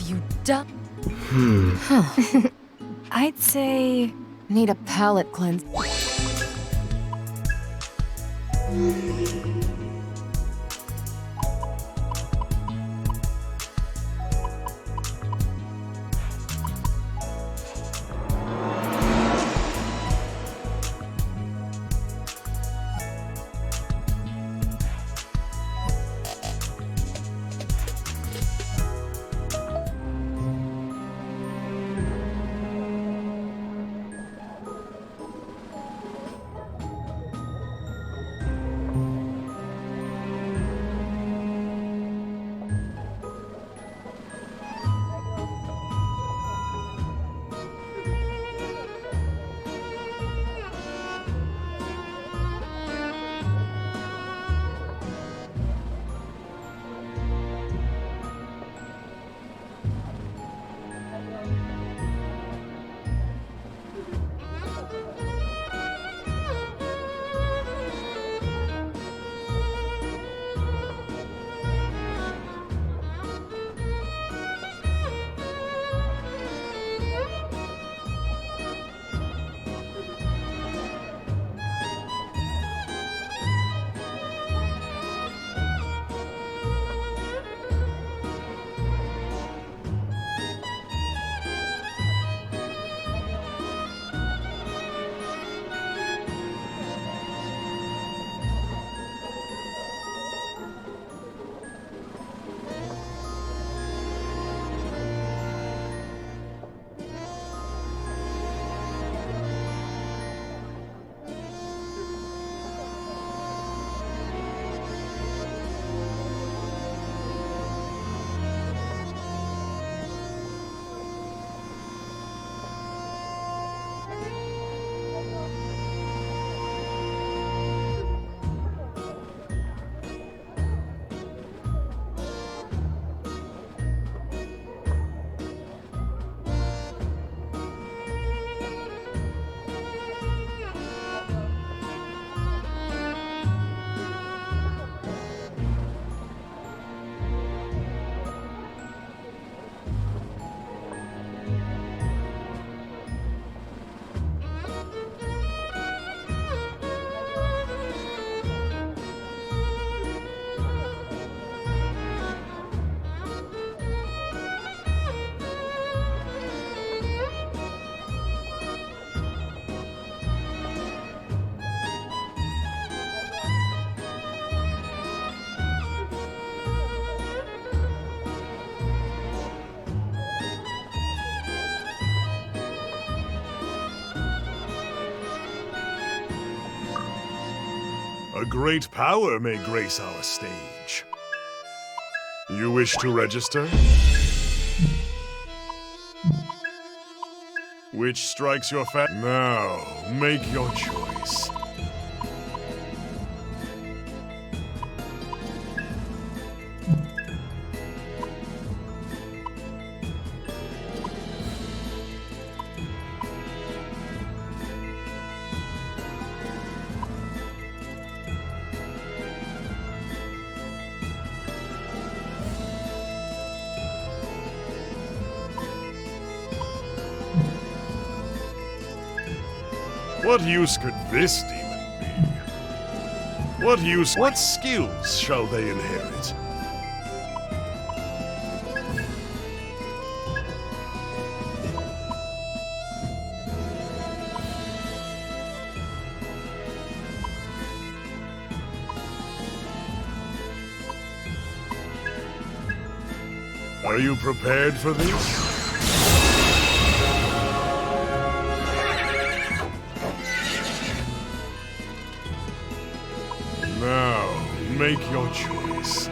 you done? Hmm. I'd say need a palate cleanse. A great power may grace our stage. You wish to register? Which strikes your Now, make your choice. What use could this demon be? What skills shall they inherit? Are you prepared for this? Now, make your choice.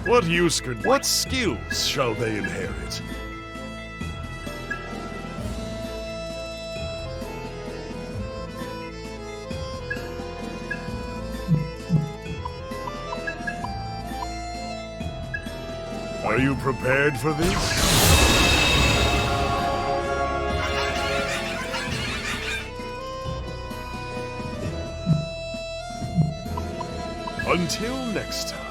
What skills shall they inherit? Are you prepared for this? Until next time.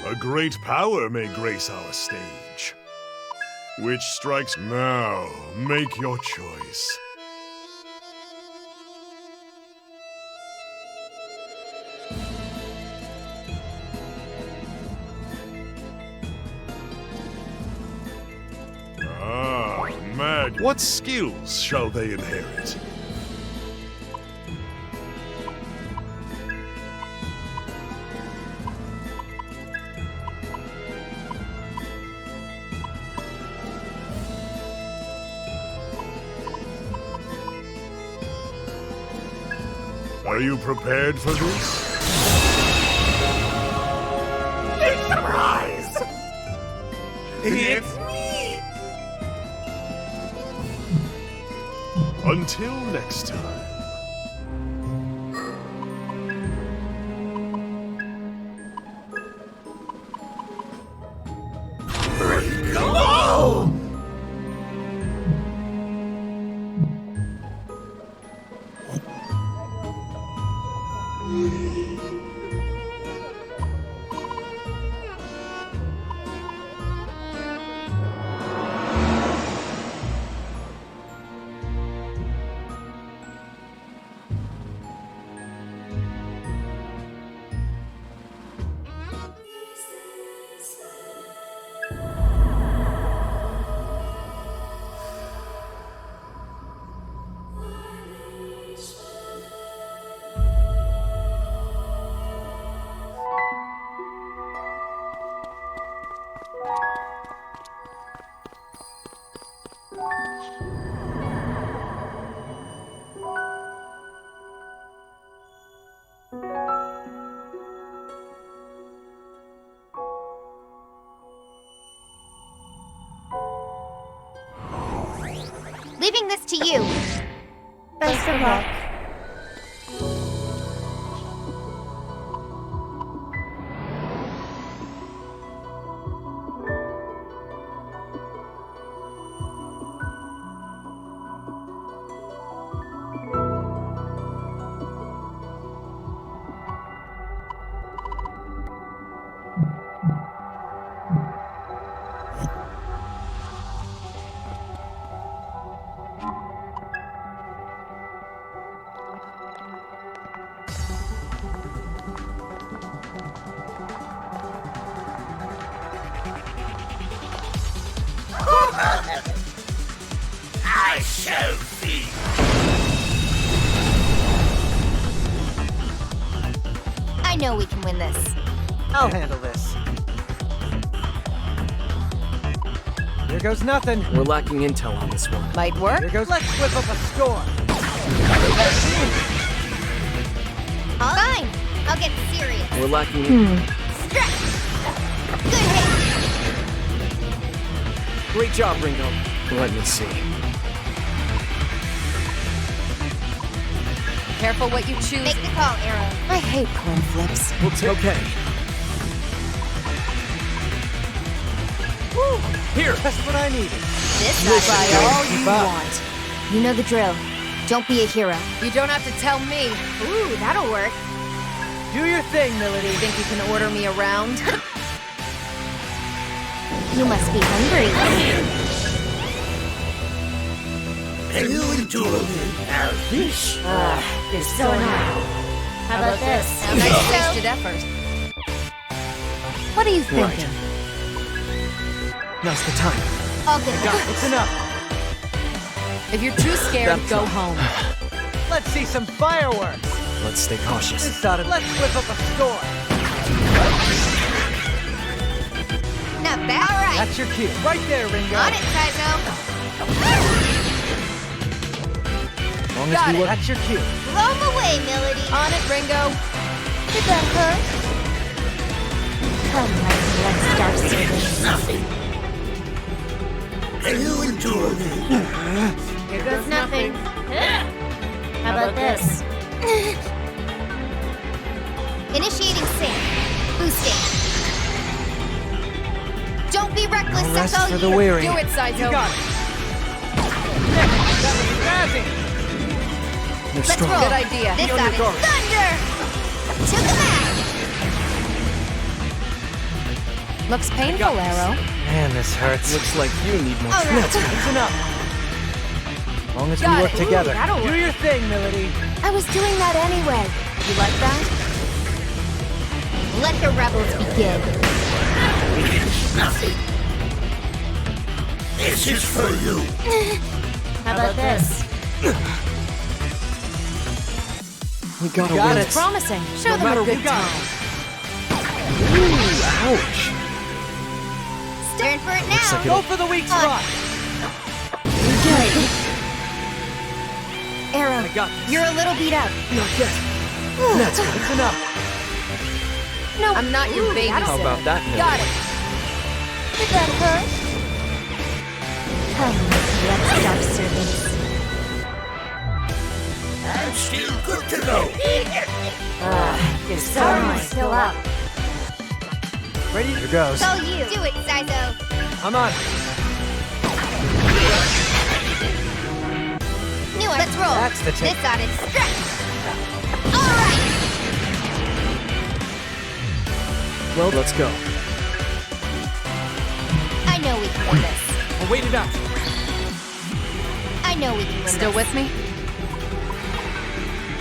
A great power may grace our stage. Which strikes now? Make your choice. Ah, mag. What skills shall they inherit? Are you prepared for this? Big surprise! It's me! Until next time. Hello! Leaving this to you. Best of luck. I shall see! I know we can win this. I'll handle this. Here goes nothing. We're lacking intel on this one. Might work. Here goes. Let's whip up a score. Fine. I'll get serious. We're lacking Stretch. Good hit. Great job, Ringo. Let me see. Careful what you choose. Make the call, Arrow. I hate coin flips. We'll take. Okay. Here. Just what I needed. This You'll side. buy all Keep you up. want. You know the drill. Don't be a hero. You don't have to tell me. Ooh, that'll work. Do your thing, Milady. Think you can order me around? You must be hungry. Can you endure our fish? You're so annoying. How about this? Nice wasted effort. What are you Right. thinking? Now's the time. I'll get it. It's enough. If you're too scared, That's go all. home. Let's see some fireworks. Let's stay cautious. Let's whip up a storm. Not bad. All right. That's your cue. Right there, Ringo. On it, Kaizo. As long Got as we it. work. That's your cue. Blow 'em away, Milady. On it, Ringo. Did that hurt? Come, my select star servants. Nothing. Can you endure me? Here goes nothing. How about this? Initiating sync. Boosting. Don't be reckless, No that's rest all for you. the weary. Do it, Saizo. You got it. That was amazing. They're Let's strong. roll. Good idea. This Be on out your is guard. thunder. To the mat. Looks painful, Arrow. Man, this hurts. Looks like you need more All right. It's enough. As long as we Got work it. together. Ooh, that'll Do work. your thing, Milady. I was doing that anyway. You like that? Let the rebels begin. Nothing. This is for you. How about this? We gotta Got win it. this. Promising. Show No them matter a good what. time. Ooh, ouch. Turn for it Looks now. like Go for the weak spot. Arrow, I got this. you're a little beat up. Not yet. That's good. It's enough. No, I'm not your babysitter. How about that, Milady? Got it. Did that hurt? Come, select star servants. I'm still good to go. Your sun is still up. Ready? Here goes. So you. Do it, Saizo. I'm on. New one. Let's roll. That's the tip. This on its stretch. All right. Well, let's go. I know we can win this. I'll wait it out. I know we can win Still this. with me?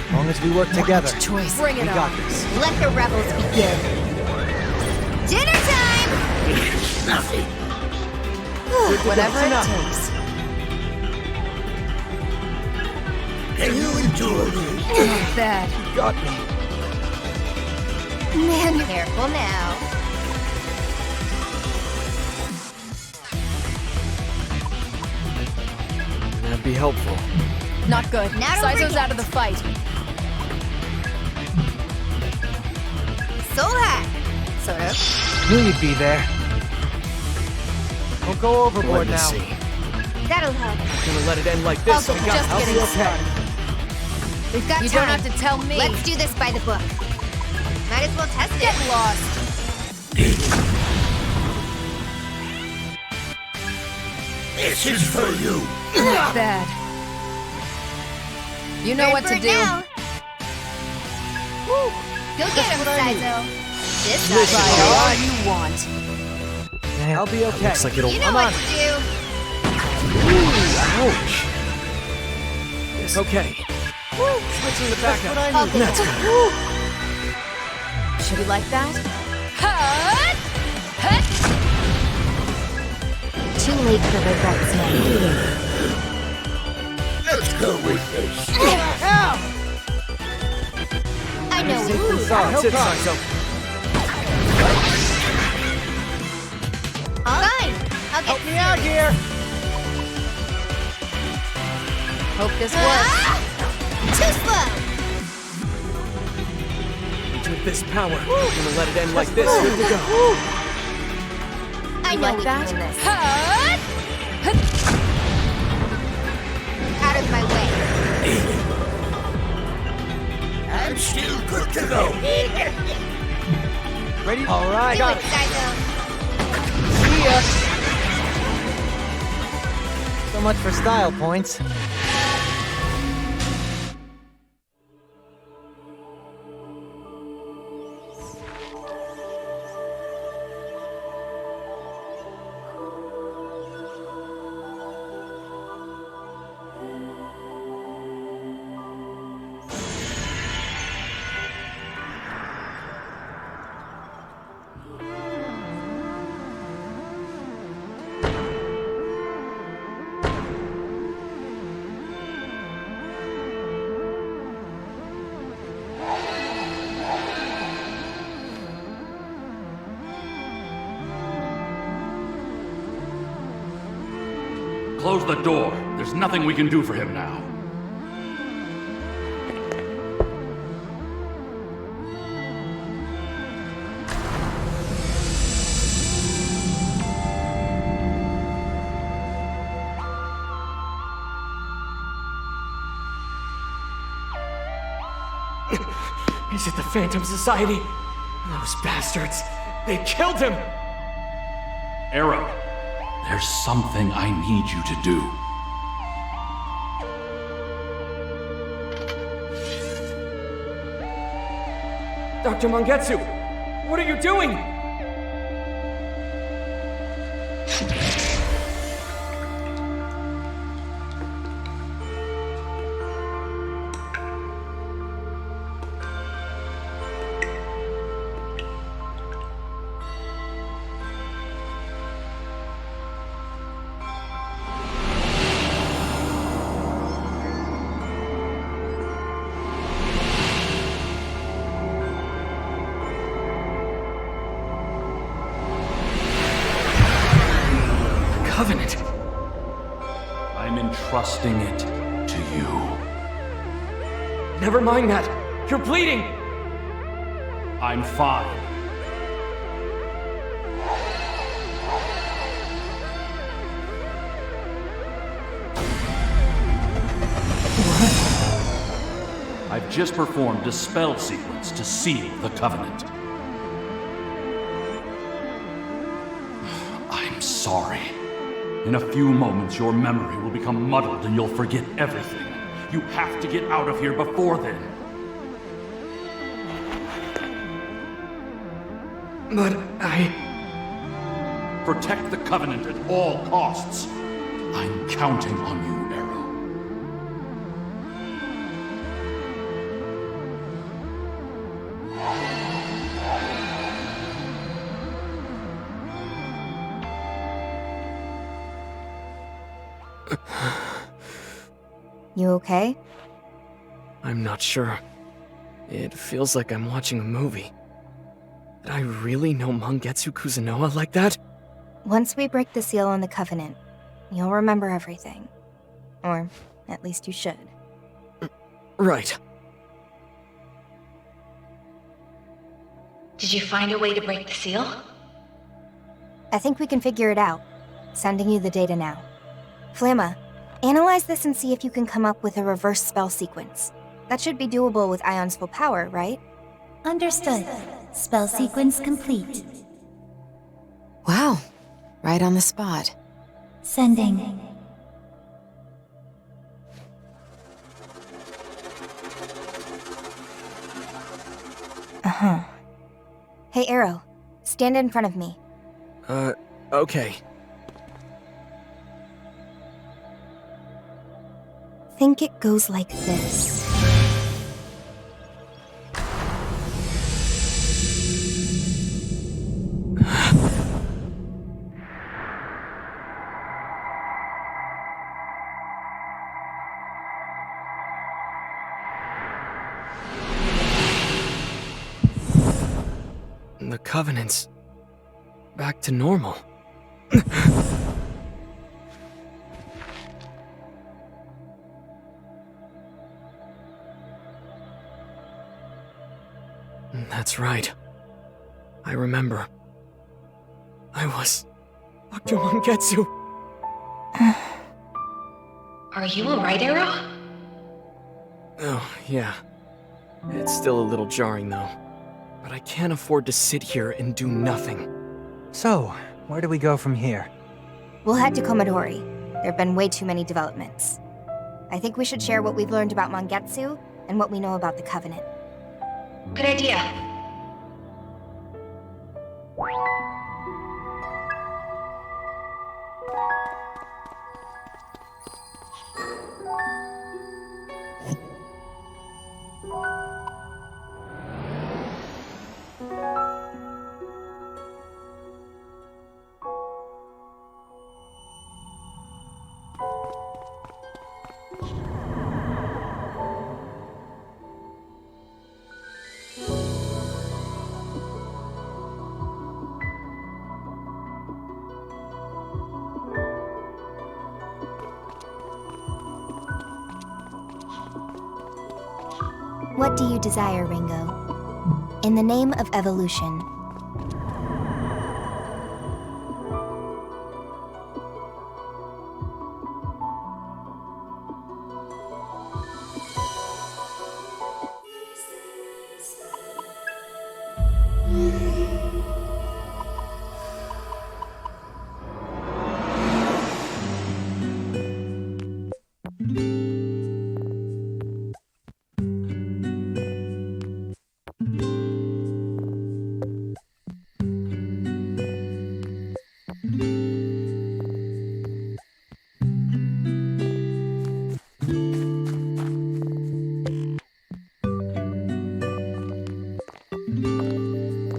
As long as we work together. Choice. Bring We it got on. this. Let the rebels begin. Dinner time! Nothing. Whatever it enough. takes. Can you endure me? Not bad. Got me. Man, careful now. That'd be helpful. Not good. Not over Saizo's yet. out of the fight. Soul hack. Sort of. Knew you'd be there. Don't go Let overboard me now. see. That'll help. Gonna let it end like this. Okay, We got just I'll getting be okay. started. We've got You time. don't have to tell me. Let's do this by the book. Might as well test Get it. lost. This is for you. Not bad. You know Turn what for to it do. now. Woo. Go get him, what I need. Saizo. This Try side. all you want. I'll be okay. Looks like it'll. You know I'm what on. to do. Ooh, ouch. Okay. Switching the backup. That's what I I'll need. get That's it. good. Should you like that? Hut! Hut! Too late for regrets now. Let's go with this. Ow! I know Safe we and sound. That's it, Help Saizo. Fine. I'll get Help me out here. Hope this works. Ah! Too slow. With this power, we're gonna let it end like this. Good to go. I know Like we that? can win this. Hut! Out of my way. I'm still good to go. Ready? All right. Do Got it, it. Saizo. See ya. So much for style points. Close the door. There's nothing we can do for him now. Is it the Phantom Society? Those bastards. They killed him! Arrow, there's something I need you to do. Dr. Mangetsu! What are you doing? Covenant. I'm entrusting it to you. Never mind that. You're bleeding! I'm fine. I've just performed a spell sequence to seal the Covenant. I'm sorry. In a few moments, your memory will become muddled and you'll forget everything. You have to get out of here before then. But Protect the Covenant at all costs. I'm counting on you, Arrow. You okay? I'm not sure. It feels like I'm watching a movie. Did I really know Mangetsu Kuzunoha like that? Once we break the seal on the Covenant, you'll remember everything. Or at least you should. Right. Did you find a way to break the seal? I think we can figure it out. Sending you the data now. Flamma, analyze this and see if you can come up with a reverse spell sequence. That should be doable with Ion's full power, right? Understood. Spell sequence complete. Wow. Right on the spot. Sending. Uh-huh. Hey, Arrow. Stand in front of me. Okay. Think it goes like this. The Covenant's back to normal. That's right. I remember. I was Dr. Mangetsu. Are you alright, Arrow? Oh, yeah. It's still a little jarring, though. But I can't afford to sit here and do nothing. So, where do we go from here? We'll head to Komodori. There have been way too many developments. I think we should share what we've learned about Mangetsu and what we know about the Covenant. Good idea. What do you desire, Ringo? In the name of evolution.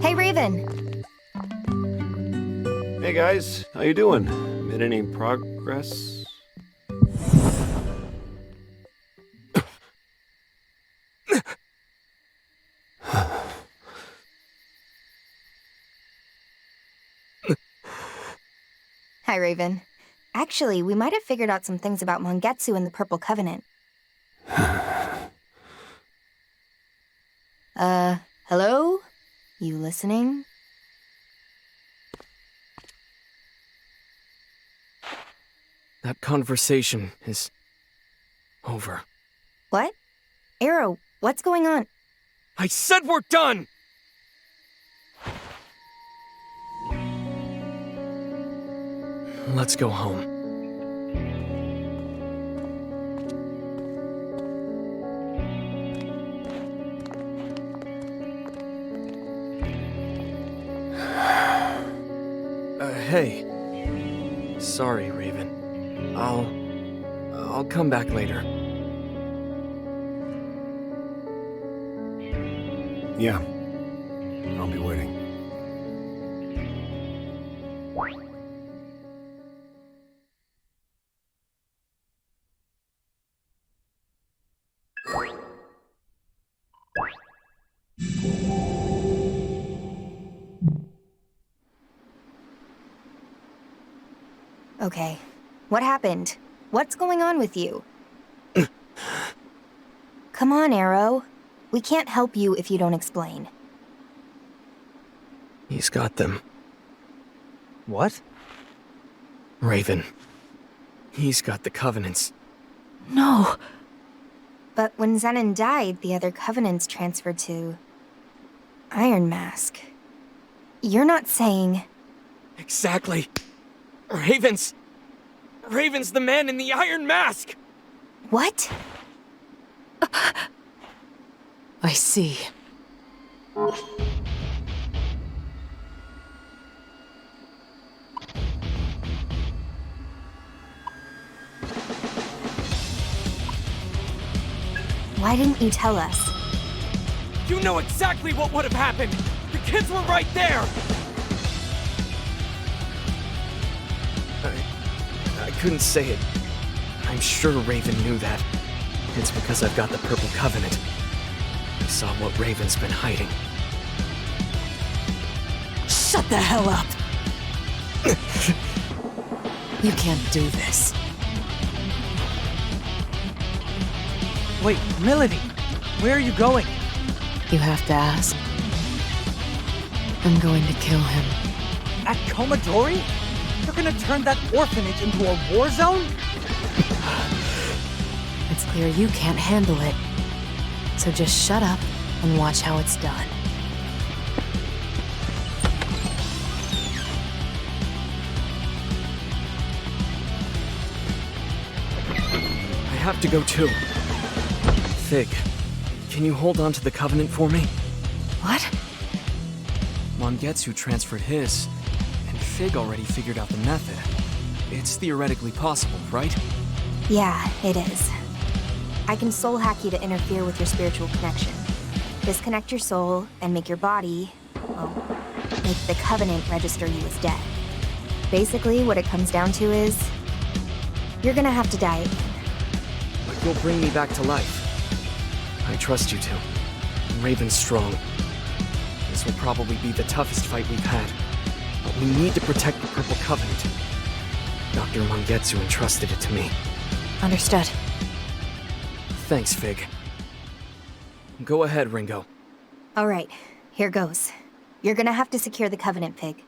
Hey, Raven. Hey guys, how you doing? Made any progress? Hi, Raven. Actually, we might have figured out some things about Mongetsu and the Purple Covenant. Hello? You listening? That conversation is over. What? Arrow, what's going on? I said we're done! Let's go home. Hey. Sorry, Raven. I'll come back later. Yeah. I'll be waiting. Okay. What happened? What's going on with you? Come on, Arrow. We can't help you if you don't explain. He's got them. What? Raven. He's got the Covenants. No. But when Zenon died, the other Covenants transferred to... Iron Mask. You're not saying... Exactly. Raven's the man in the Iron Mask! What? I see. Why didn't you tell us? You know exactly what would have happened! The kids were right there! I couldn't say it. I'm sure Raven knew that. It's because I've got the Purple Covenant. I saw what Raven's been hiding. Shut the hell up! You can't do this. Wait, Melody! Where are you going? You have to ask. I'm going to kill him. At Komadori? You're gonna turn that orphanage into a war zone? It's clear you can't handle it. So just shut up and watch how it's done. I have to go too. Fig, can you hold on to the Covenant for me? What? Mongetsu transferred his, and Fig already figured out the method. It's theoretically possible, right? Yeah, it is. I can soul hack you to interfere with your spiritual connection. Disconnect your soul and make your body, well, make the Covenant register you as dead. Basically, what it comes down to is, you're gonna have to die again. But you'll bring me back to life. I trust you to. Raven's strong. This will probably be the toughest fight we've had. But we need to protect the Purple Covenant. Dr. Mongetsu entrusted it to me. Understood. Thanks, Fig. Go ahead, Ringo. Alright, here goes. You're gonna have to secure the Covenant pig.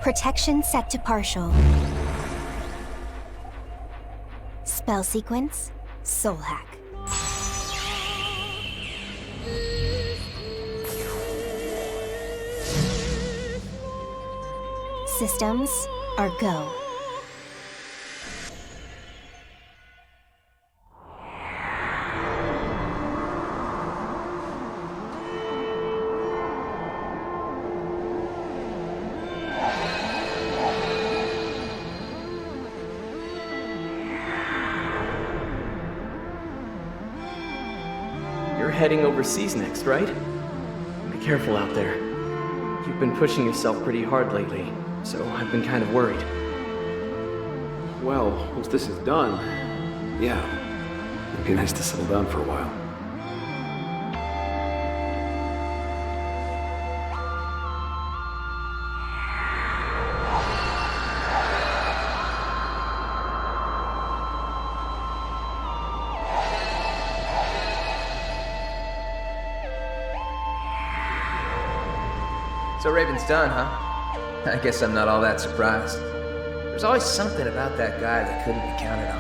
Protection set to partial. Spell sequence, soul hack. Systems are go. You're heading overseas next, right? Be careful out there. You've been pushing yourself pretty hard lately, so I've been kind of worried. Well, once this is done, yeah, it'd be nice to settle down for a while. So Raven's done, huh? I guess I'm not all that surprised. There's always something about that guy that couldn't be counted on.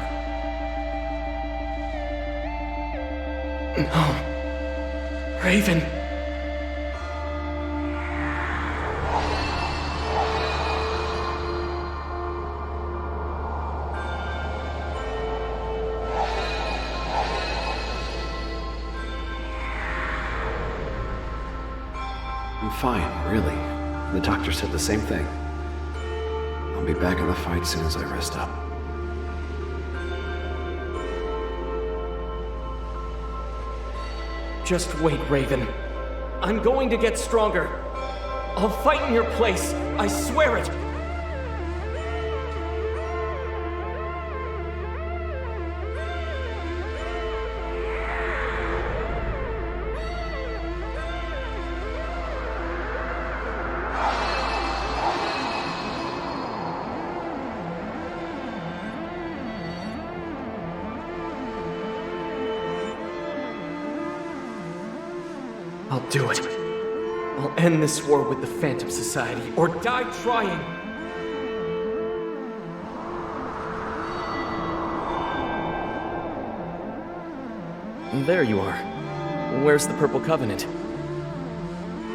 No. Raven. I'm fine, really. The doctor said the same thing. I'll be back in the fight soon as I rest up. Just wait, Raven. I'm going to get stronger. I'll fight in your place. I swear it. I'll do it. I'll end this war with the Phantom Society, or die trying! And there you are. Where's the Purple Covenant?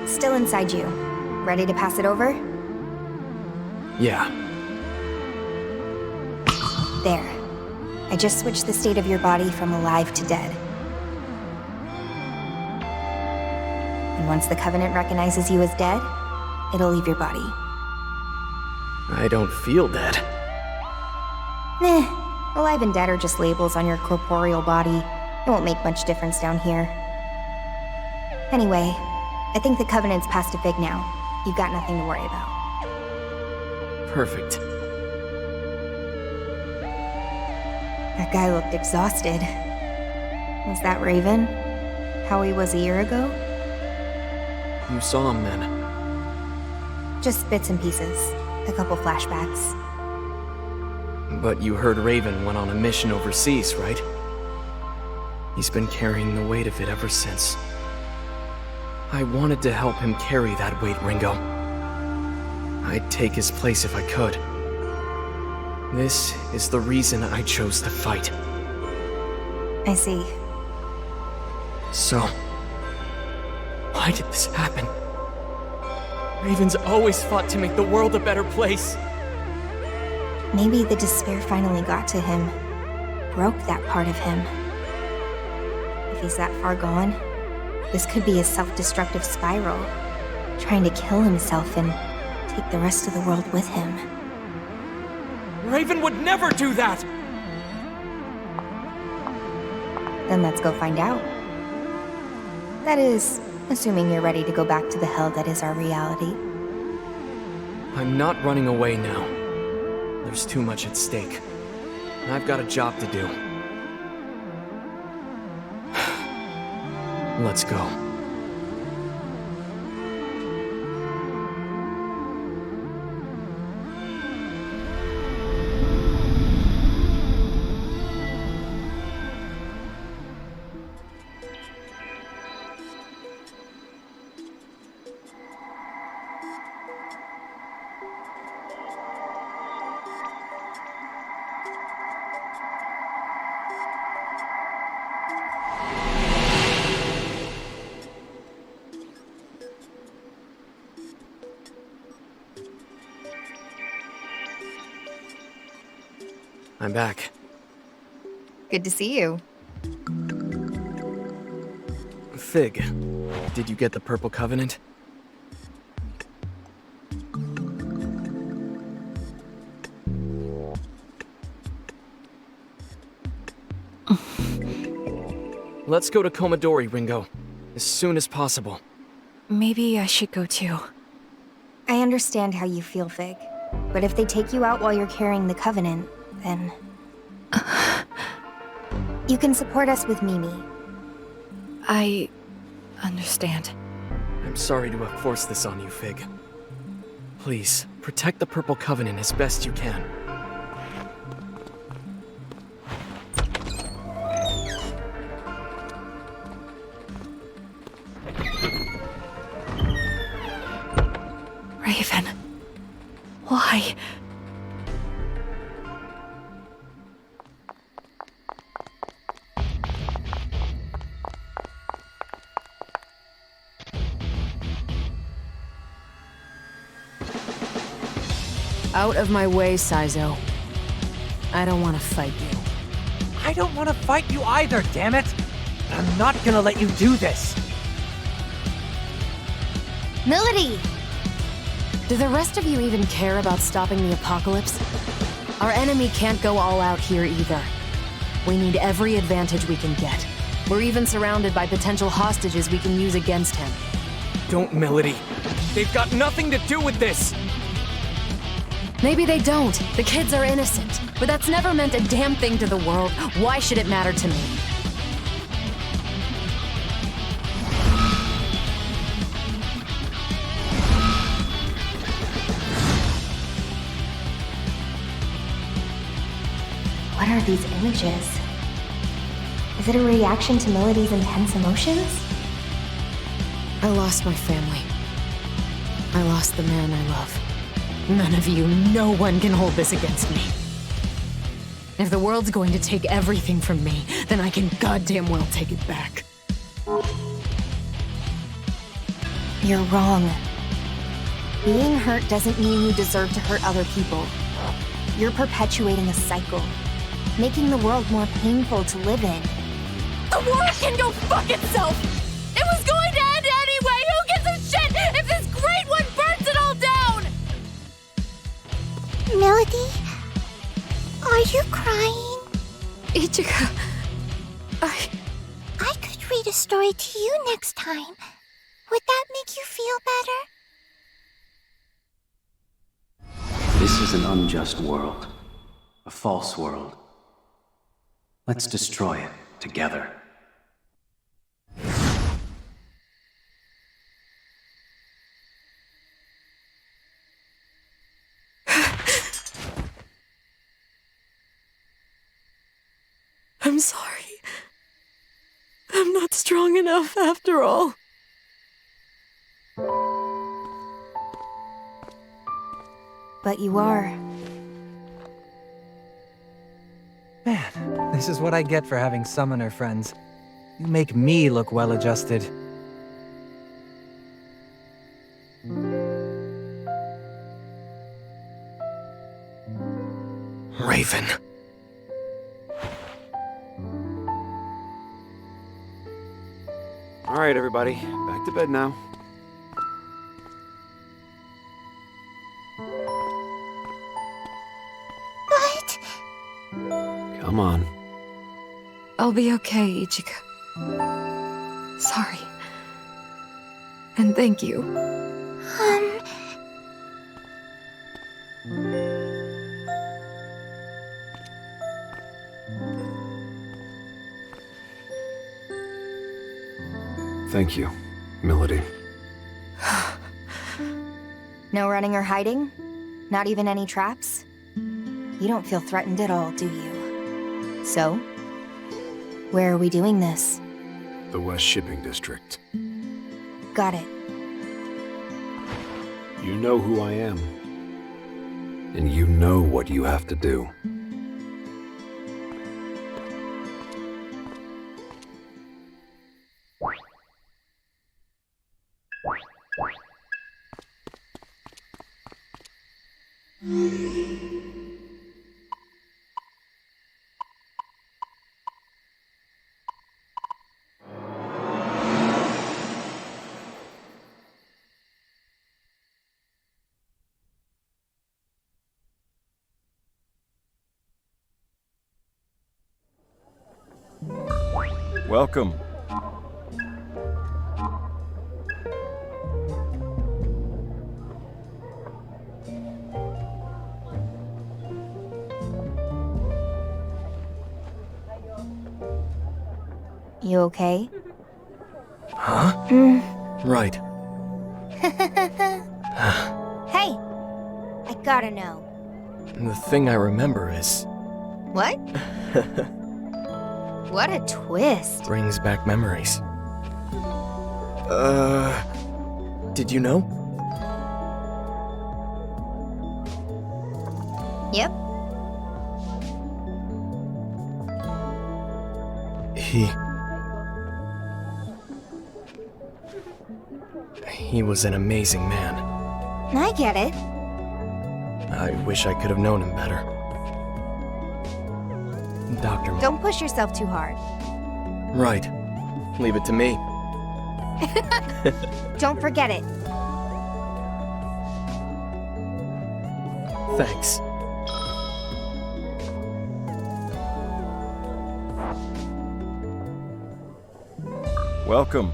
Still inside you. Ready to pass it over? Yeah. There. I just switched the state of your body from alive to dead. And once the Covenant recognizes you as dead, it'll leave your body. I don't feel dead. Nah, alive and dead are just labels on your corporeal body. It won't make much difference down here. Anyway, I think the Covenant's past a fig now. You've got nothing to worry about. Perfect. That guy looked exhausted. Was that Raven? How he was a year ago? You saw him then? Just bits and pieces. A couple flashbacks. But you heard Raven went on a mission overseas, right? He's been carrying the weight of it ever since. I wanted to help him carry that weight, Ringo. I'd take his place if I could. This is the reason I chose to fight. I see. So, why did this happen? Raven's always fought to make the world a better place. Maybe the despair finally got to him. Broke that part of him. If he's that far gone, this could be a self-destructive spiral. Trying to kill himself and take the rest of the world with him. Raven would never do that! Then let's go find out. That is, assuming you're ready to go back to the hell that is our reality. I'm not running away now. There's too much at stake. And I've got a job to do. Let's go. I'm back. Good to see you. Fig, did you get the Purple Covenant? Let's go to Komodori, Ringo. As soon as possible. Maybe I should go too. I understand how you feel, Fig. But if they take you out while you're carrying the Covenant, then... You can support us with Mimi. I understand. I'm sorry to have forced this on you, Fig. Please, protect the Purple Covenant as best you can. Raven. Why? Out of my way, Saizo. I don't want to fight you. I don't want to fight you either, damn it! I'm not gonna let you do this! Melody! Do the rest of you even care about stopping the apocalypse? Our enemy can't go all out here either. We need every advantage we can get. We're even surrounded by potential hostages we can use against him. Don't, Melody. They've got nothing to do with this! Maybe they don't. The kids are innocent. But that's never meant a damn thing to the world. Why should it matter to me? What are these images? Is it a reaction to Melody's intense emotions? I lost my family. I lost the man I love. None of you, no one can hold this against me. If the world's going to take everything from me, then I can goddamn well take it back. You're wrong. Being hurt doesn't mean you deserve to hurt other people. You're perpetuating a cycle, making the world more painful to live in. The world can go fuck itself! It was going to end anyway! Who gives a shit if this great one burns it all down? Melody? Are you crying? Ichika... I could read a story to you next time. Would that make you feel better? This is an unjust world. A false world. Let's destroy it together. I'm sorry. I'm not strong enough after all. But you are. Man, this is what I get for having summoner friends. You make me look well-adjusted. Raven. All right, everybody, back to bed now. But... Come on. I'll be okay, Ichika. Sorry. And thank you. Thank you, Melody. No running or hiding? Not even any traps? You don't feel threatened at all, do you? So? Where are we doing this? The West Shipping District. Got it. You know who I am. And you know what you have to do. Welcome. You okay? Huh? Right. Hey! I gotta know. The thing I remember is... What? What a twist. brings back memories. Did you know? Yep. He was an amazing man. I get it. I wish I could have known him better. Dr. Don't push yourself too hard. Right. Leave it to me. Don't forget it. Thanks. Welcome.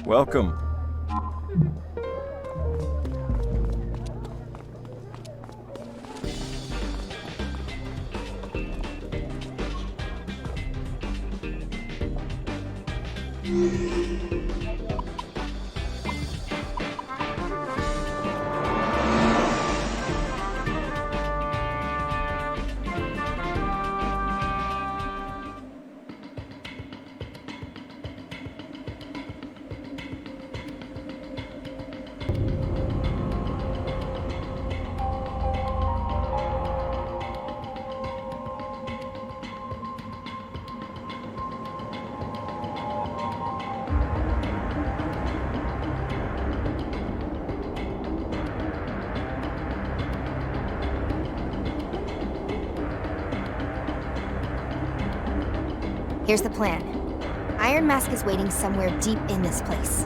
Welcome. Here's the plan. Iron Mask is waiting somewhere deep in this place.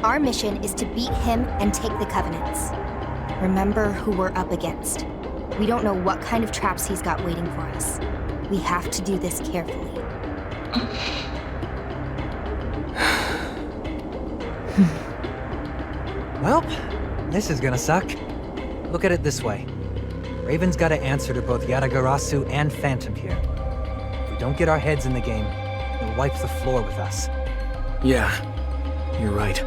Our mission is to beat him and take the Covenants. Remember who we're up against. We don't know what kind of traps he's got waiting for us. We have to do this carefully. Well, this is gonna suck. Look at it this way. Raven's gotta answer to both Yatagarasu and Phantom here. If we don't get our heads in the game, he'll wipe the floor with us. Yeah, you're right.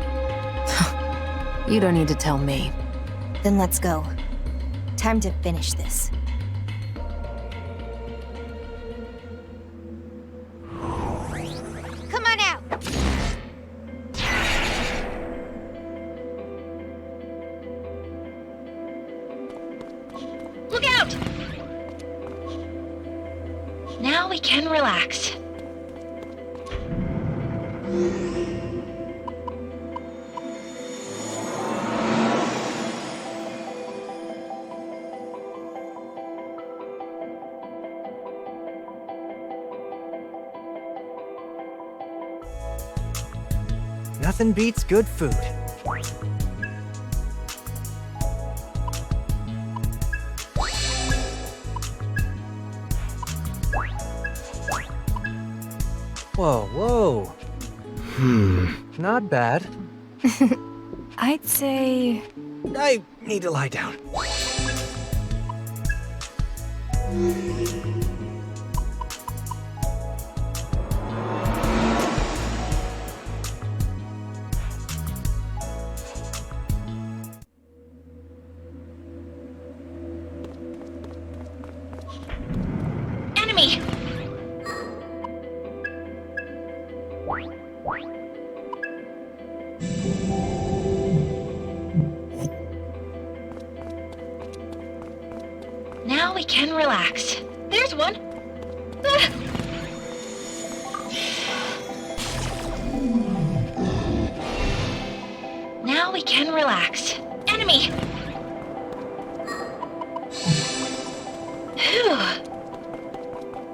You don't need to tell me. Then let's go. Time to finish this. Come on out! Look out! Now we can relax. Nothing beats good food. Whoa, whoa. Not bad. I'd say... I need to lie down. Enemy! Now we can relax. There's one. Ah! Now we can relax. Enemy! Phew.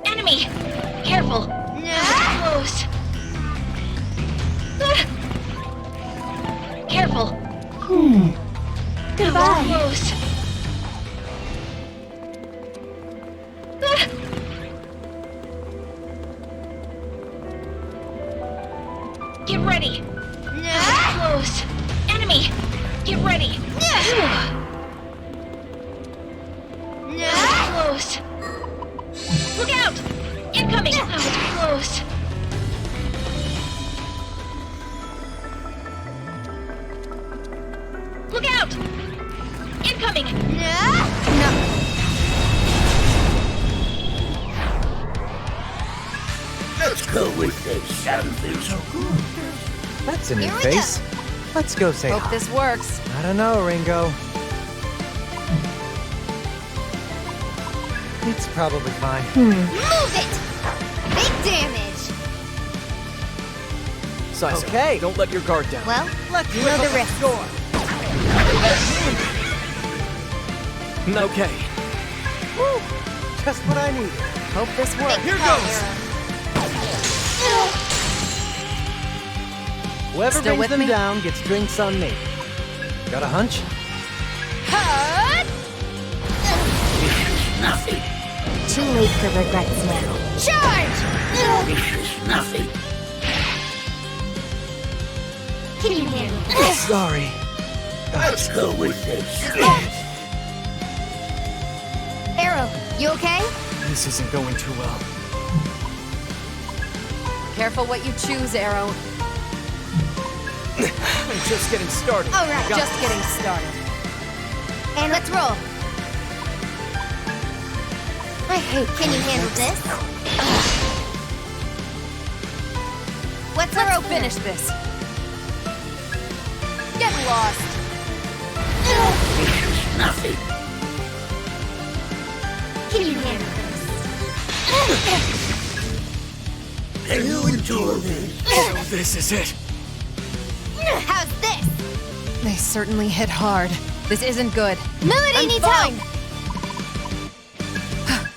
Enemy! Careful! Close! Ah! Careful! Goodbye. Close! Ah! Get ready! Close! Enemy! Get ready! Close! Look out! Incoming! That was close! Look out! Incoming! No! Let's go with this. Something so good. That's a new Here we face. Let's go say Hope hi. this works. I don't know, Ringo. It's probably fine. Move it! Big damage! Sizer, Okay. don't let your guard down. Well, Let's you know the risk. Okay. Woo! Just what I needed. Hope this works. Here goes! Whoever Still brings with them me? down gets drinks on me. Got a hunch? Nothing. Too late for regrets now. Charge! This is nothing. Can you handle this? Sorry. Let's go with this. Arrow, you okay? This isn't going too well. Careful what you choose, Arrow. I'm just getting started. All right, Just getting started. And let's roll. I hate. Can you handle this? What's Let's our finish this. Get lost. This is nothing. Can you handle this? Can you endure this? So this is it. How's this? They certainly hit hard. This isn't good. Melody I'm needs fine. help!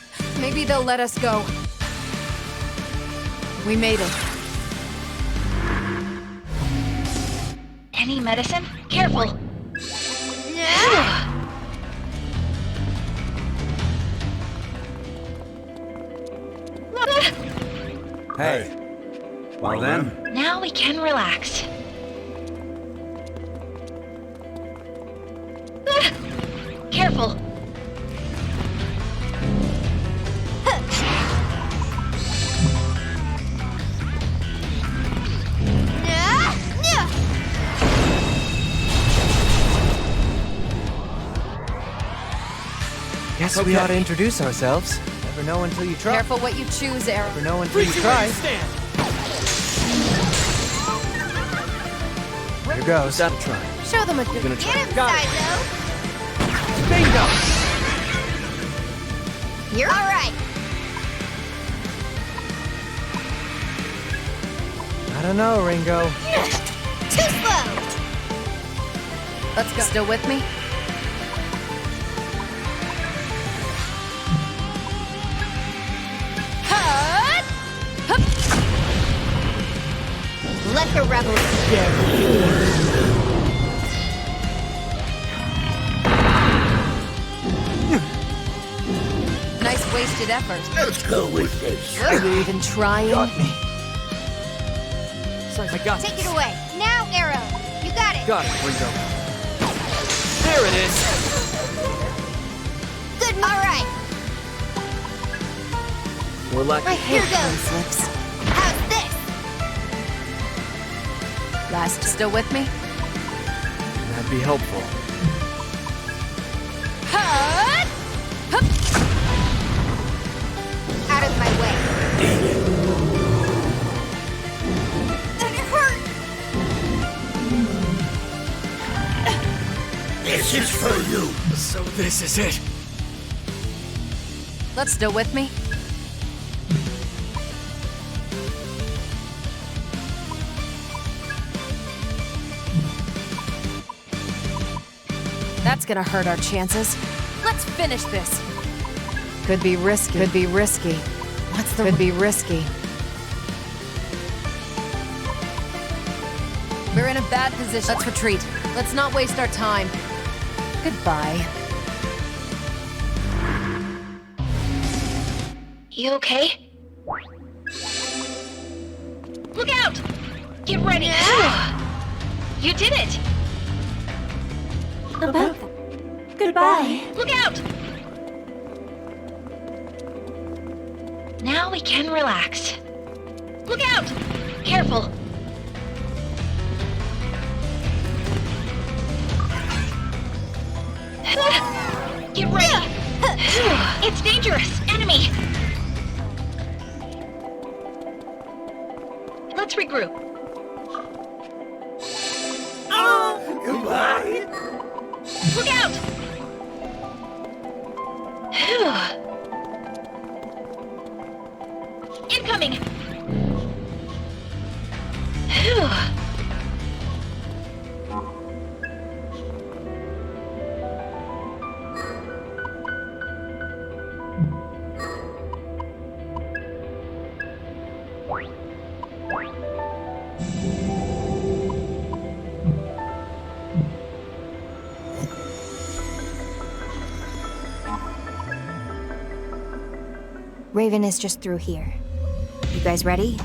Maybe they'll let us go. We made it. Any medicine? Careful! Hey. Well then. Now we can relax. Careful! Guess we ought to introduce ourselves. Never know until you try. Careful what you choose, Arrow. Never know until you try. Stand. Here goes. That'll try. Show them a good Gonna try. Get him, Got it. Sizo. Bingo! You're all right. I don't know, Ringo. Too slow. Let's go. Still with me? Let the rebels begin. Nice wasted effort. Let's go with this. Are you even trying? Got me. I got Take this. it away. Now, Arrow. You got it. Got it, Ringo. There it is. Good. All right. We're lucky. I hate Here goes. slips. How's this? Last, still with me? That'd be helpful. Out of my way. That hurt. This is for you. So this is it. Let's still with me? That's gonna hurt our chances. Let's finish this. Could be risky. Could be risky. What's the... Could be risky. We're in a bad position. Let's retreat. Let's not waste our time. Goodbye. You okay? Look out! Get ready! You did it! About them. Goodbye. Look out! Now we can relax. Look out! Careful! Get ready! It's dangerous! Enemy! Let's regroup. Goodbye. Look out! Incoming! Raven is just through here. You guys ready?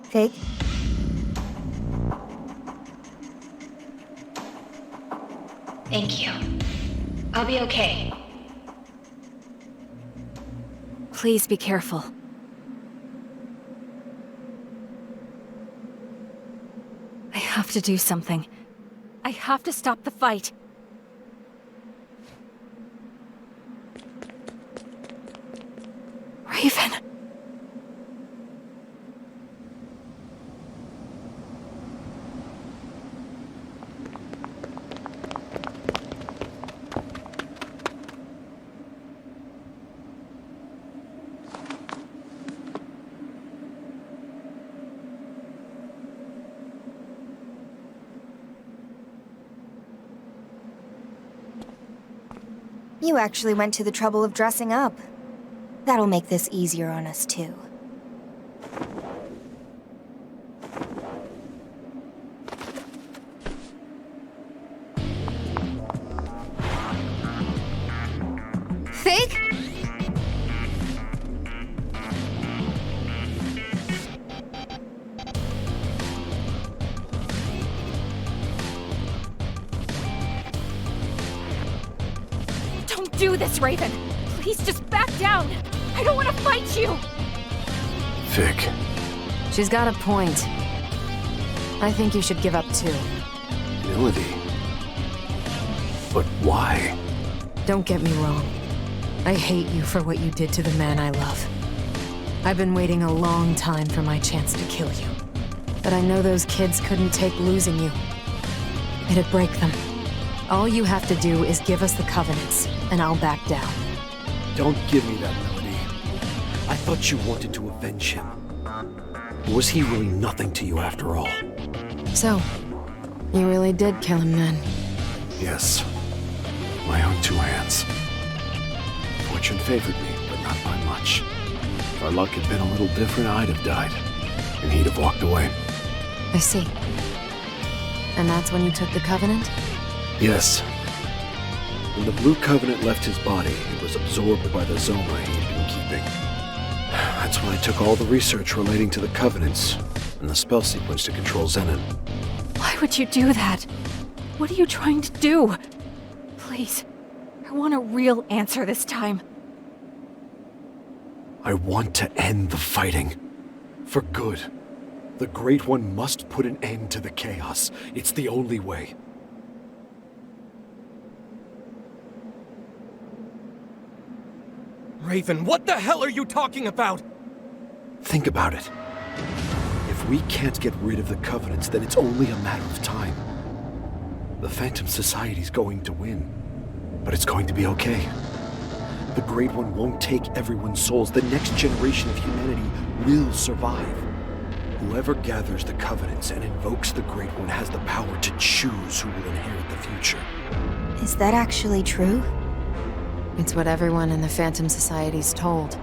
Fig? Thank you. I'll be okay. Please be careful. I have to do something. I have to stop the fight. Raven. You actually went to the trouble of dressing up. That'll make this easier on us, too. Fig? Don't do this, Raven! Please just back down! I don't want to fight you! Vic. She's got a point. I think you should give up too. Melody. But why? Don't get me wrong. I hate you for what you did to the man I love. I've been waiting a long time for my chance to kill you. But I know those kids couldn't take losing you. It'd break them. All you have to do is give us the Covenants, and I'll back down. Don't give me that, Melody. I thought you wanted to avenge him. Or was he really nothing to you after all? So, you really did kill him then? Yes. My own two hands. Fortune favored me, but not by much. If our luck had been a little different, I'd have died. And he'd have walked away. I see. And that's when you took the Covenant? Yes. When the Blue Covenant left his body, it was absorbed by the Zoma he'd been keeping. That's when I took all the research relating to the Covenants and the spell sequence to control Zenon. Why would you do that? What are you trying to do? Please, I want a real answer this time. I want to end the fighting. For good. The Great One must put an end to the chaos. It's the only way. Raven, what the hell are you talking about? Think about it. If we can't get rid of the Covenants, then it's only a matter of time. The Phantom Society's going to win. But it's going to be okay. The Great One won't take everyone's souls. The next generation of humanity will survive. Whoever gathers the Covenants and invokes the Great One has the power to choose who will inherit the future. Is that actually true? It's what everyone in the Phantom Society's told.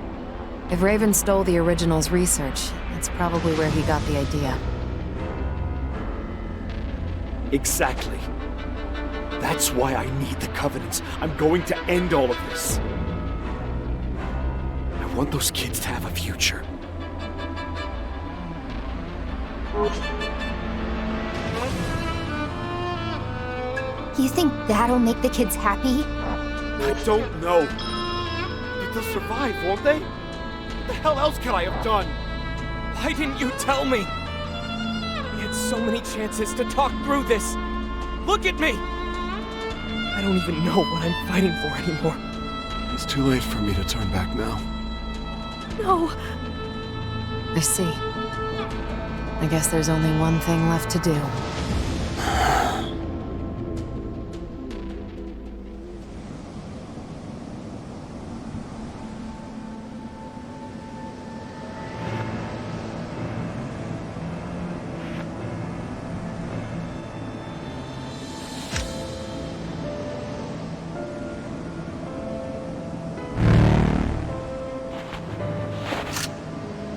If Raven stole the original's research, that's probably where he got the idea. Exactly. That's why I need the Covenants. I'm going to end all of this. I want those kids to have a future. You think that'll make the kids happy? I don't know. But they'll survive, won't they? What the hell else could I have done? Why didn't you tell me? We had so many chances to talk through this. Look at me! I don't even know what I'm fighting for anymore. It's too late for me to turn back now. No. I see. I guess there's only one thing left to do.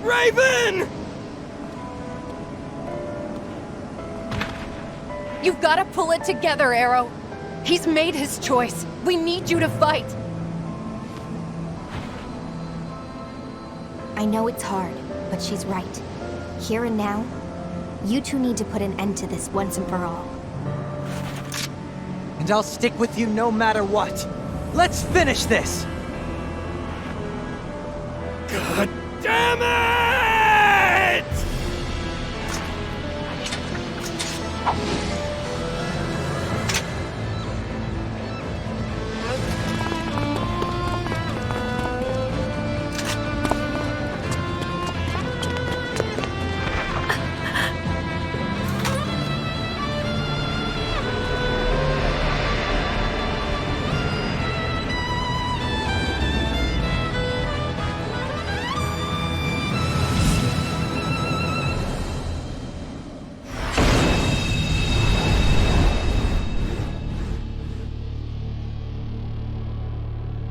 Raven! You've got to pull it together, Arrow. He's made his choice. We need you to fight. I know it's hard, but she's right. Here and now, you two need to put an end to this once and for all. And I'll stick with you no matter what. Let's finish this! God damn it!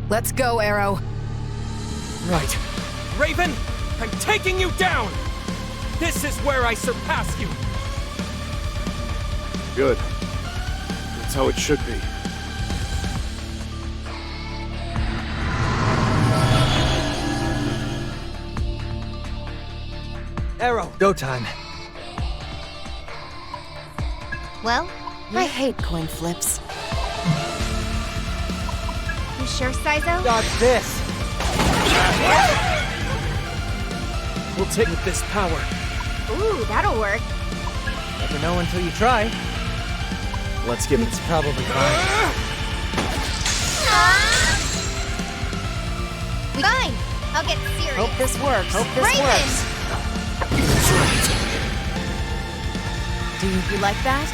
Let's go, Arrow. Right. Raven, I'm taking you down! This is where I surpass you! Good. That's how it should be. Arrow, go time. Well, I hate coin flips. you sure, Sizo? Dodge this! We'll take with this power. Ooh, that'll work. Never know until you try. Let's give it. It's probably fine. Fine. I'll get serious. Hope this works. Hope this Raven! works. Do you like that?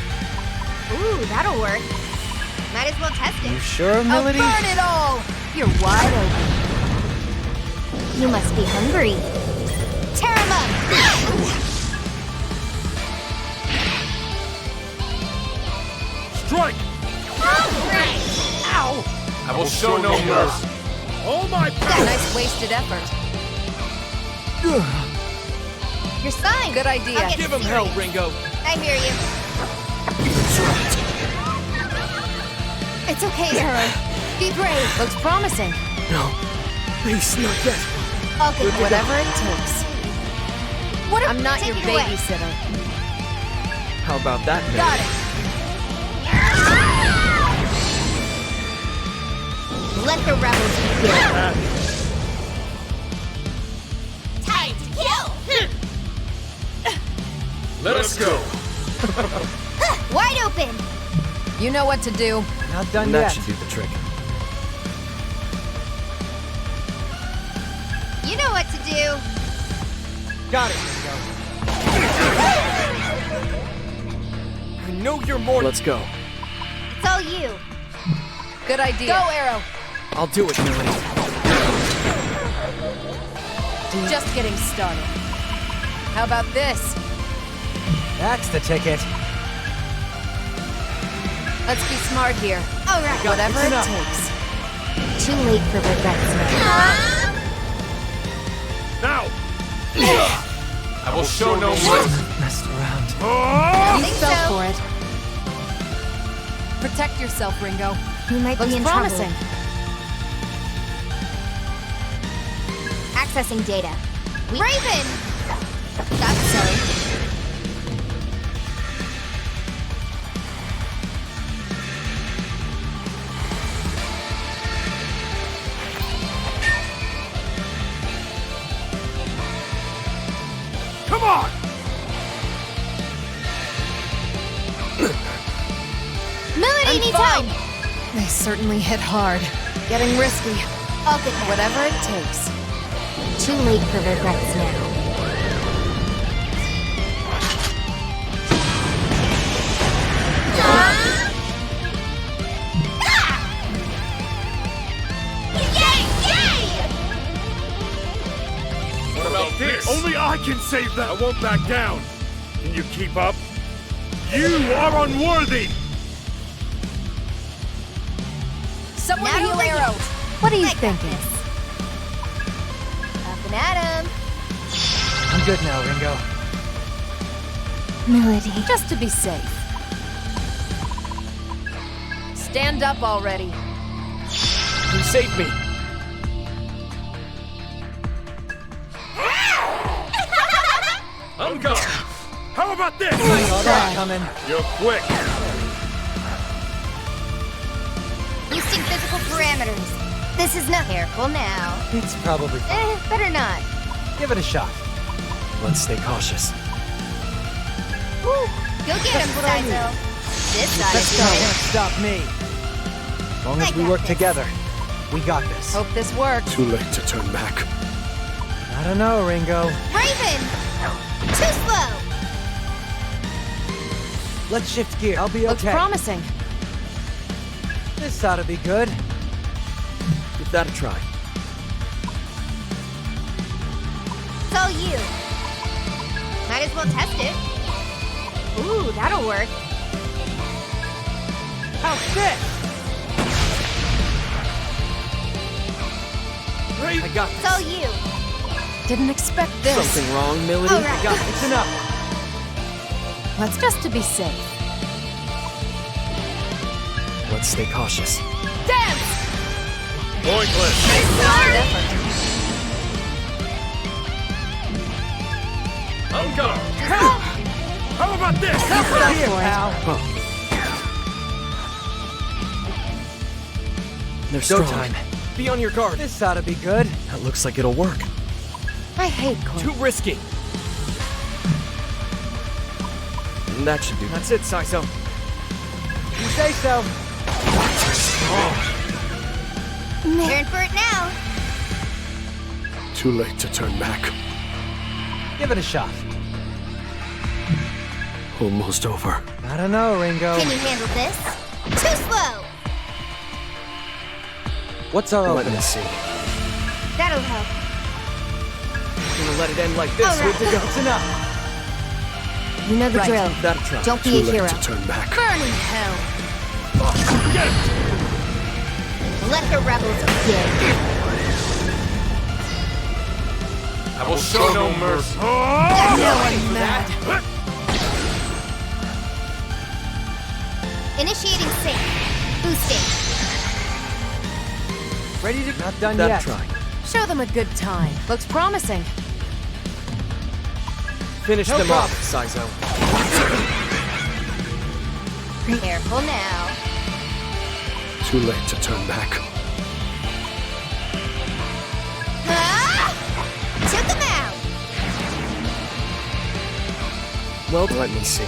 Ooh, that'll work. Might as well test You it. sure, Melody? Oh, burn it all! You're wide open. You must be hungry. Tear him up! Strike! Ow! I will show no mercy. All my power! Nice wasted effort. You're fine. Good idea. I'll get Give him serious. hell, Ringo. I hear you. It's okay, Arrow. Be brave. Looks promising. No. Please, not yet. I'll get you. Whatever it takes. What if I'm not take your it away. babysitter. How about that, baby? Got it. Let the rebels begin. Time to kill. Let us go. Wide open. You know what to do. Not done That yet. should do the trick. You know what to do. Got it, Ringo. I know you're more. Let's go. It's all you. Good idea. Go, Arrow. I'll do it, Melody. Just getting started. How about this? That's the ticket. Let's be smart here. All right. Whatever it enough. takes. Too late for regrets now. Now! I will show no mercy. Messed around. You think fell so. for it. Protect yourself, Ringo. You might Looks be in promising. trouble. Accessing data. Raven! That's so. Come on! Melody needs help! They certainly hit hard. Getting risky. I'll get Whatever it takes. too late for regrets now. What about this? Only I can save them! I won't back down. Can you keep up? You are unworthy! Someone Now heal over Arrow. here. What are you I got thinking? this. Up and at him. I'm good now, Ringo. Melody. Just to be safe. Stand up already. You saved me. I'm gone! How about this? Saw that coming. You're quick! Boosting physical parameters. This is not careful now. It's probably fine. Better not. Give it a shot. Let's stay cautious. Woo. Go get him, Azazel. This side Let's is go. good. Can't stop me. As long as we got work this. together, we got this. Hope this works. Too late to turn back. I don't know, Ringo. Raven! Too slow! Let's shift gear. I'll be Looks okay. promising. This ought to be good. Give that a try. It's all you. Might as well test it. Ooh, that'll work. How's this? I got It's all you. Didn't expect this. something wrong, Melody. All right. Got it. It's enough. Let's just to be safe. Let's stay cautious. Dance! Pointless! Solid effort. I'm gone! How about this? Stop here, pal. They're strong. Showtime. Be on your guard. This ought to be good. That looks like it'll work. I hate Corey. Too risky. That should do. That's it, Saizo. You say so. Turn for it now. Too late to turn back. Give it a shot. Almost over. I don't know, Ringo. Can you handle this? Too slow. What's our Let opening? me see. That'll help. Gonna let it end like this. All right. Good to go. It's enough. You know the Right. drill. Give that a try. Don't be Too a late hero. to turn back. Burn in hell. Get it! Let the rebels begin. I will show no mercy. No one mad. Initiating sync. Boosting. Ready to... Not done That a yet. try. Show them a good time. Looks promising. Finish No them problem. off, Saizo. Careful now. Too late to turn back. Ah! Took him out. Well, let me see.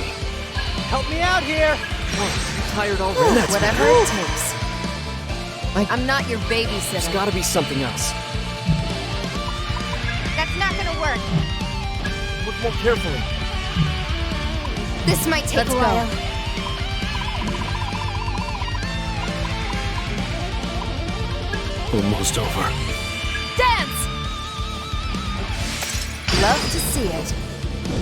Help me out here. Oh, you're tired already. That's Whatever better. it takes. I'm not your There's babysitter. gotta be something else. That's not gonna work. Look more carefully. This might take Let's a go. while. Almost over. Dance! Love to see it.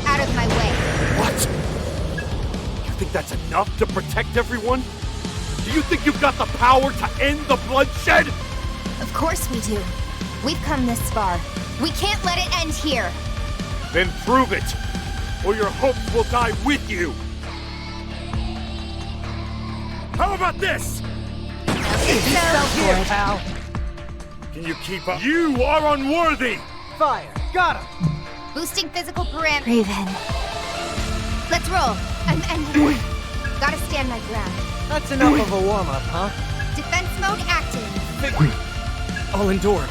Out of my way. What? You think that's enough to protect everyone? Do you think you've got the power to end the bloodshed? Of course we do. We've come this far. We can't let it end here. Then prove it, or your hopes will die with you. How about this? Here, pal. Can you keep up? You are unworthy! Fire. Got him. Boosting physical parameters. Raven. Let's roll. I'm ending. Gotta stand my ground. That's enough of a warm-up, huh? Defense mode active. I'll endure.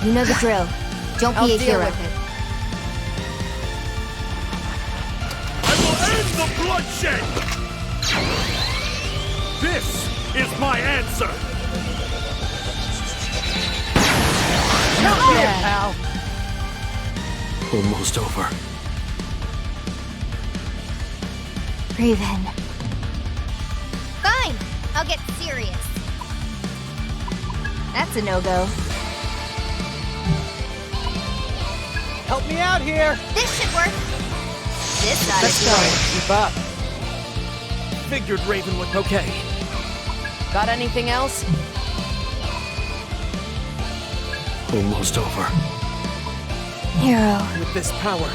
You know the drill. Don't be a hero. I will end the bloodshed! This is my answer! Here, pal. Almost over. Raven. Fine. I'll get serious. That's a no-go. Help me out here. This should work. This side Let's is go. yours. Keep up. Figured Raven would. Okay. Got anything else? Almost over. Hero. With this power.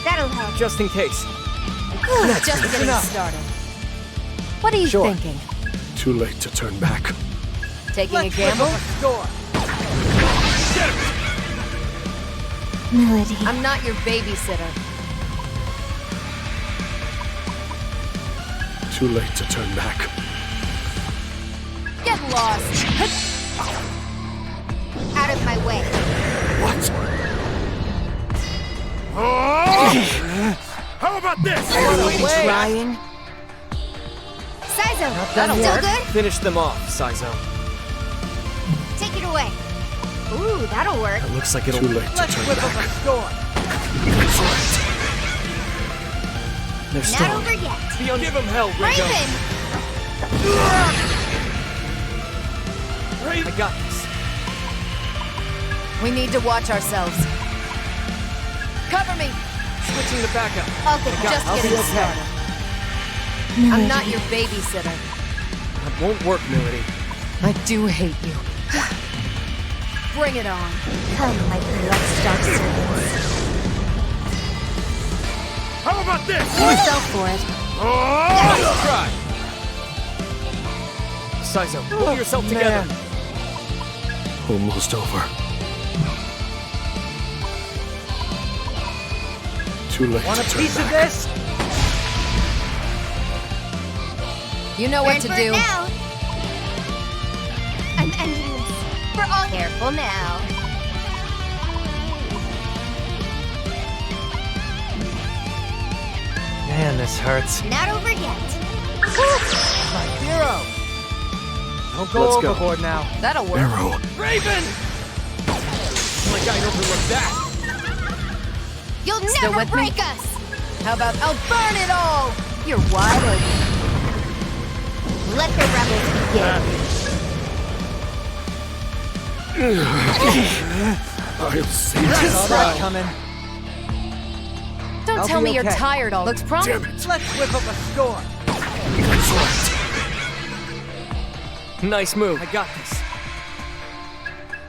That'll help. Just in case. Just getting started. What are you Sure. thinking? Too late to turn back. Taking Let's a gamble? rip up a score. Melody. I'm not your babysitter. Too late to turn back. Get lost. Out of my way. What? How about this? Trying? Sizo, That'll still work. good? Finish them off, Sizo. Take it away. Ooh, that'll work. It looks like it'll. Too late to Let's turn whip up back. a score. They're Not strong. over yet. Give him hell, Ringo. Raven! I got this. We need to watch ourselves. Cover me. Switching to backup. I'll get Just I'll be getting okay. started. I'm not your babysitter. That won't work, Melody. I do hate you. Bring it on. Come, my beloved dark servants. How about this? Pull yourself for it. Nice try. Sizo, pull yourself together. Man. Almost over. Too late Want a to turn piece of back. this? You know We're what in to for it do. now. I'm ending this. For all. Careful now. Man, this hurts. Not over yet. My hero. Don't go Let's go. overboard now. That'll work. Arrow. Raven! Like I overlooked that. You'll Still never with me? break us. How about I'll burn it all? You're wide open. Let the rebels begin. I'll save Saw this. that coming. Don't I'll tell be me you're okay. tired all. Looks promising. Damn it. Let's whip up a score. That's right. Nice move. I got this.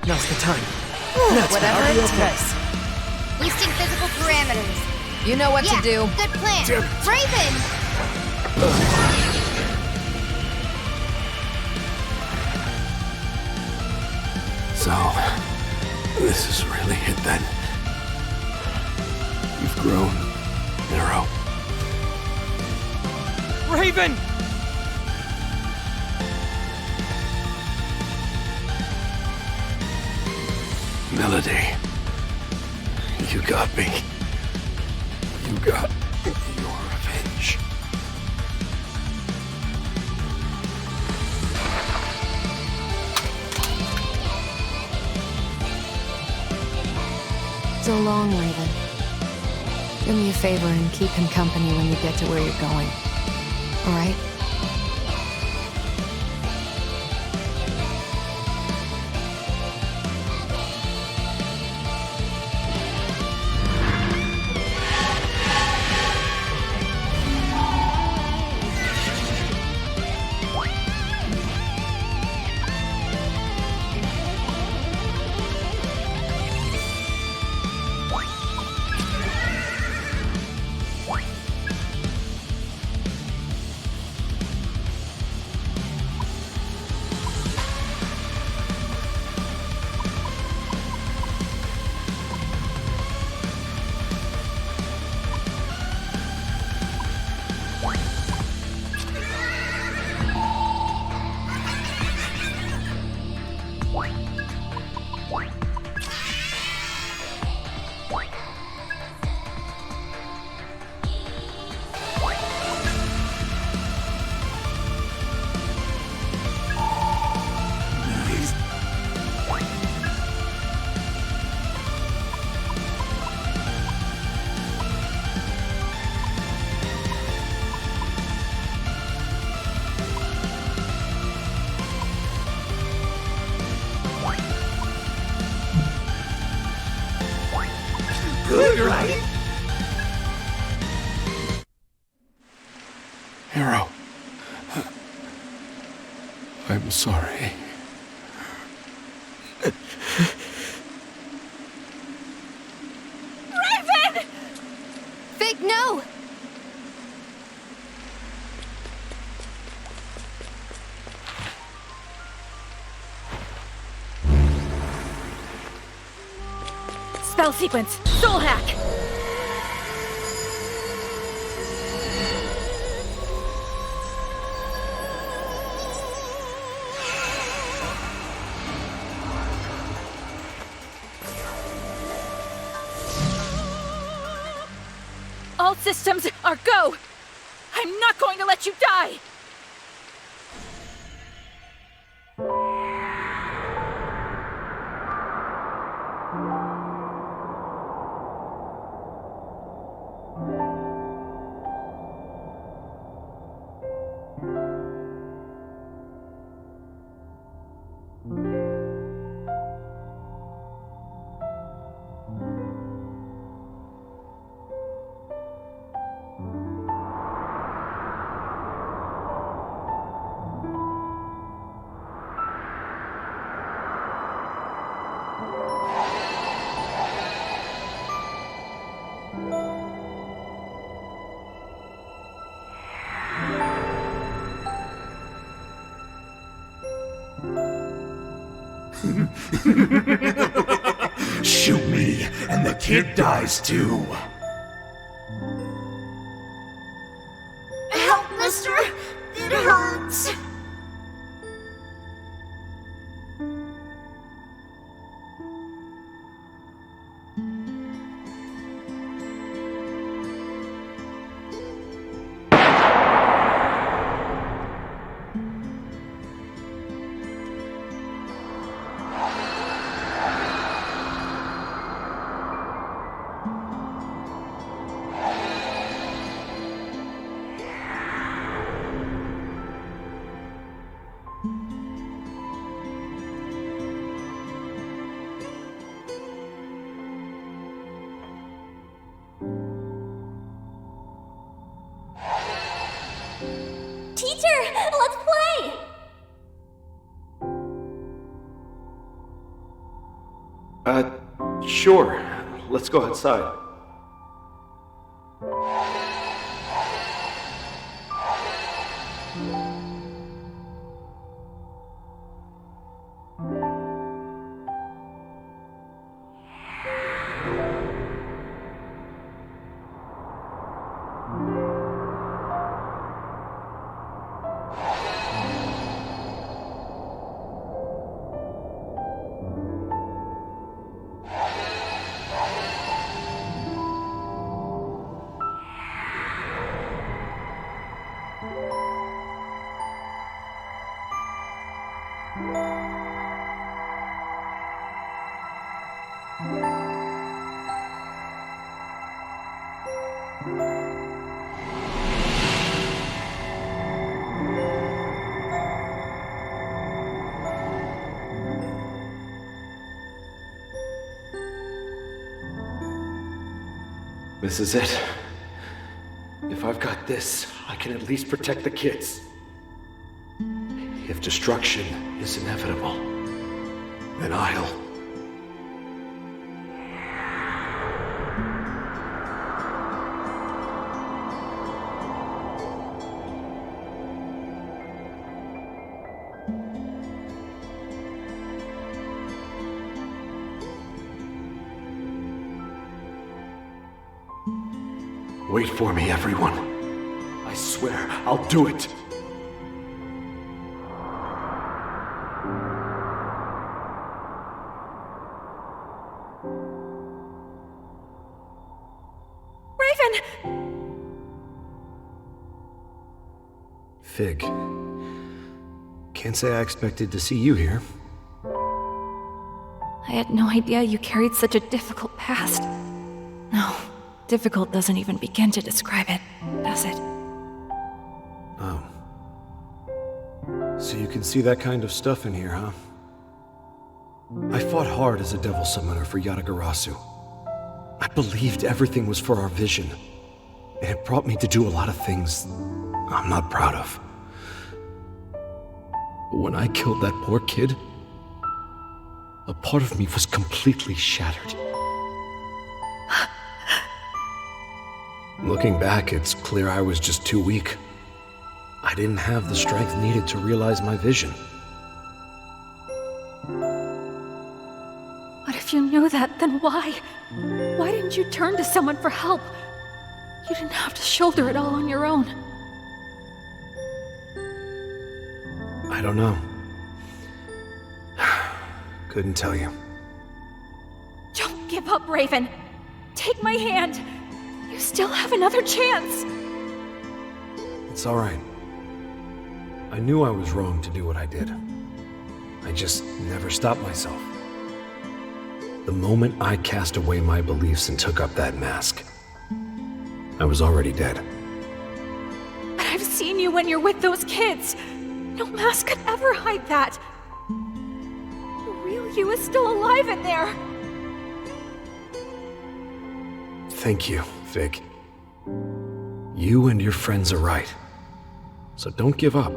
Now's the time. Whatever I'll be it okay. takes. Boosting physical parameters. You know what Yeah, to do. good plan. Damn it. Raven! So, this is really it then. You've grown, Arrow. Raven! Melody. You got me. You got your revenge. So long, Raven. Do me a favor and keep him company when you get to where you're going. All right? good, right? Hero. I'm sorry. Raven! Fig, no! Spell sequence. Soul hack. All systems are go! I'm not going to let you die! Shoot me, and the kid dies too. Help, mister! It hurts! Teacher, let's play! Sure. Let's go outside. This is it. If I've got this, I can at least protect the kids. If destruction is inevitable, then I'll... Wait for me, everyone. I swear, I'll do it. Raven! Fig. Can't say I expected to see you here. I had no idea you carried such a difficult past. No, difficult doesn't even begin to describe it, does it? Oh. So you can see that kind of stuff in here, huh? I fought hard as a devil summoner for Yatagarasu. I believed everything was for our vision. And it brought me to do a lot of things I'm not proud of. But when I killed that poor kid, a part of me was completely shattered. Looking back, it's clear I was just too weak. I didn't have the strength needed to realize my vision. But if you knew that, then why? Why didn't you turn to someone for help? You didn't have to shoulder it all on your own. I don't know. Couldn't tell you. Don't give up, Raven. Take my hand. You still have another chance. It's all right. I knew I was wrong to do what I did. I just never stopped myself. The moment I cast away my beliefs and took up that mask, I was already dead. But I've seen you when you're with those kids. No mask could ever hide that. The real you is still alive in there. Thank you, Vic. You and your friends are right. So don't give up.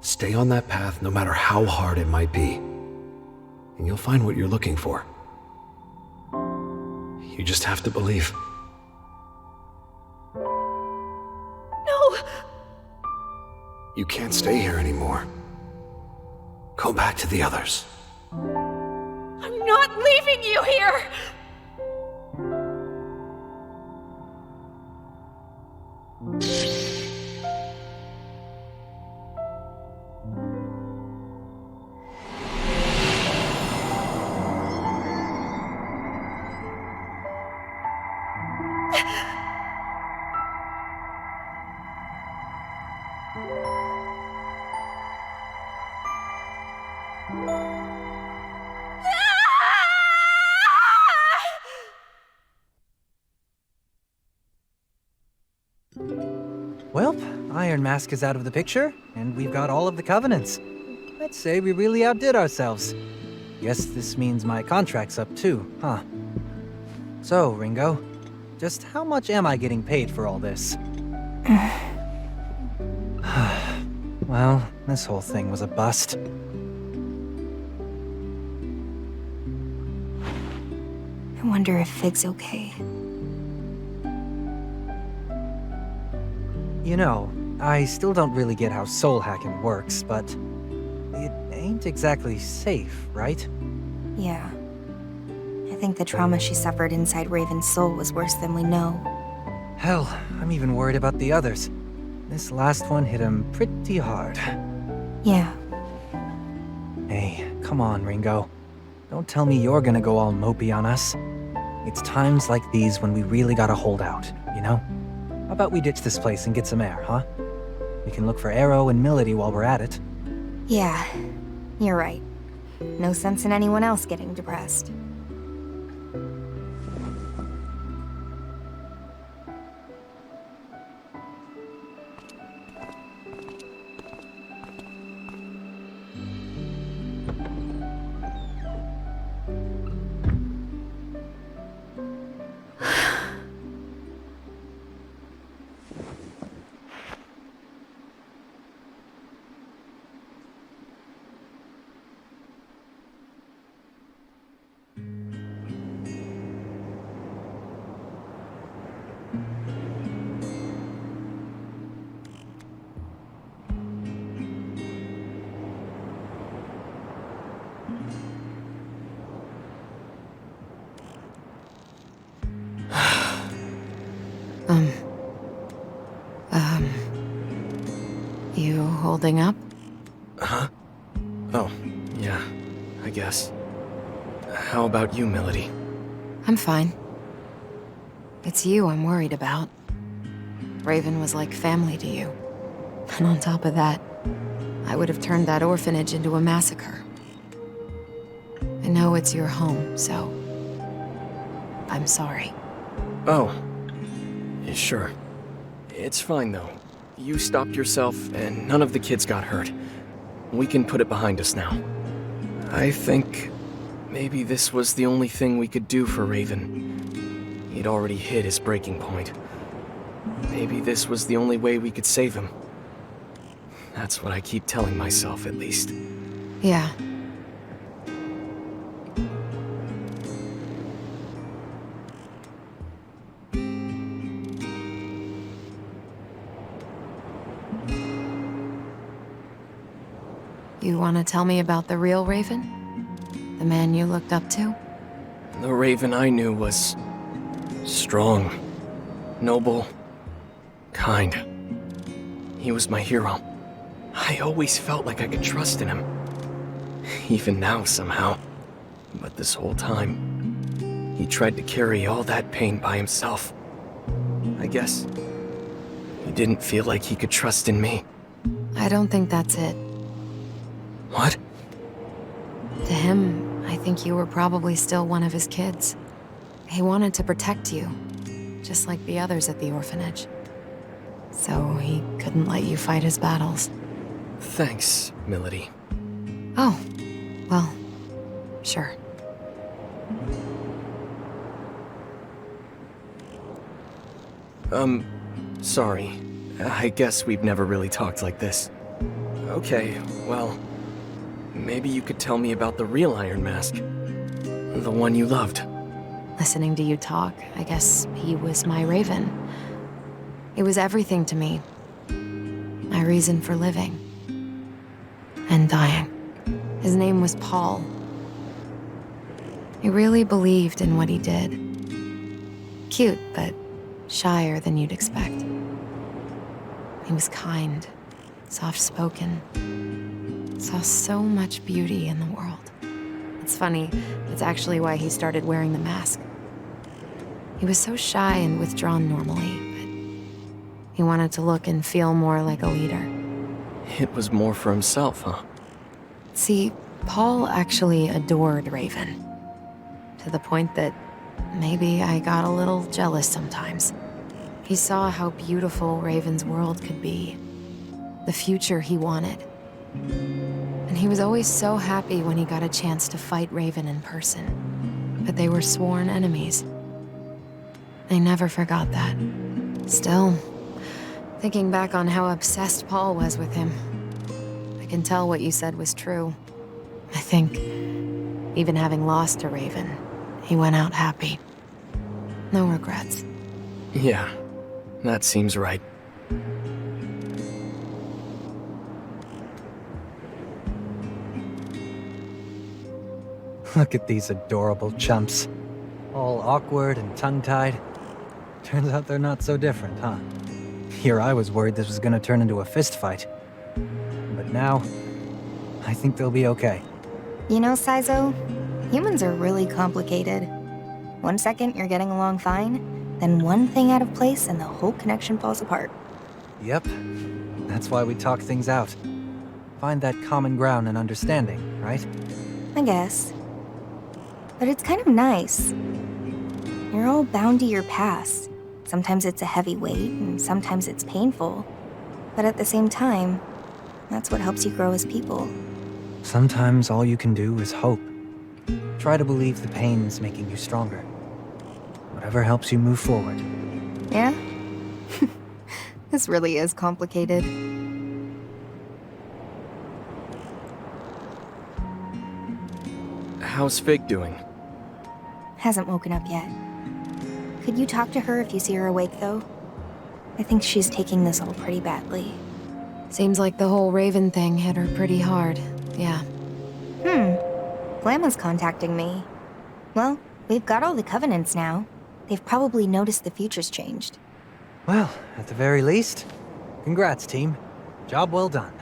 Stay on that path no matter how hard it might be. And you'll find what you're looking for. You just have to believe. No! You can't stay here anymore. Go back to the others. I'm not leaving you here! Well, Iron Mask is out of the picture, and we've got all of the covenants. I'd say we really outdid ourselves. Guess this means my contract's up too, huh? So, Ringo, just how much am I getting paid for all this? Well, this whole thing was a bust. I wonder if Fig's okay. You know, I still don't really get how soul hacking works, but it ain't exactly safe, right? Yeah. I think the trauma she suffered inside Raven's soul was worse than we know. Hell, I'm even worried about the others. This last one hit him pretty hard. Yeah. Hey, come on, Ringo. Don't tell me you're gonna go all mopey on us. It's times like these when we really gotta hold out, you know? How about we ditch this place and get some air, huh? We can look for Arrow and Milady while we're at it. Yeah, you're right. No sense in anyone else getting depressed. You holding up? Huh? Oh, yeah, I guess. How about you, Milady? I'm fine. It's you I'm worried about. Raven was like family to you. And on top of that, I would have turned that orphanage into a massacre. I know it's your home, so... I'm sorry. Oh. Sure. It's fine, though. You stopped yourself, and none of the kids got hurt. We can put it behind us now. I think Maybe this was the only thing we could do for Raven. He'd already hit his breaking point. Maybe this was the only way we could save him. That's what I keep telling myself, at least. Yeah. You want to tell me about the real Raven? The man you looked up to? The Raven I knew was strong, noble, kind. He was my hero. I always felt like I could trust in him. Even now, somehow. But this whole time, he tried to carry all that pain by himself. I guess he didn't feel like he could trust in me. I don't think that's it. What? To him, I think you were probably still one of his kids. He wanted to protect you, just like the others at the orphanage. So he couldn't let you fight his battles. Thanks, Milady. Oh, well, sure. Sorry. I guess we've never really talked like this. Okay, well, maybe you could tell me about the real Iron Mask. The one you loved. Listening to you talk, I guess he was my Raven. He was everything to me. My reason for living. And dying. His name was Paul. He really believed in what he did. Cute, but shyer than you'd expect. He was kind, soft-spoken. Saw so much beauty in the world. It's funny, it's actually why he started wearing the mask. He was so shy and withdrawn normally, but he wanted to look and feel more like a leader. It was more for himself, huh? See, Paul actually adored Raven. To the point that maybe I got a little jealous sometimes. He saw how beautiful Raven's world could be. The future he wanted. And he was always so happy when he got a chance to fight Raven in person. But they were sworn enemies. I never forgot that. Still, thinking back on how obsessed Paul was with him, I can tell what you said was true. I think, even having lost to Raven, he went out happy. No regrets. Yeah, that seems right. Look at these adorable chumps. All awkward and tongue-tied. Turns out they're not so different, huh? Here I was worried this was gonna turn into a fist fight. But now, I think they'll be okay. You know, Saizo, humans are really complicated. One second you're getting along fine, then one thing out of place and the whole connection falls apart. Yep. That's why we talk things out. Find that common ground and understanding, right? I guess. But it's kind of nice. You're all bound to your past. Sometimes it's a heavy weight, and sometimes it's painful. But at the same time, that's what helps you grow as people. Sometimes all you can do is hope. Try to believe the pain's making you stronger. Whatever helps you move forward. Yeah? This really is complicated. How's Fig doing? Hasn't woken up yet. Could you talk to her if you see her awake, though? I think she's taking this all pretty badly. Seems like the whole Raven thing hit her pretty hard, yeah. Flamma's contacting me. Well, we've got all the covenants now. They've probably noticed the future's changed. Well, at the very least, congrats, team. Job well done.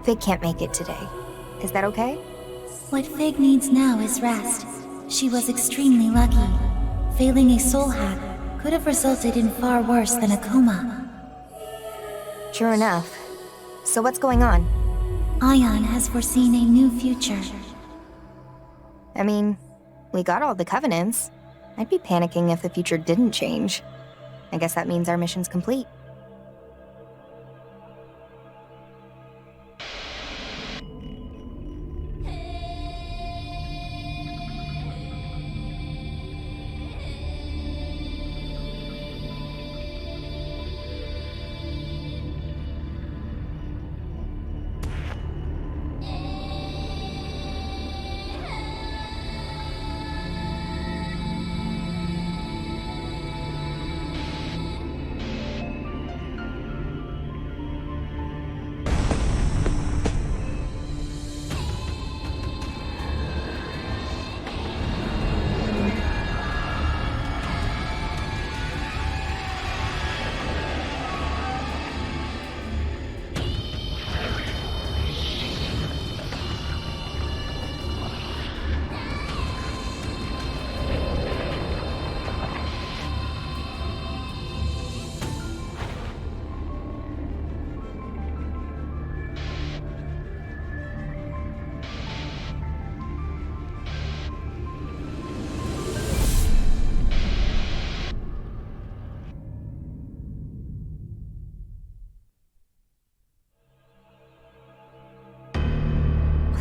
Fig can't make it today. Is that okay? What Fig needs now is rest. She was extremely lucky. Failing a soul hack could have resulted in far worse than a coma. True enough. So what's going on? Ion has foreseen a new future. I mean, we got all the covenants. I'd be panicking if the future didn't change. I guess that means our mission's complete.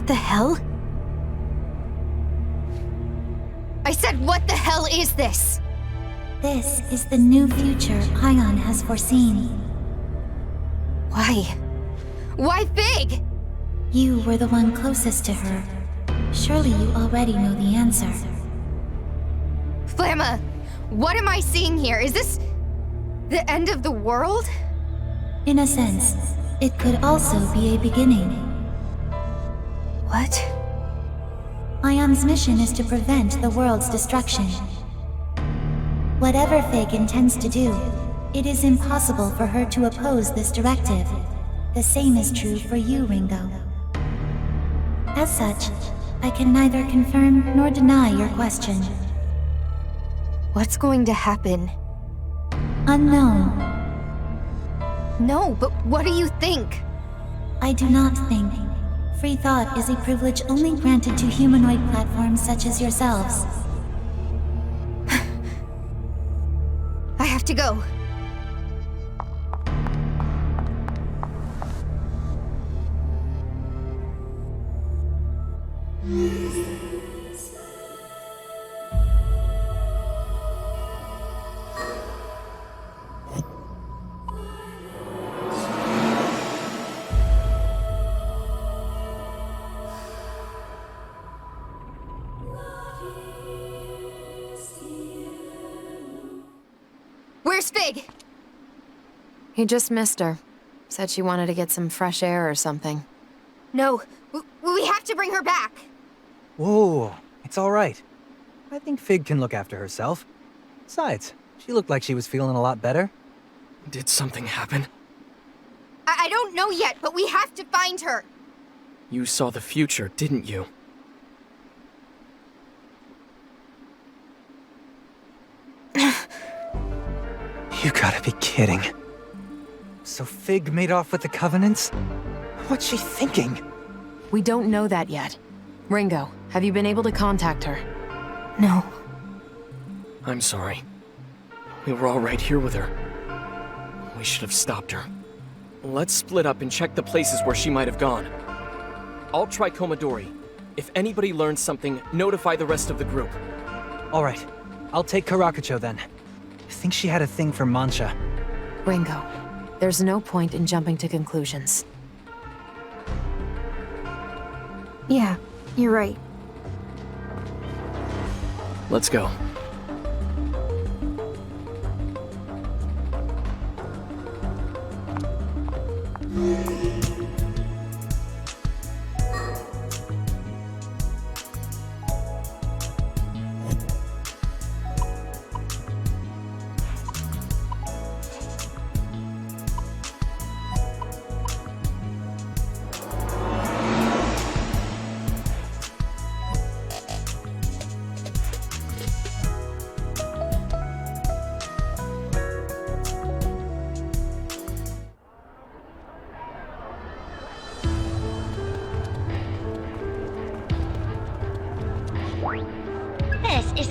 What the hell? I said, what the hell is this? This is the new future Ion has foreseen. Why? Why Fig? You were the one closest to her. Surely you already know the answer. Flamma, what am I seeing here? Is this the end of the world? In a sense, it could also be a beginning. What? Ion's mission is to prevent the world's destruction. Whatever Fig intends to do, it is impossible for her to oppose this directive. The same is true for you, Ringo. As such, I can neither confirm nor deny your question. What's going to happen? Unknown. No, but what do you think? I do not think. Free thought is a privilege only granted to humanoid platforms such as yourselves. I have to go. Where's Fig? He just missed her. Said she wanted to get some fresh air or something. No, we have to bring her back. Whoa, it's all right. I think Fig can look after herself. Besides, she looked like she was feeling a lot better. Did something happen? I don't know yet, but we have to find her. You saw the future, didn't you? You gotta be kidding. So Fig made off with the Covenants? What's she thinking? We don't know that yet. Ringo, have you been able to contact her? No. I'm sorry. We were all right here with her. We should have stopped her. Let's split up and check the places where she might have gone. I'll try Komodori. If anybody learns something, notify the rest of the group. All right. I'll take Karakacho then. I think she had a thing for Mancha. Ringo, there's no point in jumping to conclusions. Yeah, you're right. Let's go.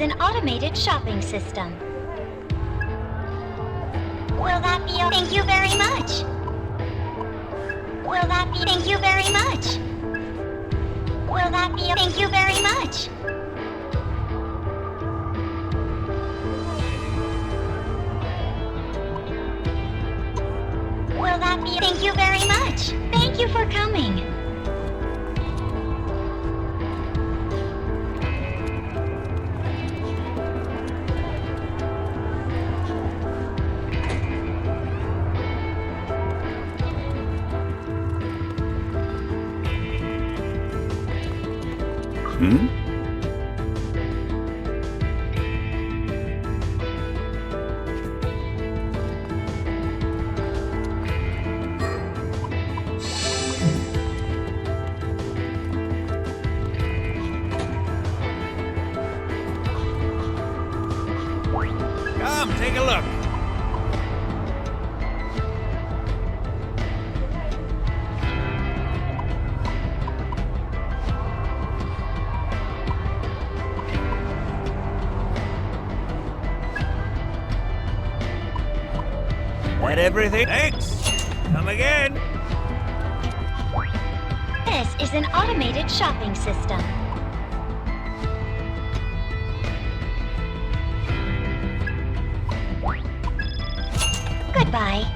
an automated shopping system. Will that be okay? Thank you very much. Will that be? Thank you very much. Will that be? Thank you very much. Will that be? Thank you very much. Thank you for coming. Hmm? Come, take a look. That everything? Thanks. Come again. This is an automated shopping system. Goodbye.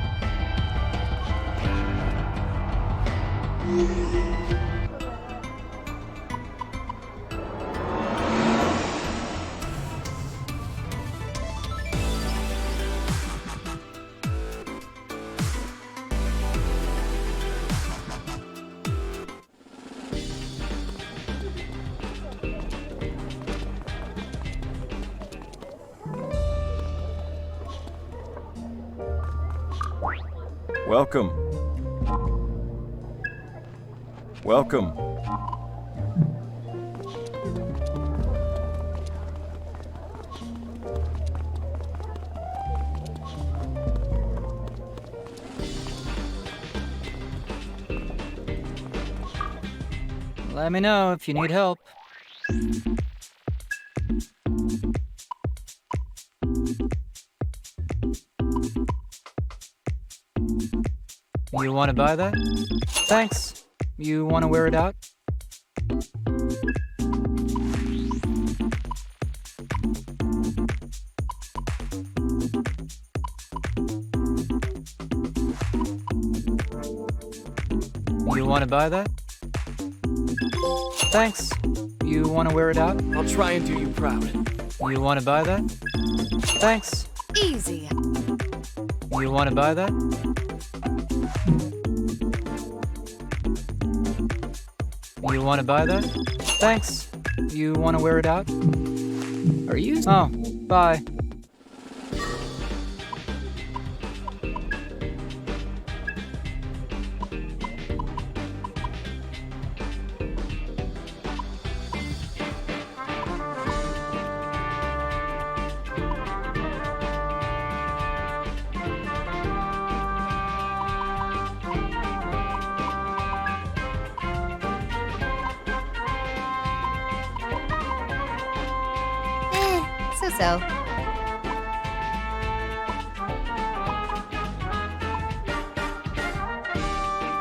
Welcome. Welcome. Let me know if you need help. You want to buy that? Thanks. You want to wear it out? You want to buy that? Thanks. You want to wear it out? I'll try and do you proud. You want to buy that? Thanks. Easy. You want to buy that? You want to buy that? Thanks. You want to wear it out? Are you? Oh, bye. So.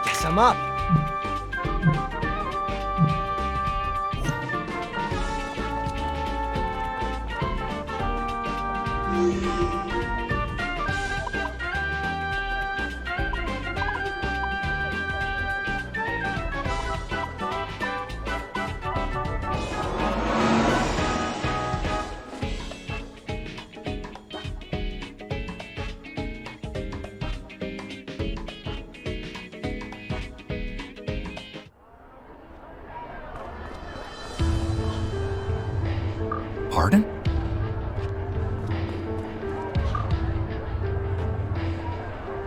Guess I'm up. Pardon?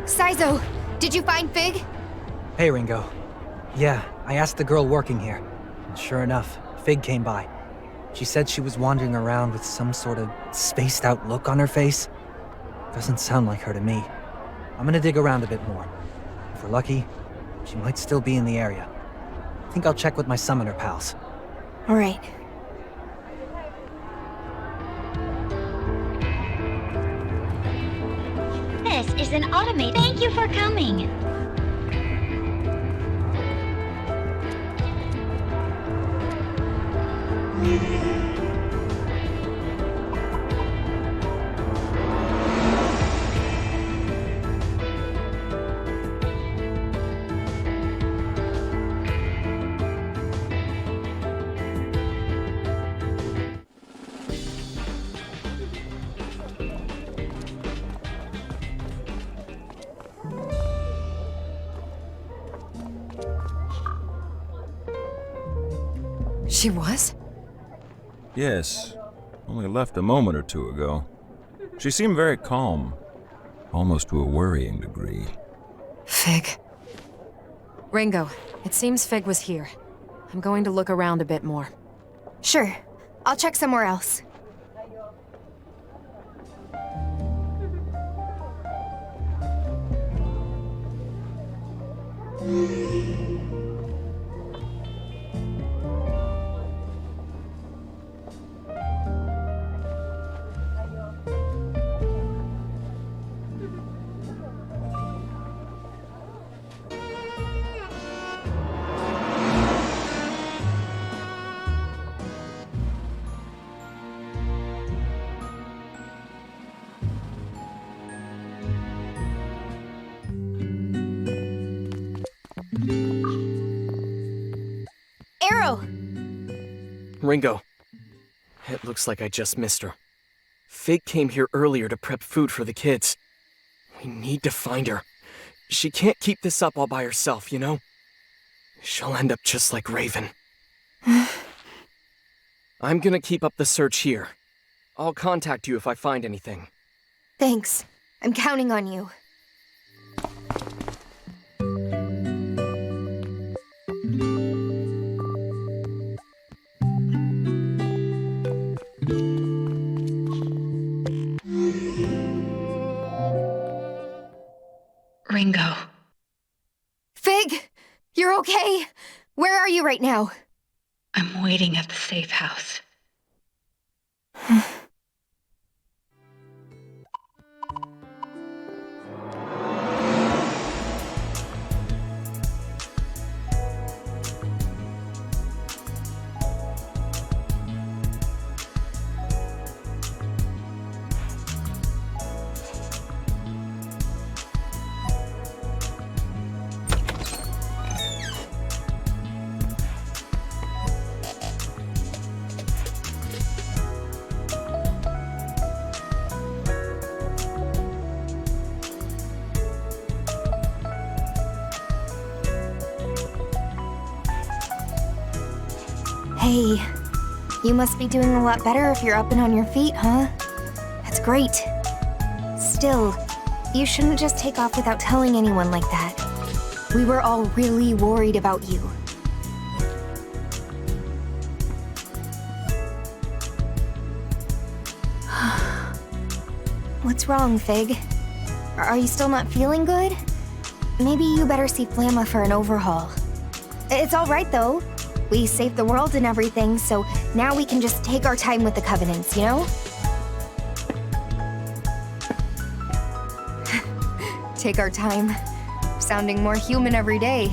Saizo, did you find Fig? Hey, Ringo. Yeah, I asked the girl working here. And sure enough, Fig came by. She said she was wandering around with some sort of spaced-out look on her face. Doesn't sound like her to me. I'm gonna dig around a bit more. If we're lucky, she might still be in the area. I think I'll check with my summoner pals. All right. is an automated. Thank you for coming. She was? Yes. Only left a moment or two ago. She seemed very calm. Almost to a worrying degree. Fig. Ringo, it seems Fig was here. I'm going to look around a bit more. Sure. I'll check somewhere else. Arrow! Ringo. It looks like I just missed her. Fig came here earlier to prep food for the kids. We need to find her. She can't keep this up all by herself, you know? She'll end up just like Raven. I'm gonna keep up the search here. I'll contact you if I find anything. Thanks. I'm counting on you. Ringo. Fig! You're okay? Where are you right now? I'm waiting at the safe house. Hey, you must be doing a lot better if you're up and on your feet, huh? That's great. Still, you shouldn't just take off without telling anyone like that. We were all really worried about you. What's wrong, Fig? Are you still not feeling good? Maybe you better see Flamma for an overhaul. It's all right, though. We saved the world and everything, so now we can just take our time with the Covenants, you know? Take our time. Sounding more human every day.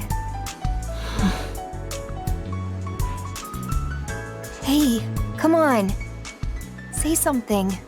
Hey, come on. Say something.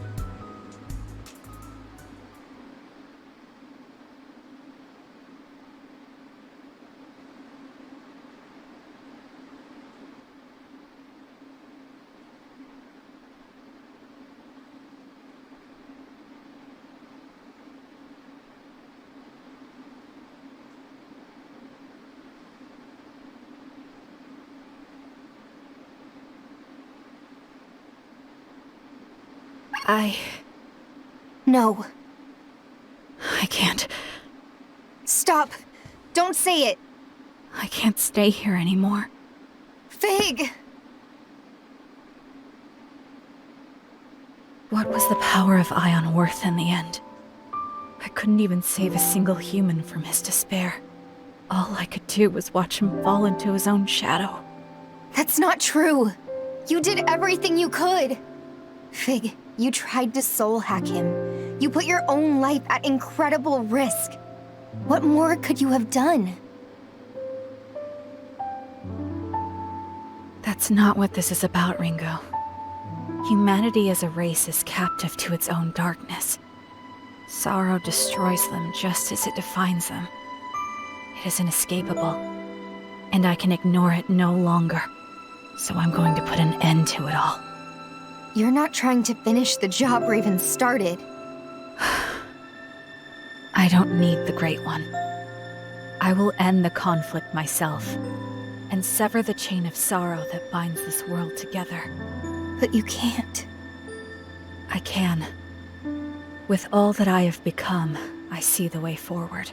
No. I can't. Stop! Don't say it! I can't stay here anymore. Fig! What was the power of Ion worth in the end? I couldn't even save a single human from his despair. All I could do was watch him fall into his own shadow. That's not true! You did everything you could! Fig, you tried to soul hack him. You put your own life at incredible risk. What more could you have done? That's not what this is about, Ringo. Humanity as a race is captive to its own darkness. Sorrow destroys them just as it defines them. It is inescapable, and I can ignore it no longer. So I'm going to put an end to it all. You're not trying to finish the job Raven started. I don't need the Great One. I will end the conflict myself, and sever the chain of sorrow that binds this world together. But you can't. I can. With all that I have become, I see the way forward.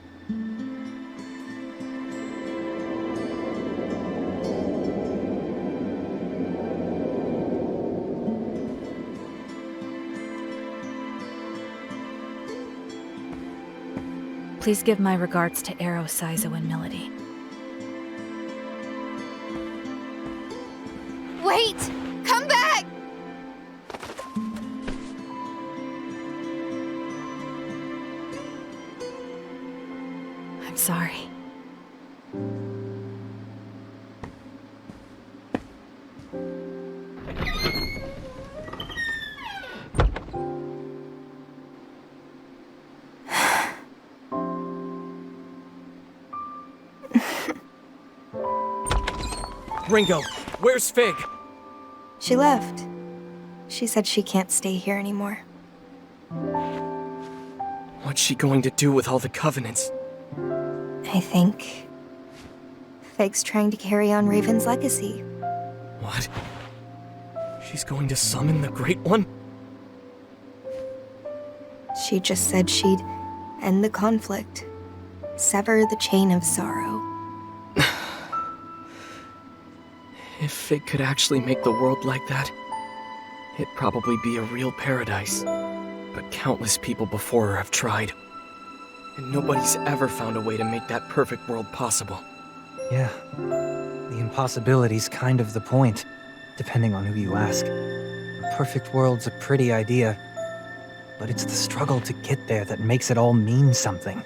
Please give my regards to Arrow, Saizo, and Melody. Wait! Come back! I'm sorry. Ringo, where's Fig? She left. She said she can't stay here anymore. What's she going to do with all the Covenants? I think Fig's trying to carry on Raven's legacy. What? She's going to summon the Great One? She just said she'd end the conflict, sever the chain of sorrow. If Fig could actually make the world like that, it'd probably be a real paradise. But countless people before her have tried. And nobody's ever found a way to make that perfect world possible. Yeah. The impossibility's kind of the point, depending on who you ask. A perfect world's a pretty idea, but it's the struggle to get there that makes it all mean something.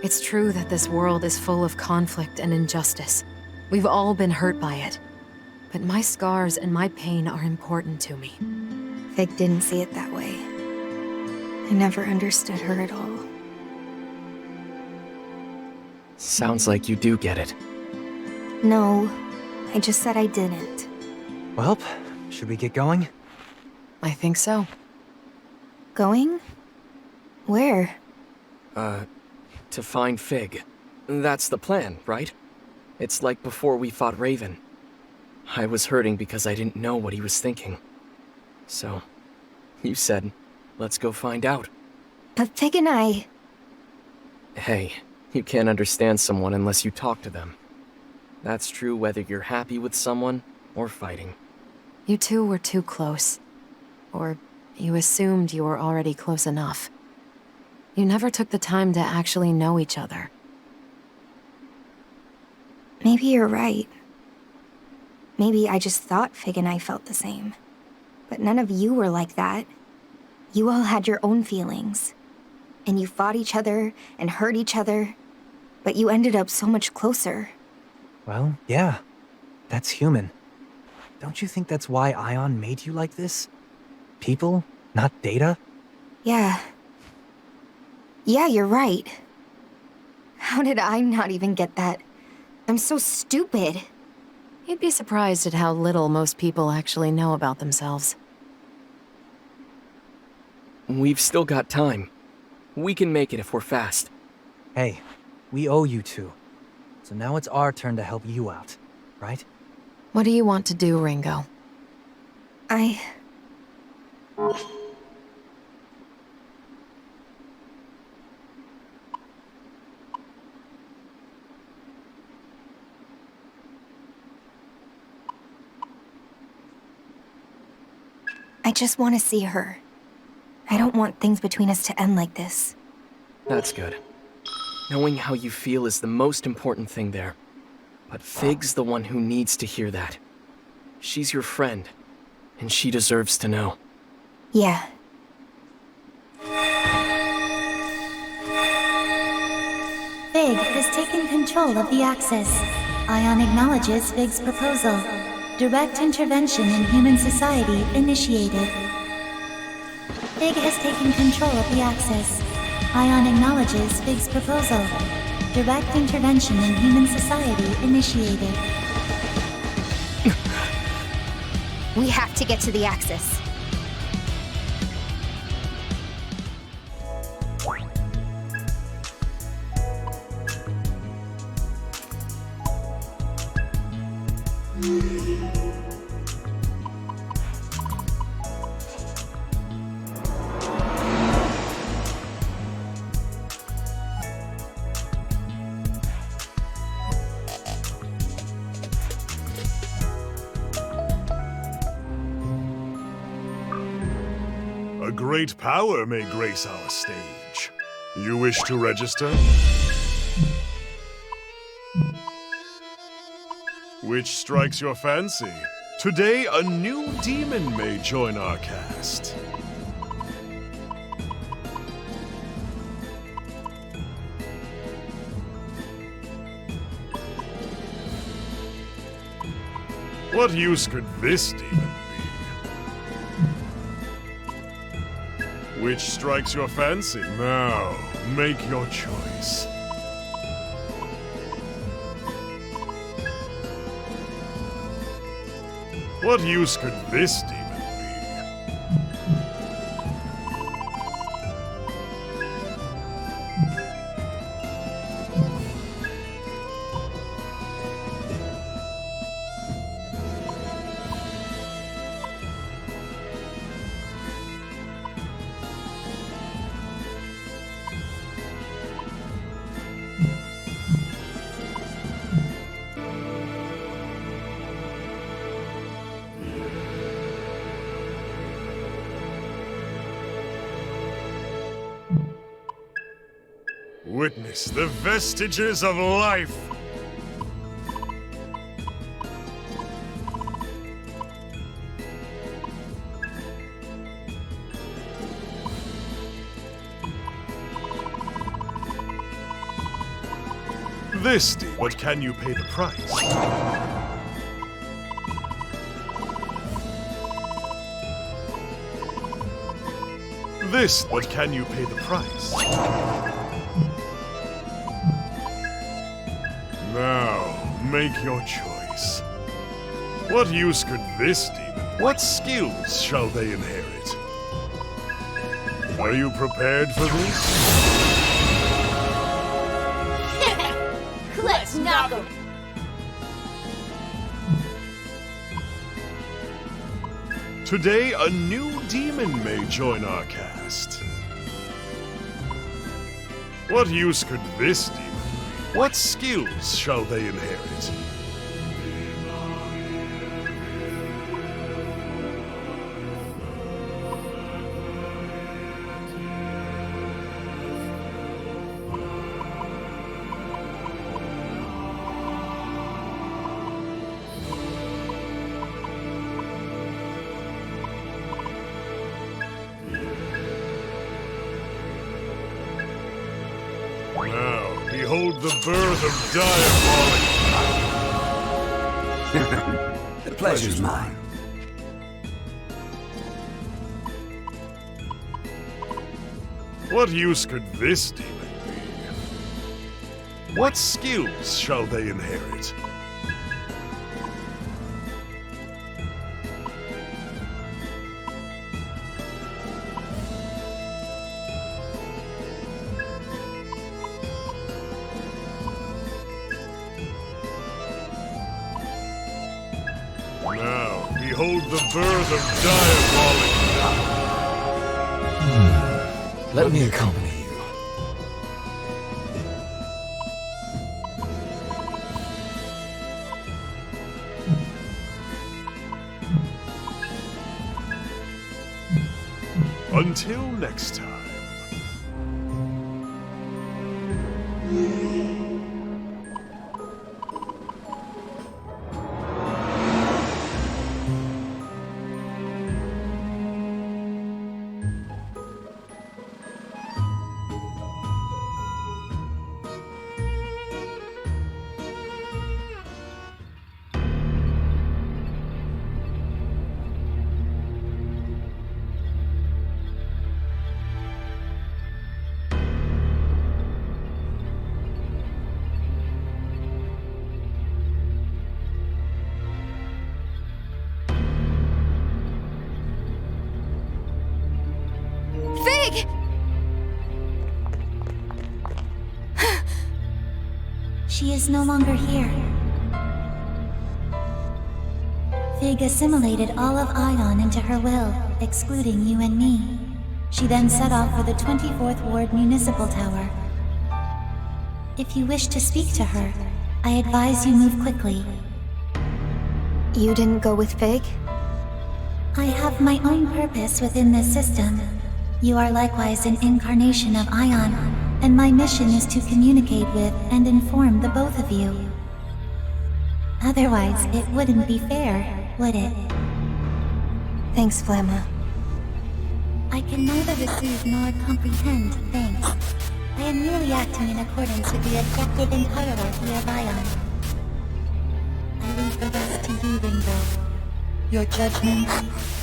It's true that this world is full of conflict and injustice. We've all been hurt by it. But my scars and my pain are important to me. Fig didn't see it that way. I never understood her at all. Sounds like you do get it. No, I just said I didn't. Well, should we get going? I think so. Going? Where? To find Fig. That's the plan, right? It's like before we fought Raven. I was hurting because I didn't know what he was thinking. So, you said, let's go find out. But Fig and I... Hey, you can't understand someone unless you talk to them. That's true whether you're happy with someone or fighting. You two were too close. Or you assumed you were already close enough. You never took the time to actually know each other. Maybe you're right. Maybe I just thought Fig and I felt the same. But none of you were like that. You all had your own feelings. And you fought each other and hurt each other. But you ended up so much closer. Well, yeah. That's human. Don't you think that's why Ion made you like this? People, not data? Yeah. Yeah, you're right. How did I not even get that? I'm so stupid. You'd be surprised at how little most people actually know about themselves. We've still got time. We can make it if we're fast. Hey, we owe you two. So now it's our turn to help you out, right? What do you want to do, Ringo? I just want to see her. I don't want things between us to end like this. That's good. Knowing how you feel is the most important thing there. But Fig's the one who needs to hear that. She's your friend, and she deserves to know. Yeah. Fig has taken control of the Axis. Ion acknowledges Fig's proposal. Direct intervention in human society initiated. Fig has taken control of the Axis. Ion acknowledges Fig's proposal. Direct intervention in human society initiated. We have to get to the Axis. A great power may grace our stage. You wish to register? Which strikes your fancy? Today, a new demon may join our cast. What use could this demon be? Which strikes your fancy? Now, make your choice. What use could this demon Witness the vestiges of life! This deal. But can you pay the price? This. But can you pay the price? Now, make your choice. What use could this demon? What skills shall they inherit? Are you prepared for this? Let's knock 'em! Today, a new demon may join our cast. What use could this demon? What skills shall they inherit? Now, behold the birth of diabolic. The pleasure's mine. What use could this demon be? What skills shall they inherit? Now, behold the birth of diabolic. Let me accompany you. Until next time. She is no longer here. Fig assimilated all of Ion into her will, excluding you and me. She then set off for the 24th Ward Municipal Tower. If you wish to speak to her, I advise you move quickly. You didn't go with Fig? I have my own purpose within this system. You are likewise an incarnation of Ion, and my mission is to communicate with and inform the both of you. Otherwise, it wouldn't be fair, would it? Thanks, Flamma. I can neither receive nor comprehend thanks. I am merely acting in accordance with the objective and hierarchy of Ion. I leave the rest to you, Ringo. Your judgment,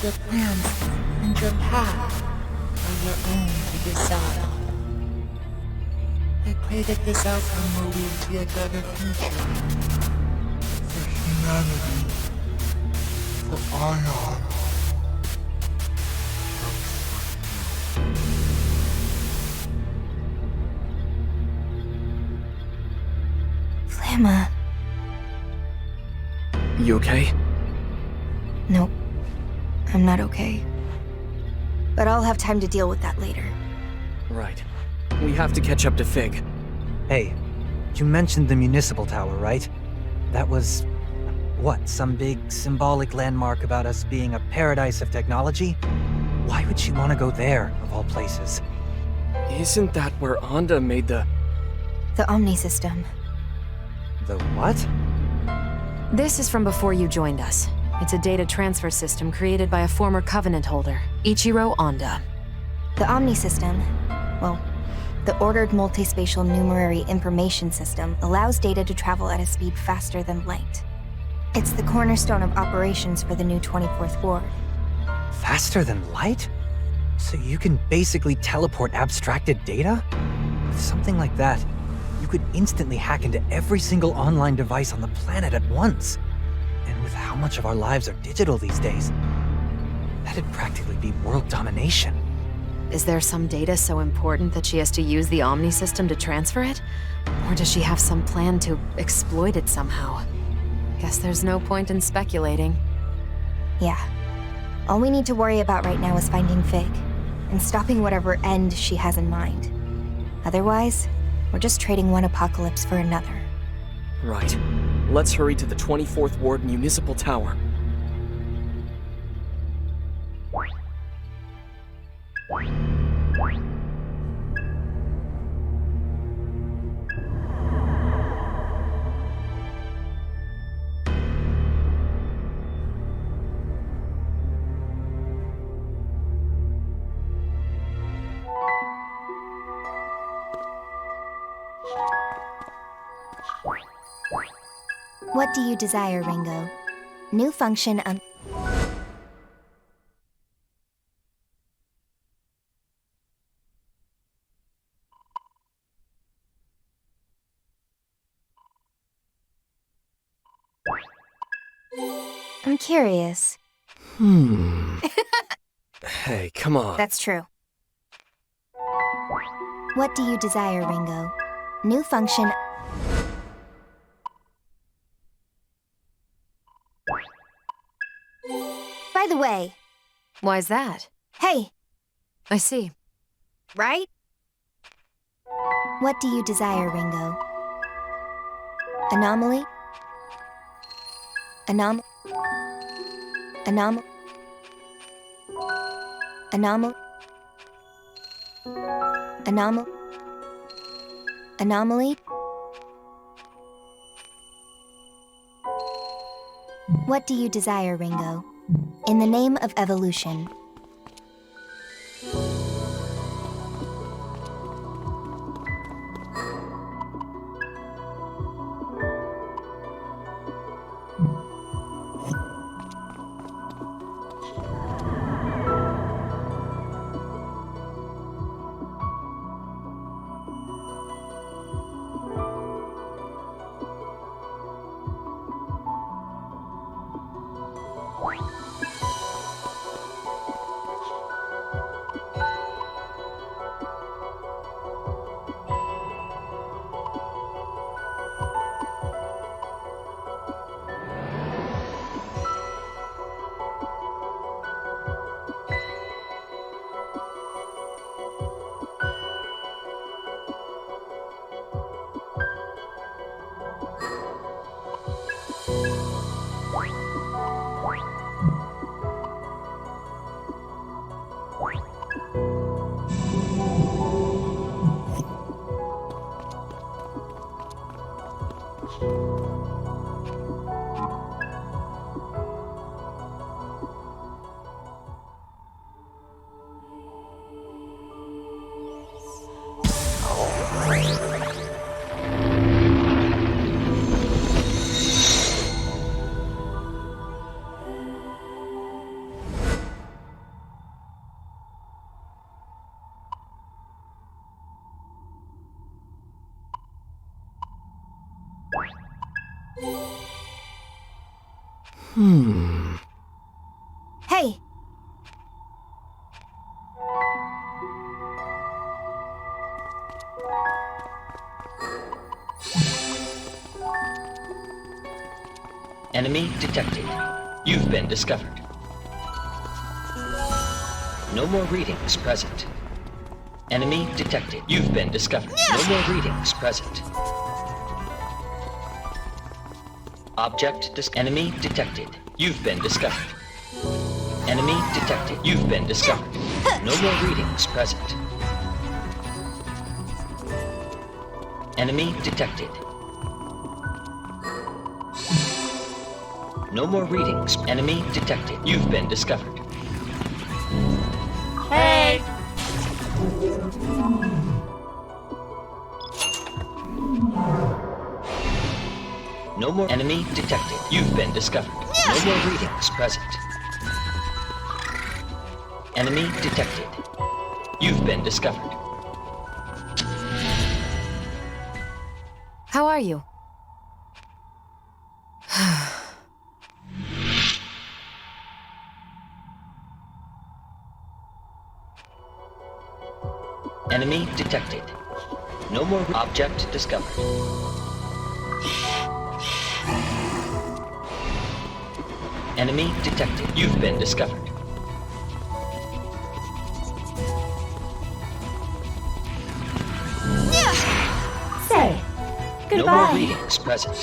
your plans, and your path are your own to decide. I pray that this outcome will lead to a better future. For humanity. For Ion. Flamma. You okay? Nope. I'm not okay. But I'll have time to deal with that later. Right. We have to catch up to Fig. Hey, you mentioned the municipal tower, right? That was... what, some big symbolic landmark about us being a paradise of technology? Why would she want to go there, of all places? Isn't that where Onda made the Omni system. The what? This is from before you joined us. It's a data transfer system created by a former Covenant holder, Ichiro Onda. The Omni system, well, the Ordered Multispatial Numerary Information System allows data to travel at a speed faster than light. It's the cornerstone of operations for the new 24th Ward. Faster than light? So you can basically teleport abstracted data? With something like that, you could instantly hack into every single online device on the planet at once. And with how much of our lives are digital these days, that'd practically be world domination. Is there some data so important that she has to use the Omni system to transfer it? Or does she have some plan to exploit it somehow? Guess there's no point in speculating. Yeah. All we need to worry about right now is finding Fig, and stopping whatever end she has in mind. Otherwise, we're just trading one apocalypse for another. Right. Let's hurry to the 24th Ward Municipal Tower. What do you desire, Ringo? New function on... I'm curious. Hey, come on. That's true. What do you desire, Ringo? New function... By the way... Why's that? Hey! I see. Right? What do you desire, Ringo? Anomaly? Anom... Anomaly? What do you desire, Ringo? In the name of evolution. Hey! Enemy detected. You've been discovered. No more readings present. Enemy detected. You've been discovered. No more readings present. Enemy detected. You've been discovered. Enemy detected. You've been discovered. No more readings present. Enemy detected. No more readings. Enemy detected. You've been discovered. Hey! No more enemy detected. You've been discovered. No more readings present. Enemy detected. You've been discovered. How are you? Enemy detected. No more object discovered. Enemy detected. You've been discovered. Say, No goodbye. more readings present.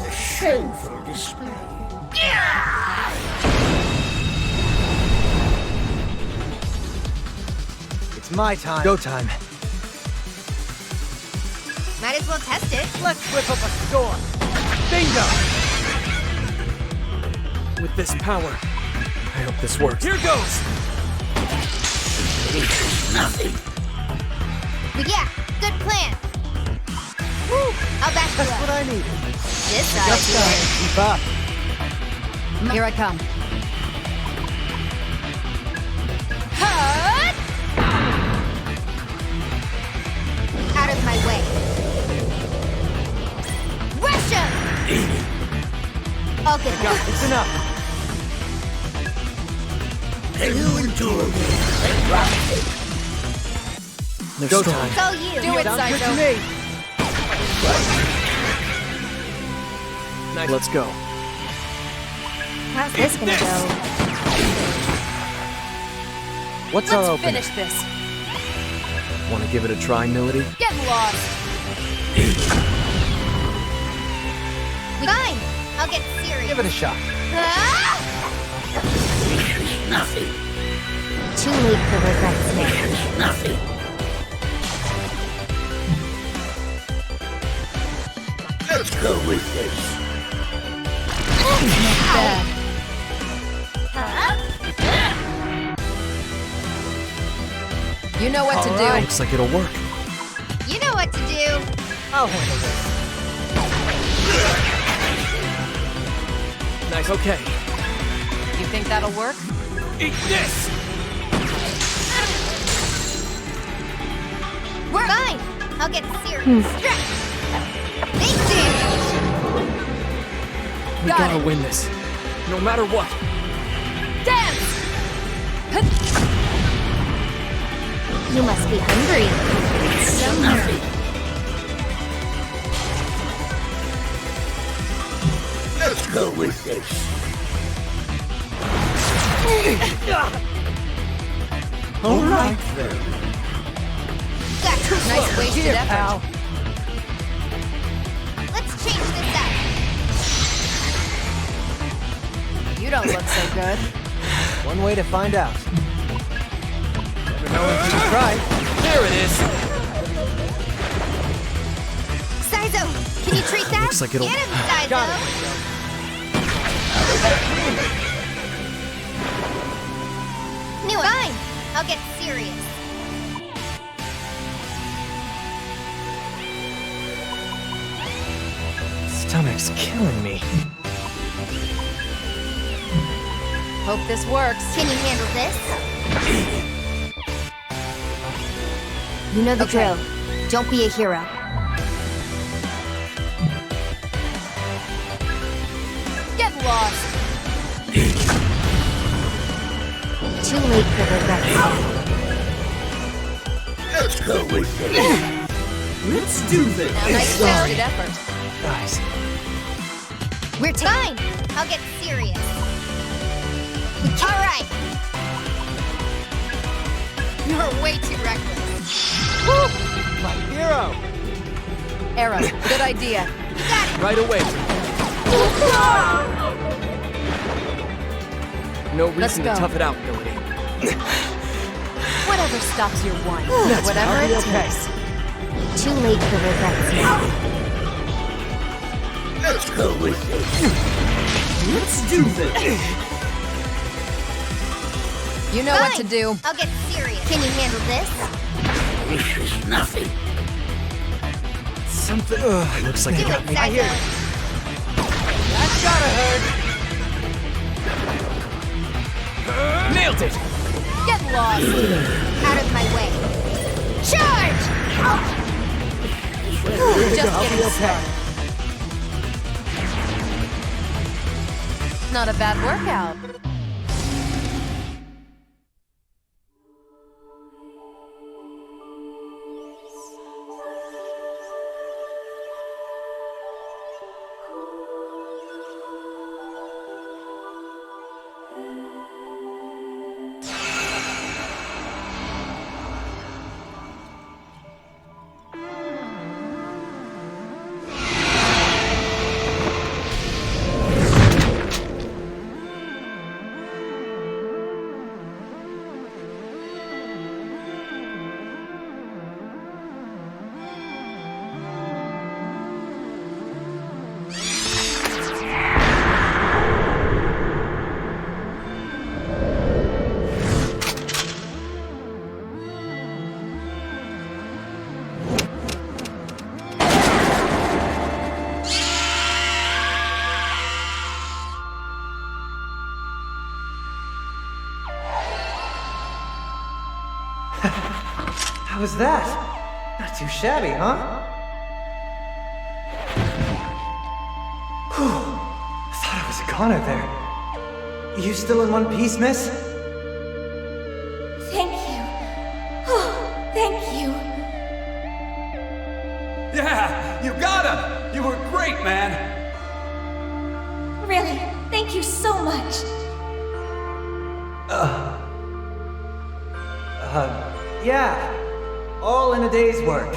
A shameful display. It's my time. Go time. Might as well test it. Let's whip up a storm. Bingo! With this power, I hope this works. Here goes! Nothing. But yeah, good plan. Woo! I'll back you That's up. what I needed. This side Just here. keep up. Here I come. Hut! Out of my way. Rush him! I'll get him. It's enough. Can you endure me? There's Go still time. Go you! Do it, Sounds good to Psycho. me. Nice. Let's go. How's this gonna go? What's our Let's opening? finish this. Want to give it a try, Milady? Get lost. Fine! I'll get serious. Give it a shot. Ah! Nothing. Too late for regrets now. Nothing. Let's go with this. Bad. You know what to do. Looks like it'll work. You know what to do. I'll handle this. Nice. Okay. You think that'll work? Eat this! We're fine! I'll get serious. Stretch! Big damage! We gotta win this. No matter what. Dance! You must be hungry. Let's go with this. All right then. Gotcha. Nice wasted effort. Let's change this up. You don't look so good. One way to find out. Never know until you try. There it is. Saizo, can you treat that? Looks like it'll- Get him, Saizo! Got it. New one. Fine. I'll get serious. Stomach's killing me. Hope this works. Can you handle this? You know the Okay. drill. Don't be a hero. Get lost. Too late for regrets now. Let's go with this. Let's do this! Nice wasted effort. Guys. We're fine. I'll get serious. All right. You're way too reckless. My hero. Era, good idea. You got it. Right away. No Let's reason to go. tough it out, Milady. Whatever stops your whine. That's Whatever probably it okay. takes. Too late for regrets now. Let's go with this. Let's do this! You know what to do. I'll get serious. Can you handle this? This is nothing. Something. Looks like Do it got it, me. Saizo. That's gotta hurt. Nailed it. Get lost. Out of my way. Charge! Just getting started. Not a bad workout. How was that? Not too shabby, huh? Whew. I thought I was a goner there. You still in one piece, miss? Yeah, you got him! You were great, man! Really, thank you so much. Yeah. All in a day's work.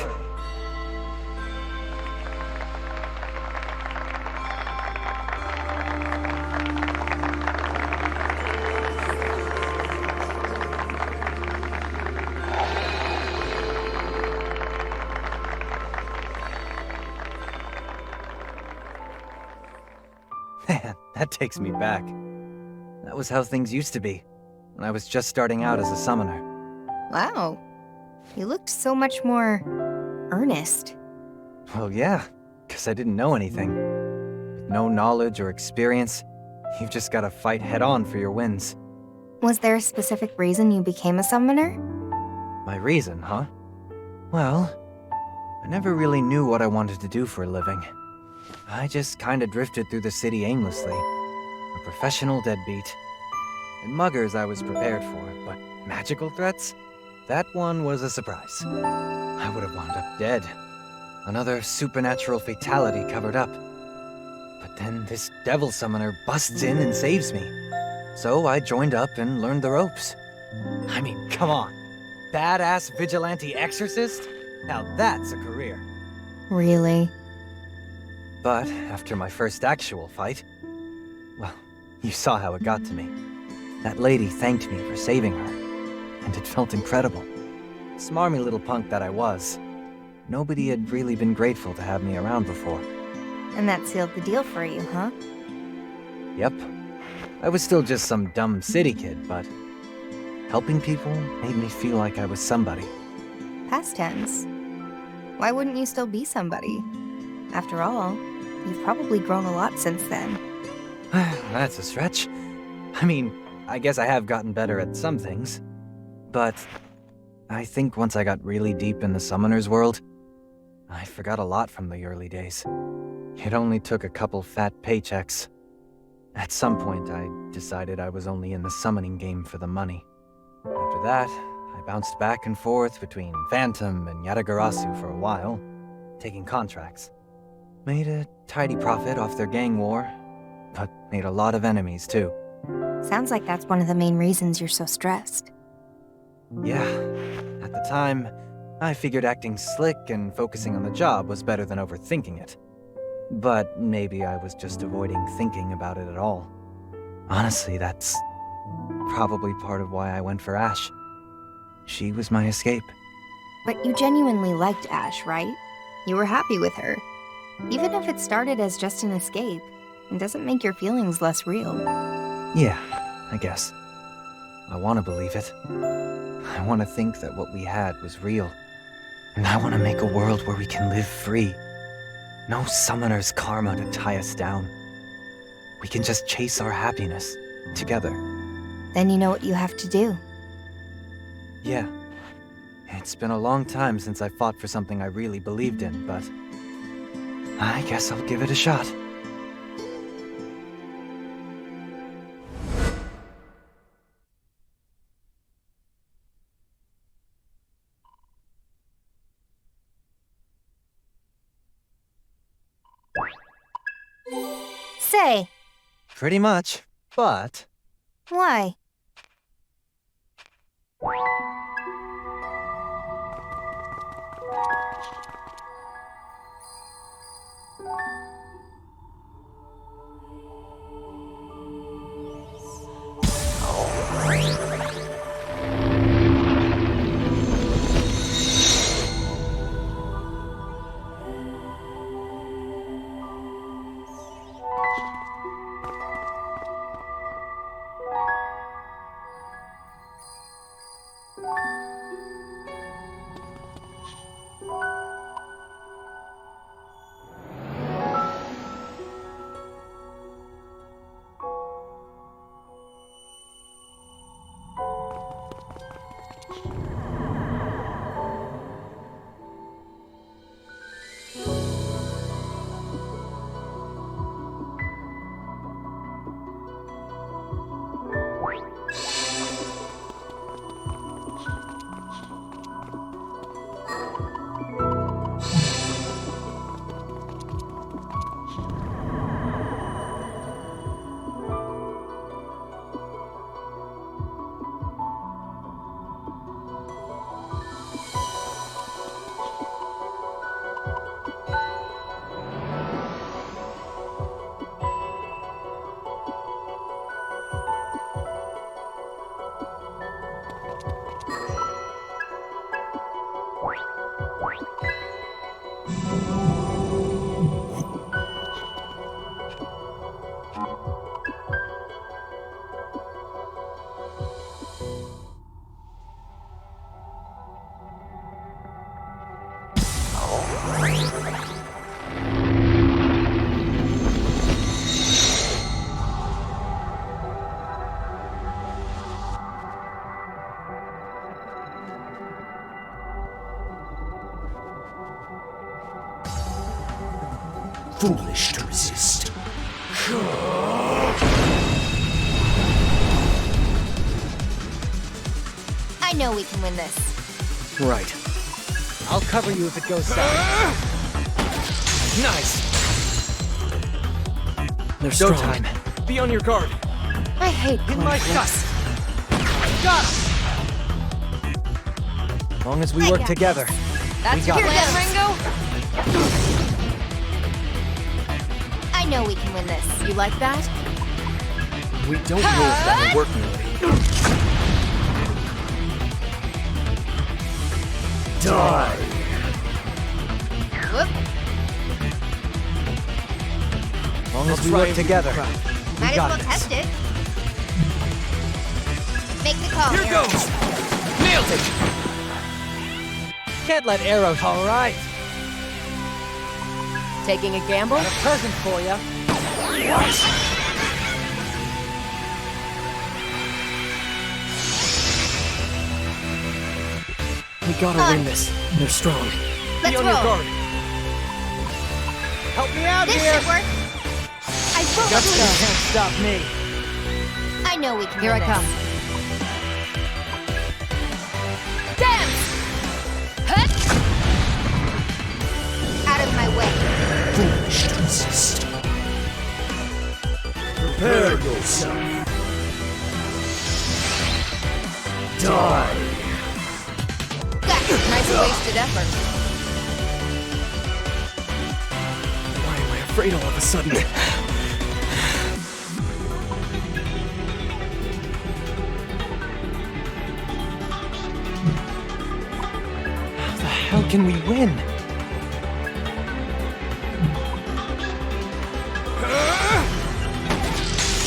Man, that takes me back. That was how things used to be, when I was just starting out as a summoner. Wow. You looked so much more earnest. Well, yeah, because I didn't know anything. With no knowledge or experience, you've just gotta fight head-on for your wins. Was there a specific reason you became a summoner? My reason, huh? Well, I never really knew what I wanted to do for a living. I just kinda drifted through the city aimlessly. A professional deadbeat. And muggers I was prepared for, but magical threats? That one was a surprise. I would have wound up dead. Another supernatural fatality covered up. But then this devil summoner busts in and saves me. So I joined up and learned the ropes. I mean, come on. Badass vigilante exorcist? Now that's a career. Really? But after my first actual fight, well, you saw how it got to me. That lady thanked me for saving her, and it felt incredible. Smarmy little punk that I was. Nobody had really been grateful to have me around before. And that sealed the deal for you, huh? Yep. I was still just some dumb city kid, but helping people made me feel like I was somebody. Past tense. Why wouldn't you still be somebody? After all, you've probably grown a lot since then. That's a stretch. I mean, I guess I have gotten better at some things. But I think once I got really deep in the summoner's world, I forgot a lot from the early days. It only took a couple fat paychecks. At some point, I decided I was only in the summoning game for the money. After that, I bounced back and forth between Phantom and Yatagarasu for a while, taking contracts. Made a tidy profit off their gang war, but made a lot of enemies too. Sounds like that's one of the main reasons you're so stressed. Yeah, at the time, I figured acting slick and focusing on the job was better than overthinking it. But maybe I was just avoiding thinking about it at all. Honestly, that's probably part of why I went for Ash. She was my escape. But you genuinely liked Ash, right? You were happy with her. Even if it started as just an escape, it doesn't make your feelings less real. Yeah, I guess. I want to believe it. I want to think that what we had was real. And I want to make a world where we can live free. No summoner's karma to tie us down. We can just chase our happiness, together. Then you know what you have to do. Yeah. It's been a long time since I fought for something I really believed in, but I guess I'll give it a shot. Say. Pretty much, but Why? foolish to resist. I know we can win this. Right. I'll cover you if it goes south. Nice! They're strong. Showtime. Be on your guard. I hate In my sights. Got him! As long as we work together, That's we your got plan, this. Ringo? I know we can win this. You like that? We don't know if that'll work, Melody. Die! Whoop. As long as we work together, we Might as got well this. test it. Make the call, Here Arrow. goes! Nailed it! Can't let arrows. All right. Taking a gamble? Got a present for you. We gotta win this. They're strong. Let's Be on your roll. guard. Help me out This here. should work. I won't Guts lose. can't stop me. I know we can Here I win come. this. Dance! Hut! Out of my way. Foolish to resist. Prepare yourself. Die! Nice wasted effort. Why am I afraid all of a sudden? How the hell can we win?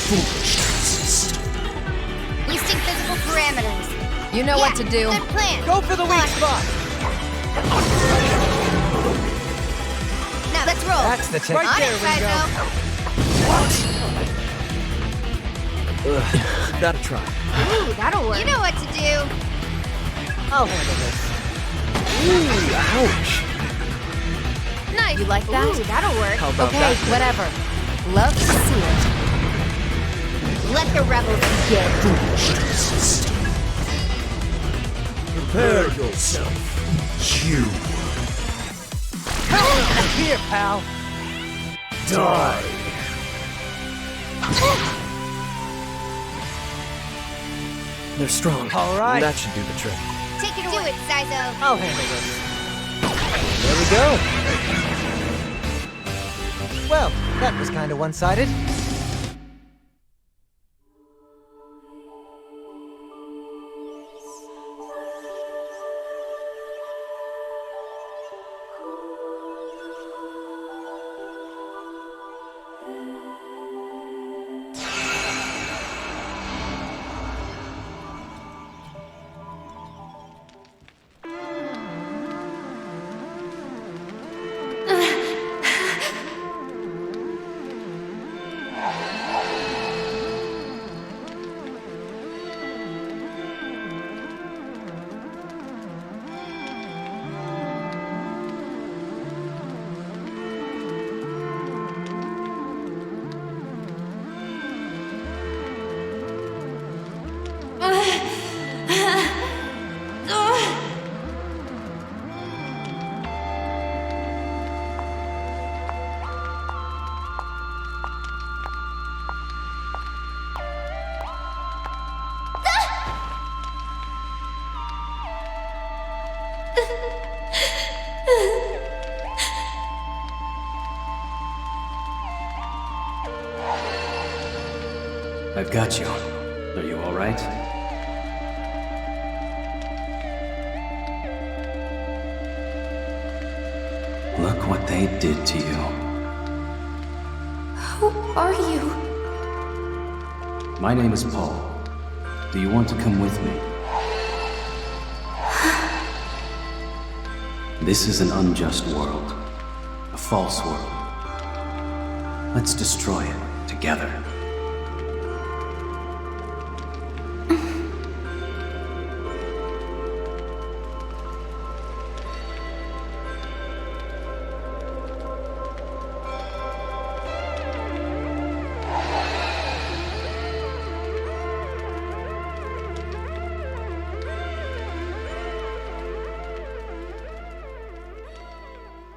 Foolish to resist. Boosting physical parameters. You know what to do. Good plan. Go for the weak spot. Now let's roll. That's the technique. On Right it, there, Ringo. Sizo. Gotta try. Ooh, that'll work. You know what to do. I'll handle this. Ooh, ouch! Nice. You like that? Ooh, that'll work. How about Okay, that? whatever. Love to see it. Let the rebels begin. Foolish to resist. Prepare yourself. You Here, pal. die! They're strong. All right. That should do the trick. Take it away. Do it, Sizo. I'll handle this. There we go. Well, that was kind of one-sided. I've got you. Are you all right? Look what they did to you. Who are you? My name is Paul. Do you want to come with me? This is an unjust world. A false world. Let's destroy it together.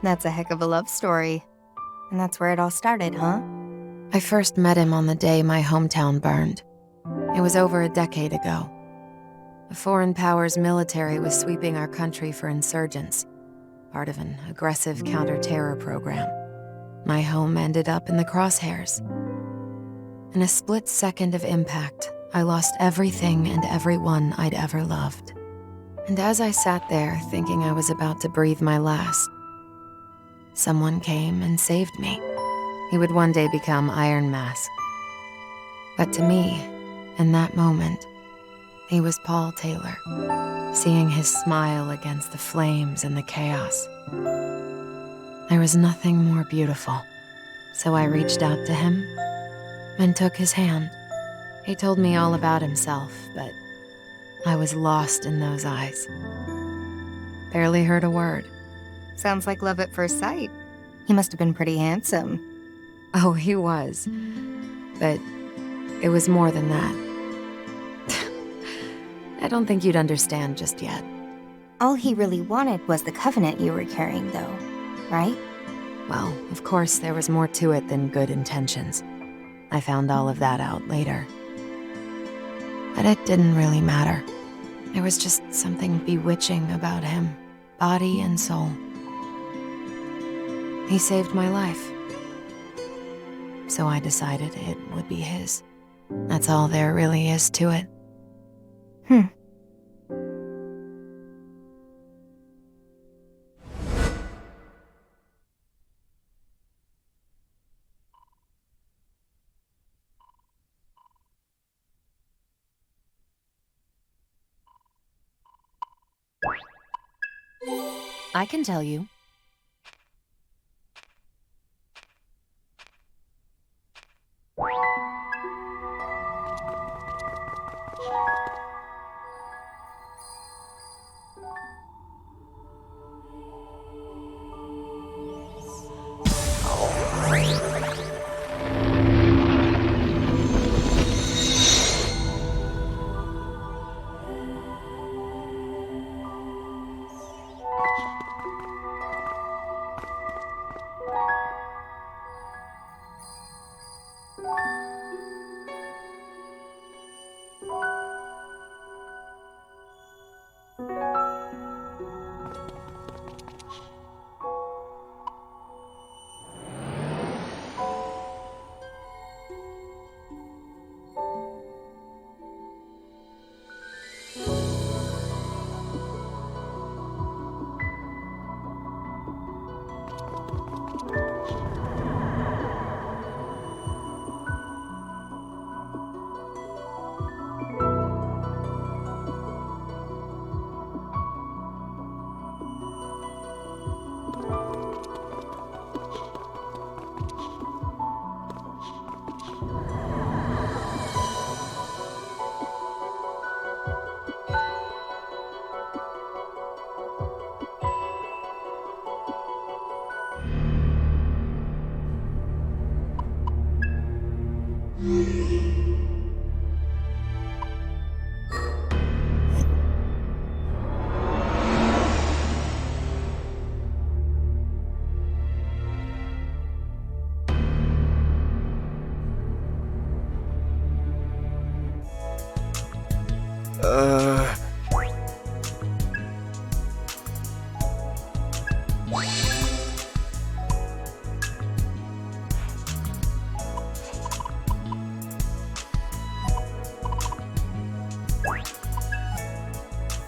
That's a heck of a love story. And that's where it all started, huh? I first met him on the day my hometown burned. It was over a decade ago. A foreign power's military was sweeping our country for insurgents, part of an aggressive counter-terror program. My home ended up in the crosshairs. In a split second of impact, I lost everything and everyone I'd ever loved. And as I sat there thinking I was about to breathe my last, someone came and saved me. He would one day become Iron Mask. But to me, in that moment, he was Paul Taylor, seeing his smile against the flames and the chaos. There was nothing more beautiful, so I reached out to him and took his hand. He told me all about himself, but I was lost in those eyes. Barely heard a word. Sounds like love at first sight. He must have been pretty handsome. Oh, he was. But it was more than that. I don't think you'd understand just yet. All he really wanted was the covenant you were carrying, though, right? Well, of course, there was more to it than good intentions. I found all of that out later. But it didn't really matter. There was just something bewitching about him, body and soul. He saved my life. So I decided it would be his. That's all there really is to it. I can tell you.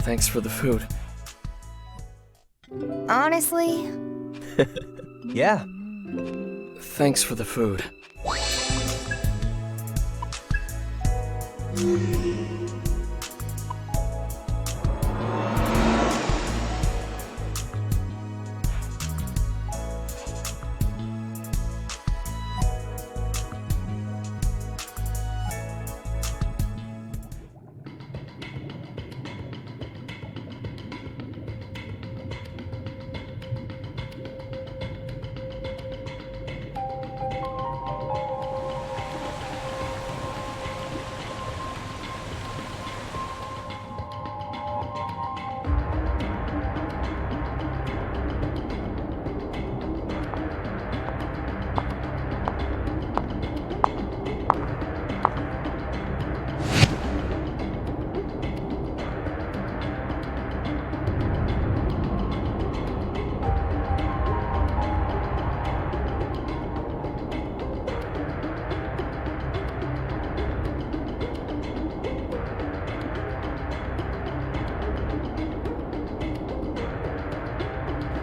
Thanks for the food. Honestly? Yeah. Thanks for the food.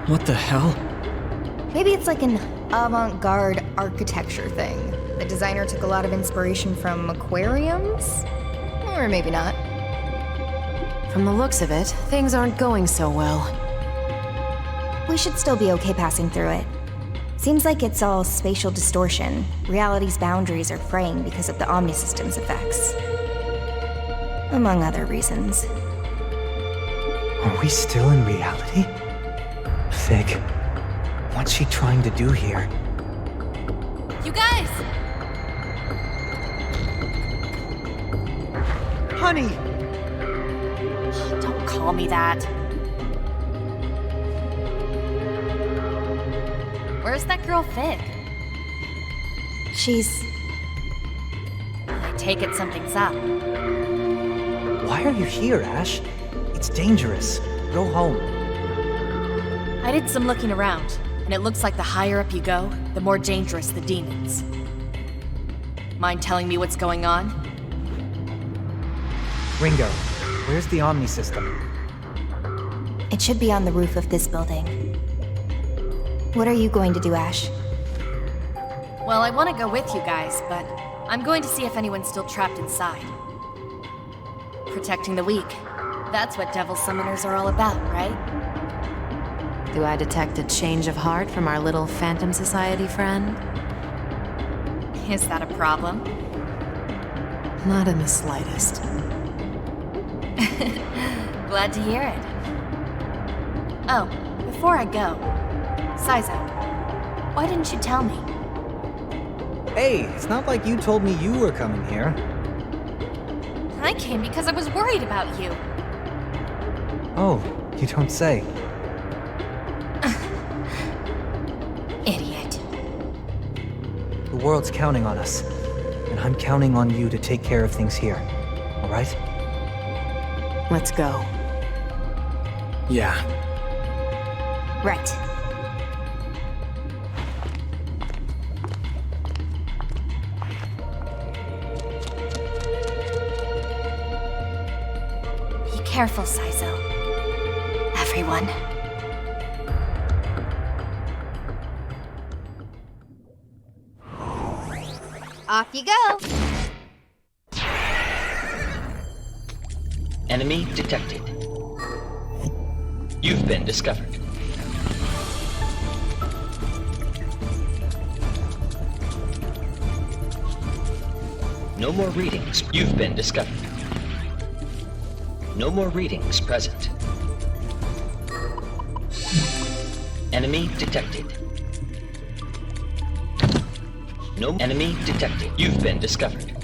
What the hell? Maybe it's like an avant-garde architecture thing. The designer took a lot of inspiration from aquariums? Or maybe not. From the looks of it, things aren't going so well. We should still be okay passing through it. Seems like it's all spatial distortion. Reality's boundaries are fraying because of the Omni System's effects. Among other reasons. Are we still in reality? Fig, what's she trying to do here? You guys! Honey! Don't call me that. Where's that girl Fig? She's... I take it something's up. Why are you here, Ash? It's dangerous. Go home. I did some looking around, and it looks like the higher up you go, the more dangerous the demons. Mind telling me what's going on? Ringo, where's the Omni System? It should be on the roof of this building. What are you going to do, Ash? Well, I want to go with you guys, but I'm going to see if anyone's still trapped inside. Protecting the weak. That's what devil summoners are all about, right? Do I detect a change of heart from our little Phantom Society friend? Is that a problem? Not in the slightest. Glad to hear it. Oh, before I go, Saizo, why didn't you tell me? Hey, it's not like you told me you were coming here. I came because I was worried about you. Oh, you don't say. Idiot. The world's counting on us, and I'm counting on you to take care of things here, all right? Let's go. Yeah. Right. Be careful, Saizo. Everyone. Off you go! Enemy detected. You've been discovered. No more readings. You've been discovered. No more readings present. Enemy detected. No enemy detected. You've been discovered.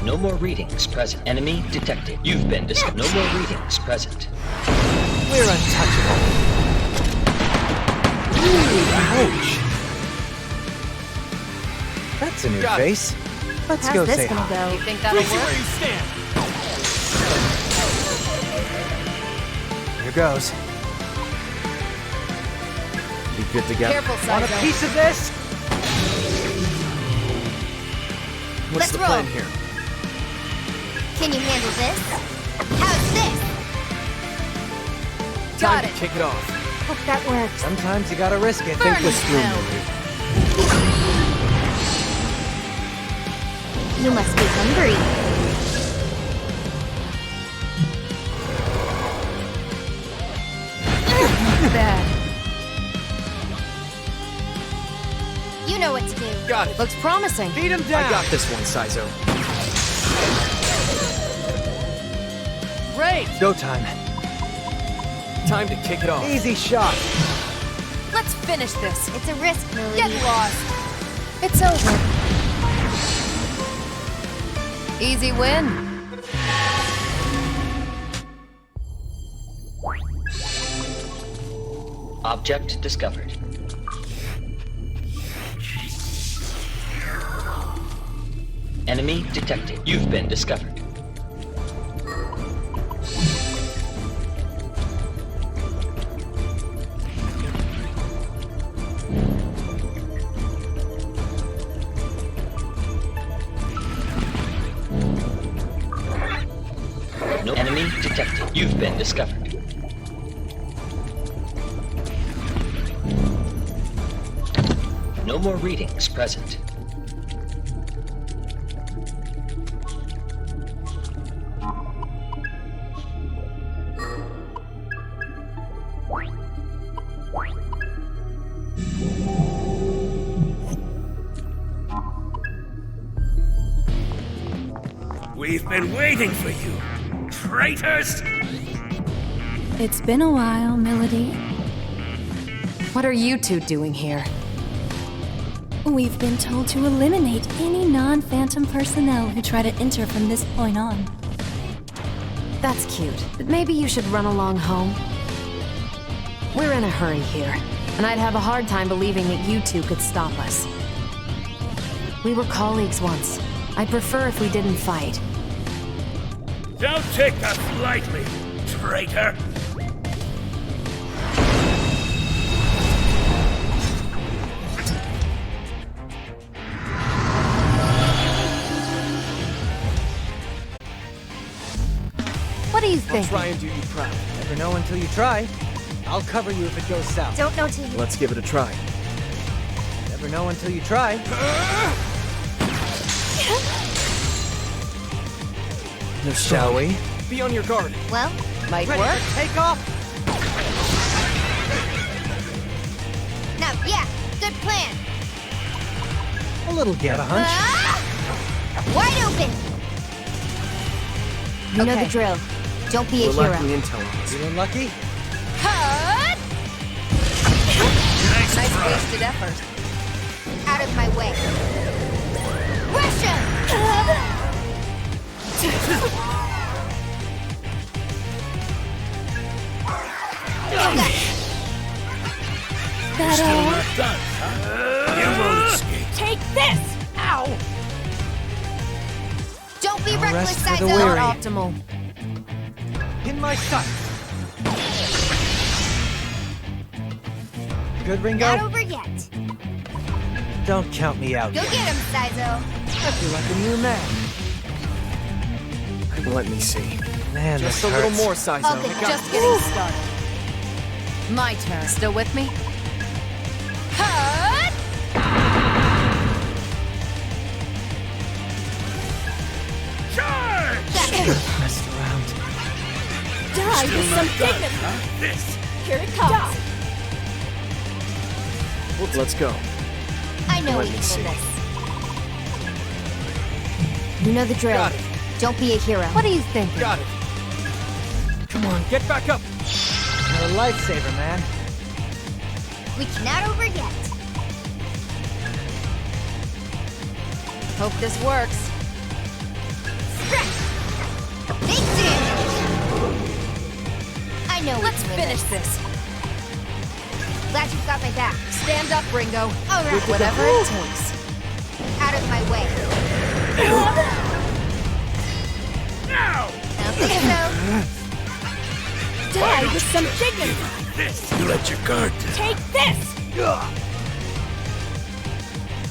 No more readings present. Enemy detected. You've been discovered. No more readings present. We're untouchable. Ouch. That's a new face. Let's How's go this say gonna hi. go? You think that'll work? Where you stand. Here goes. Be good to go. Careful, Saizo. Want a piece of this? What's Let's the roll. plan here? Can you handle this? How's this? Time Got to it. kick it off. Hope that works. Sometimes you gotta risk it. Burn Think this through, hell. Marie. You must be hungry. Bad. You know what to do. Got it. Looks promising. Beat him down. I got this one, Saizo. Great. Go time. Time to kick it off. Easy shot. Let's finish this. It's a risk, Marie. Get lost. It's over. Easy win. Object discovered. Enemy detected. You've been discovered. You've been discovered. No more readings present. We've been waiting for you, traitors! It's been a while, Melody. What are you two doing here? We've been told to eliminate any non-Phantom personnel who try to enter from this point on. That's cute, but maybe you should run along home. We're in a hurry here, and I'd have a hard time believing that you two could stop us. We were colleagues once. I'd prefer if we didn't fight. Don't take us lightly, traitor! What do you I'll think? try and do you proud. Never know until you try. I'll cover you if it goes south. Don't know till you... Let's give it a try. Never know until you try. Shall we? Be on your guard. Well, Might Ready work. to take off? now, yeah, good plan. A little get a hunch. Wide open! You know the drill. Don't be a We're hero. lacking intel on this. Feeling lucky? Hut! Nice wasted effort. Out of my way. Russia! You won't escape. Take this! Ow! Don't be No reckless, rest for the Azazel. weary. Not optimal. In my sight. Good, Ringo? Not over yet. Don't count me out Go yet. get him, Sizo. I feel like a new man. Let me see. Man, Just this a little hurts. more, Sizo. Okay, I got Just getting started. My turn. Still with me? Hut! Charge! Messed around. Die with some dignity! This! Here it comes! Let's go. I know Let we me can see. win this. You know the drill. Got it. Don't be a hero. What do you think? Got it. Come on, get back up. You're a lifesaver, man. We cannot over yet. Hope this works. Big damage! I know Let's we can win finish this. this. Glad you've got my back. Stand up, Ringo. All right. Whatever it takes. Out of my way. Now! I don't think so. Die with some dignity! This! You let your guard down. Take this!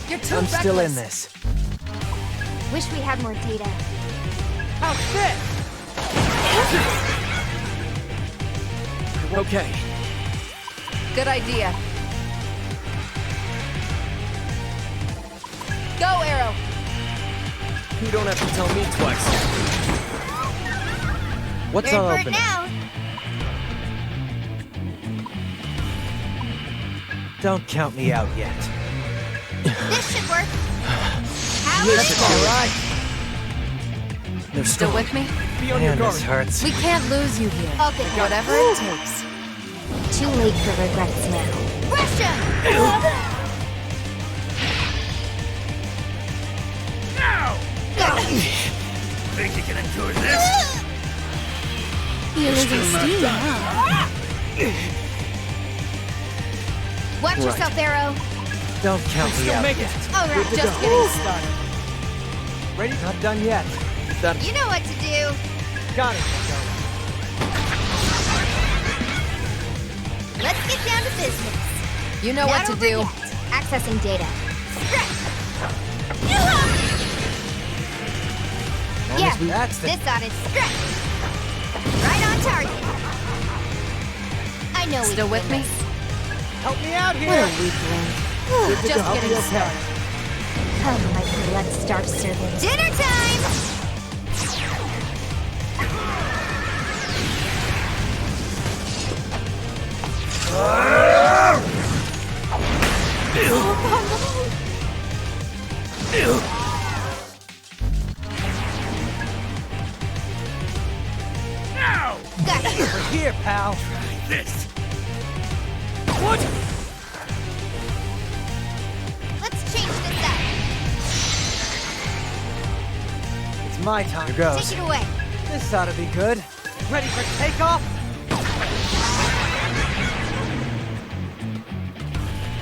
You're too I'm reckless. still in this. Wish we had more data. Okay. Good idea. Go, Arrow. You don't have to tell me twice. What's You're all in for it open? now. Don't count me out yet. This should work. How This is is all right. They're Still strong. with me? Be on your Man, guard. this hurts. We can't lose you here. Okay, Whatever it takes. Too late for regrets now. Russia! Now! Go! Think you can endure this? You're losing Still not steam, done. huh? Watch Right. yourself, Arrow. Don't count me Still out make yet. it. All right, Good to Just go. getting started. Ready? Not done yet. That You know what to do. Got it. Let's get down to business. You know what Not to over do. yet. Accessing data. Long Yeah, as we- That's the this ought to stretch. Right on On target. I know we Still can with win me? this. Help me out What a weak link. Just getting started. Come, my blood-starved servant. Dinner time! Now! Gotcha. Over here, pal. This. What? Let's change this up. It's my time. Here goes. Take it away. This ought to be good. Ready for takeoff?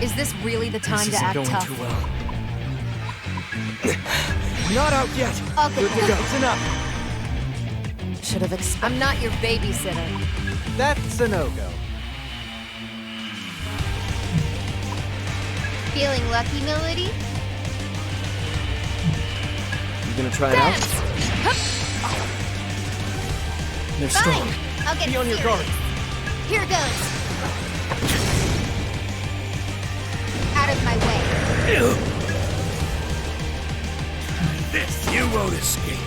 Is this really the time This to isn't act going tough? too well. Not out yet. Okay. Good to go. It's enough. Should have I'm not your babysitter. That's a no-go. Feeling lucky, Melody? You gonna try it out? They're strong. Fine. I'll get Be on your serious. guard. Here goes. Out of my way. This. You won't escape.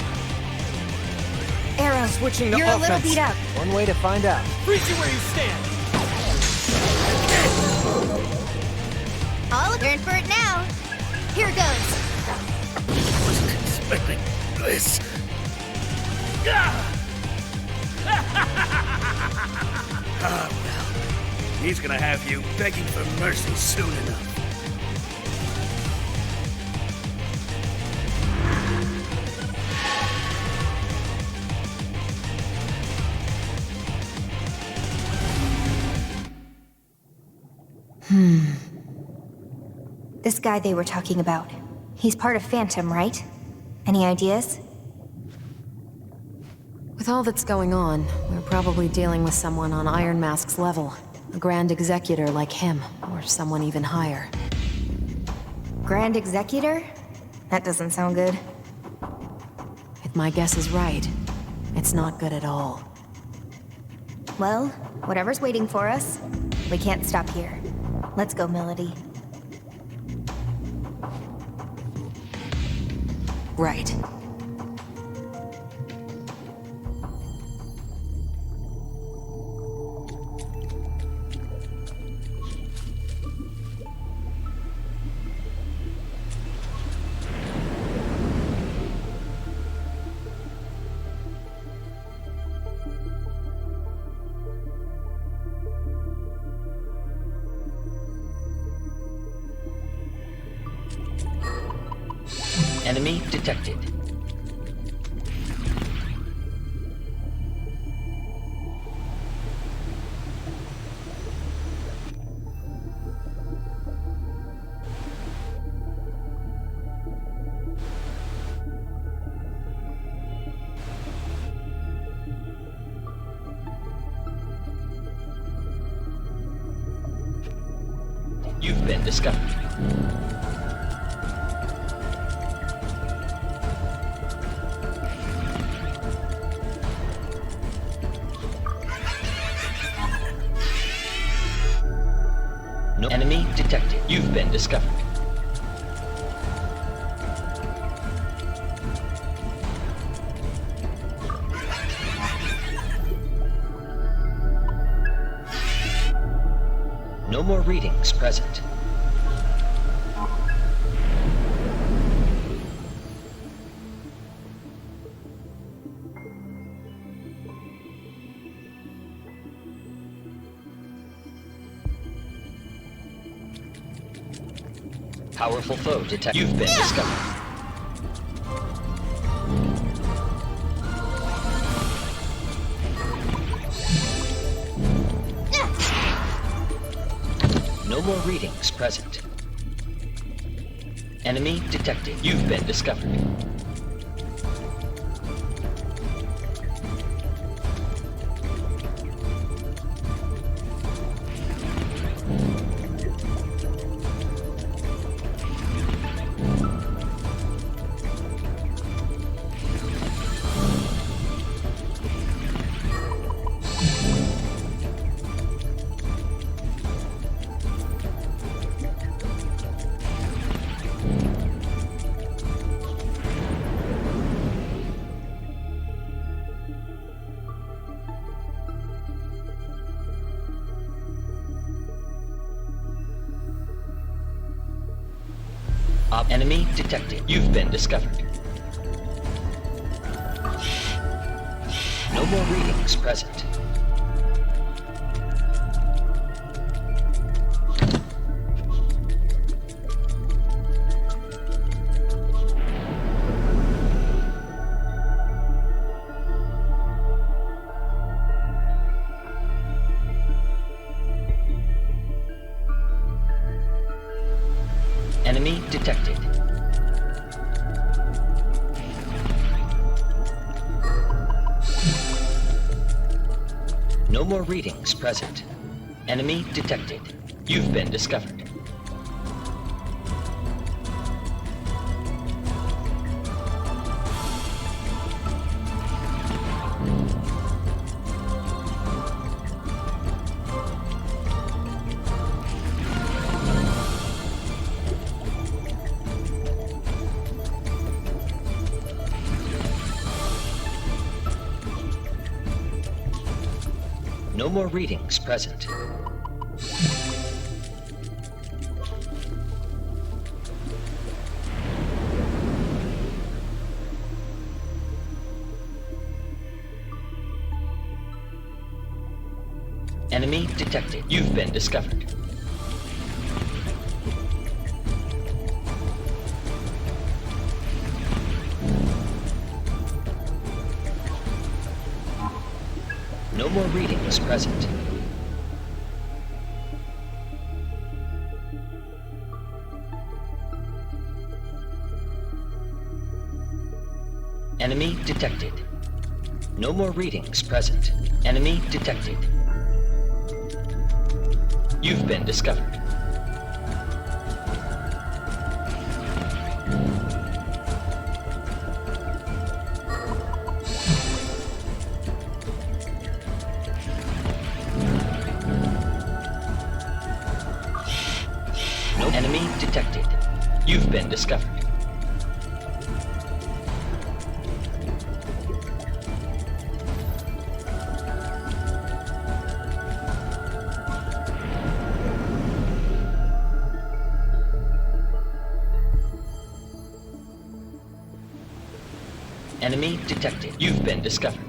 Arrow, Switching to you're offense. a little beat up. One way to find out. Freeze you where you stand. I'll turn for it now. Here goes. Wasn't expecting this. Ah, well. He's gonna have you begging for mercy soon enough. This guy they were talking about. He's part of Phantom, right? Any ideas? With all that's going on, we're probably dealing with someone on Iron Mask's level. A Grand Executor like him, or someone even higher. Grand Executor? That doesn't sound good. If my guess is right, it's not good at all. Well, whatever's waiting for us, we can't stop here. Let's go, Melody. Right. Enemy detected. You've been discovered. No enemy detected. You've been discovered. No more readings present. Powerful foe detected. You've been discovered. No more readings present. Enemy detected. You've been discovered. Enemy detected. You've been discovered. No more readings present. Enemy detected. No more readings present. Enemy detected. You've been discovered. No more readings present. Enemy detected. You've been discovered. No more readings present. Enemy detected. No more readings present. Enemy detected. You've been discovered. No enemy detected. You've been discovered. Enemy detected. You've been discovered.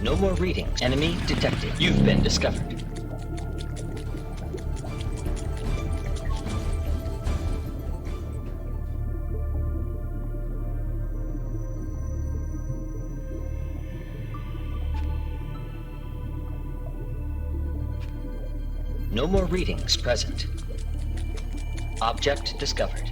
No more readings. Enemy detected. You've been discovered. No more readings present. Object discovered.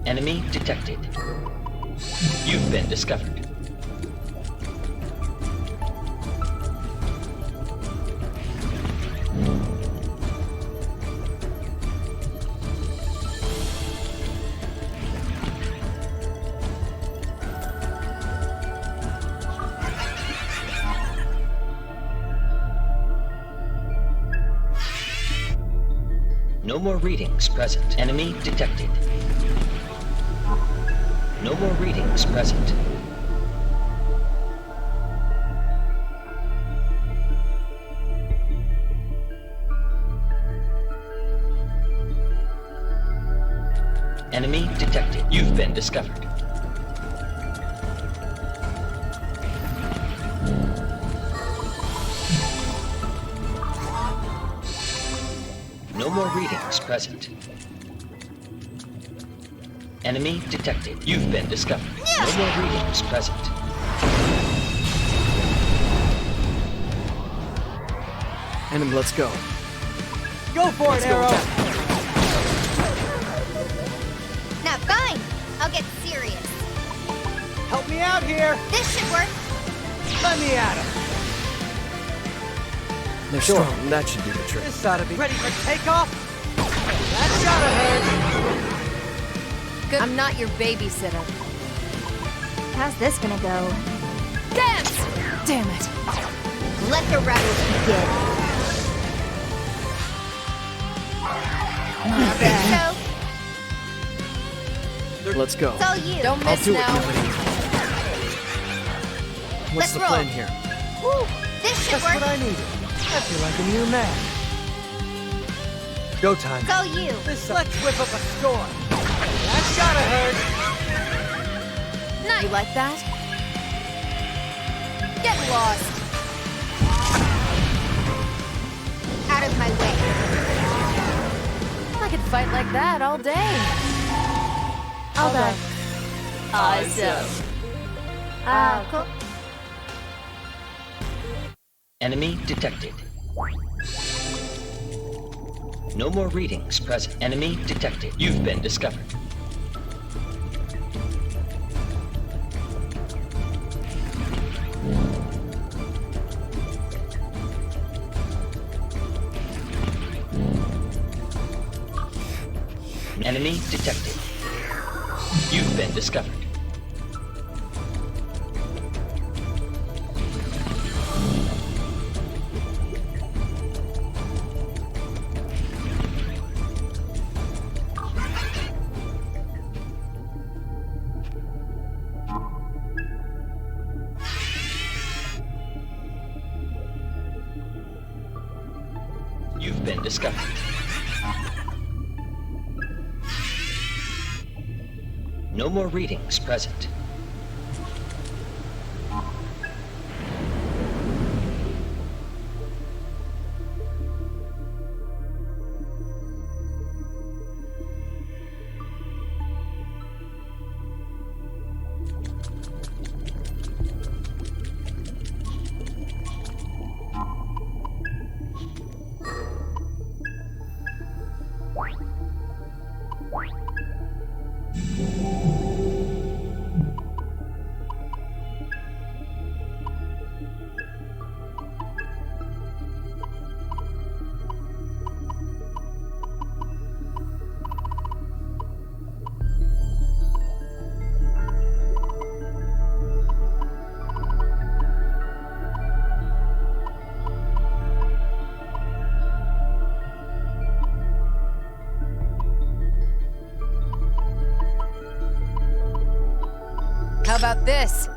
Enemy detected. You've been discovered. No more readings present. Enemy detected. No more readings present. Enemy detected. You've been discovered. No more readings present. Enemy detected. You've been discovered. No more readings present. Enemy, let's go. Go for it, Arrow! Now, fine. I'll get serious. Help me out here! This should work. Let me at him! They're strong. That should do the trick. This ought to be ready for takeoff. That gotta hurt. I'm not your babysitter. How's this gonna go? Dance! Damn it. Let the rattles begin. Not bad. Let's go. It's all you. Don't I'll miss do now. it, Melody. What's Let's the roll. plan here? Woo, this should Just work. what I needed. I feel like a new man. Go time. It's all you. Let's whip up a storm. That's gotta hurt. You like that? Get lost. Out of my way. I could fight like that all day. All done. Awesome. Cool. Enemy detected. No more readings present. Enemy detected. You've been discovered. Enemy detected. You've been discovered. You've been discovered. No more readings present. How about this?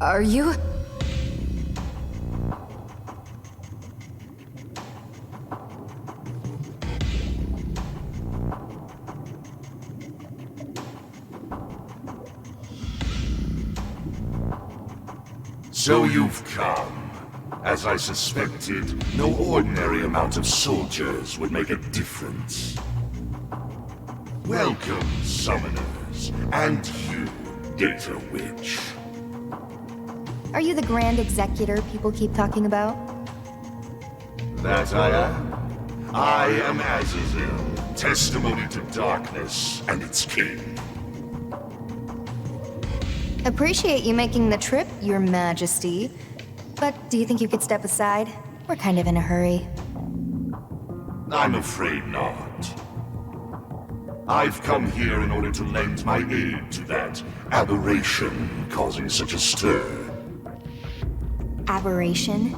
Are you? So you've come. As I suspected, no ordinary amount of soldiers would make a difference. Welcome, summoners, and you, Data Witch. Are you the Grand Executor people keep talking about? That I am. I am Azazel, testimony to darkness and its king. Appreciate you making the trip, Your Majesty. But do you think you could step aside? We're kind of in a hurry. I'm afraid not. I've come here in order to lend my aid to that aberration causing such a stir. Aberration?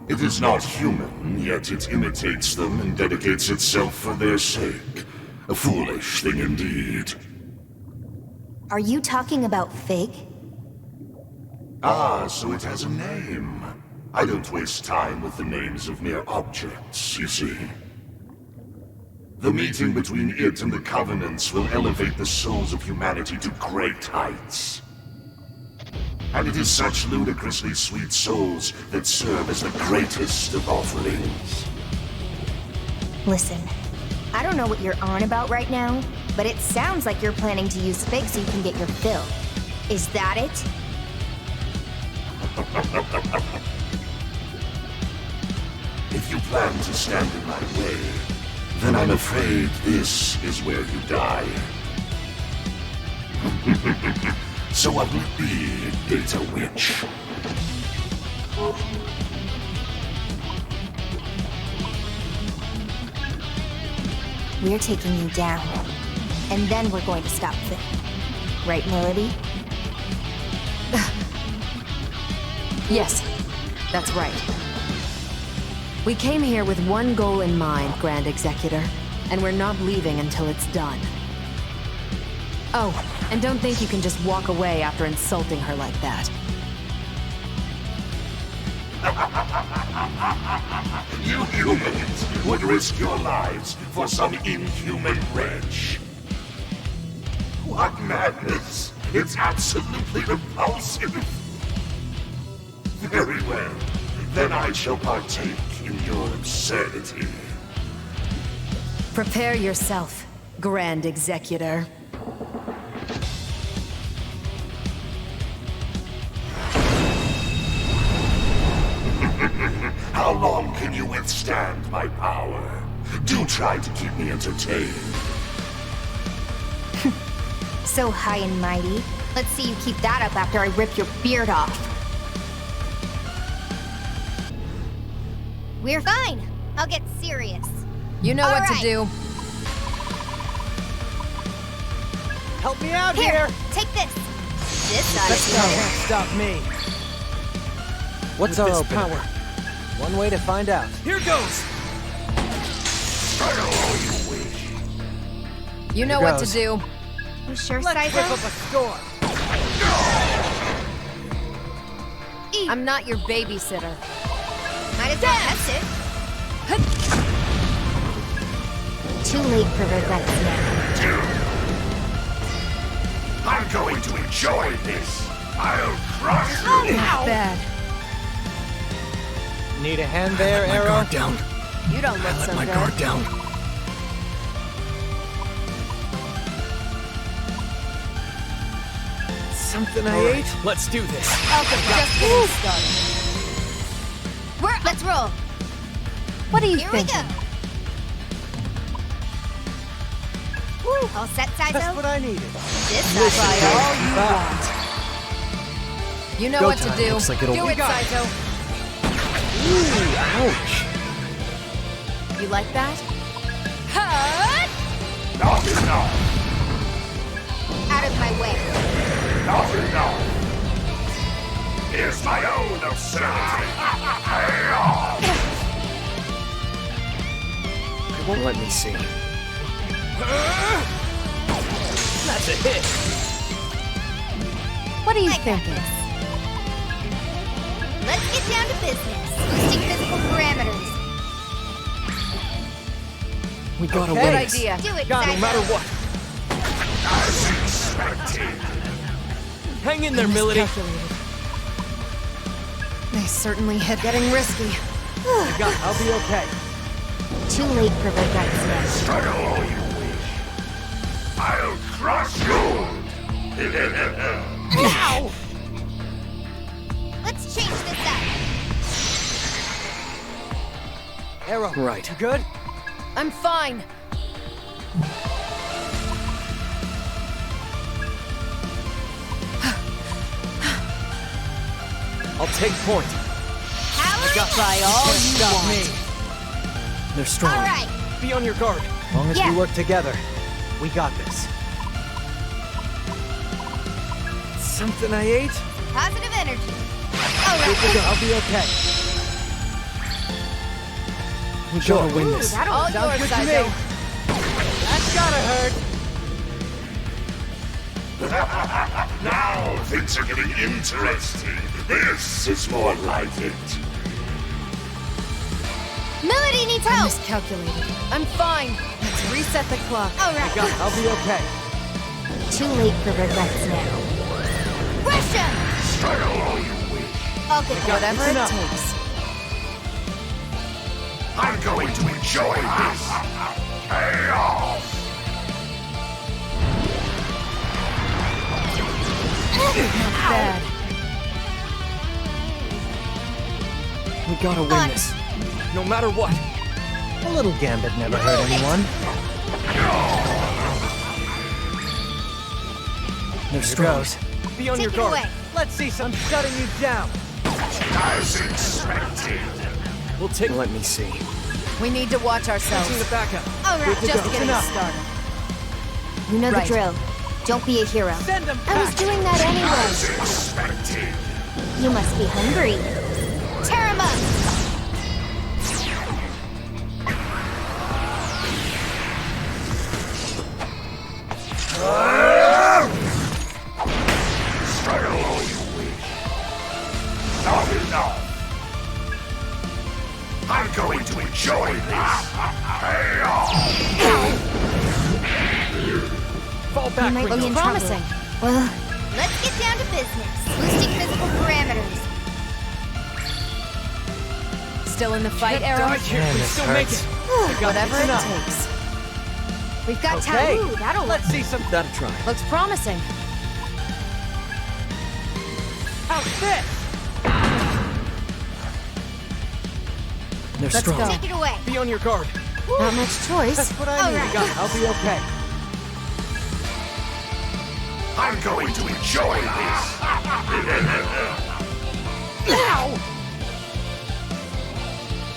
It is not human, yet it imitates them and dedicates itself for their sake. A foolish thing indeed. Are you talking about Fig? Ah, so it has a name. I don't waste time with the names of mere objects, you see. The meeting between it and the Covenants will elevate the souls of humanity to great heights. And it is such ludicrously sweet souls that serve as the greatest of offerings. Listen, I don't know what you're on about right now, but it sounds like you're planning to use Fig so you can get your fill. Is that it? If you plan to stand in my way, then I'm afraid this is where you die. So what will it be, Data Witch? We're taking you down, and then we're going to stop Fig. Right, Melody? Yes, that's right. We came here with one goal in mind, Grand Executor, and we're not leaving until it's done. Oh, and don't think you can just walk away after insulting her like that. You humans would risk your lives for some inhuman wretch. What madness! It's absolutely repulsive! Very well. Then I shall partake in your absurdity. Prepare yourself, Grand Executor. How long can you withstand my power? Do try to keep me entertained. So high and mighty. Let's see you keep that up after I rip your beard off. We're fine. I'll get serious. You know what to do. Help me out Here, here! take this. This side Let's is go. mine. Can't stop me. What's our opener? One way to find out. Here goes! You know Here what to goes. do. You sure, Let's Sizo? rip up a store. I'm not your babysitter. Might as well test it. Too late for regrets now. I'm going to enjoy this. I'll crush you. Oh, not bad. Need a hand there, My Arrow? guard down. You don't look Let so my good. guard down. Something I ate? Let's do this. Okay, just getting started. Let's roll. What are you Here thinking? we go. All set, Sizo? That's what I needed. This Try side. all you want. You know Go what time. to do. Looks like it'll Do it, got it. Sizo. Ooh, ouch. You like that? Not enough. Out of my way. Not enough. Here's my own absurdity. It won't let me see. That's a hit. What are you Like thinking? this. Let's get down to business. Boosting physical parameters. We got Good away. idea. Do it, God, no Sizo. matter what. As expected. Hang in there, Melody. They certainly hit. Getting risky. I'll be okay. Too late for regrets now. Struggle all you wish. I'll crush you. Ow! Let's change this up. Arrow, Right. you good? I'm fine. I'll take point. Power Try all you stop me. They're strong. All right. Be on your guard. As long as Yeah. we work together, we got this. Something I ate? Positive energy. All Good to right. go. I'll be okay. We gotta win this. All Sounds yours, good to me. Azazel. That's gotta hurt. Now things are getting interesting. This is more like it. Melody needs I help! miscalculated. I'm fine. Let's reset the clock. Alright. I'll be okay. Too late for regrets now. Rush him! Struggle all you wish. I'll get Whatever it enough. takes. I'm going to enjoy this. Chaos! Not bad. We gotta win this. No matter what. A little gambit never hurt anyone. They're Here strong. goes. Be on Take your it guard. away. Let's see some shutting you down. As expected. We'll take. Let me see. We need to watch ourselves. Using the backup. Alright. Just getting Enough. started. You know Right. the drill. Don't be a hero. Send them I was back. doing that As anyway. expected. You must be hungry. Tear him up! Struggle all you wish. Not enough. I'm going to enjoy this. Chaos! Fall You back, might be Ringo. in Promising. trouble. Well, let's get down to business. Boosting physical parameters. Still in the fight, Can't Arrow? die here. Man, We this still make hurts. it. Whatever it enough. takes. We've got Okay. time. Ooh, that'll Let's see some. That'll try. Looks promising. How's this? They're Let's strong. go. Take it away. Be on your guard. Not much choice. That's what I need. Alright. I'll be okay. I'm going to enjoy this.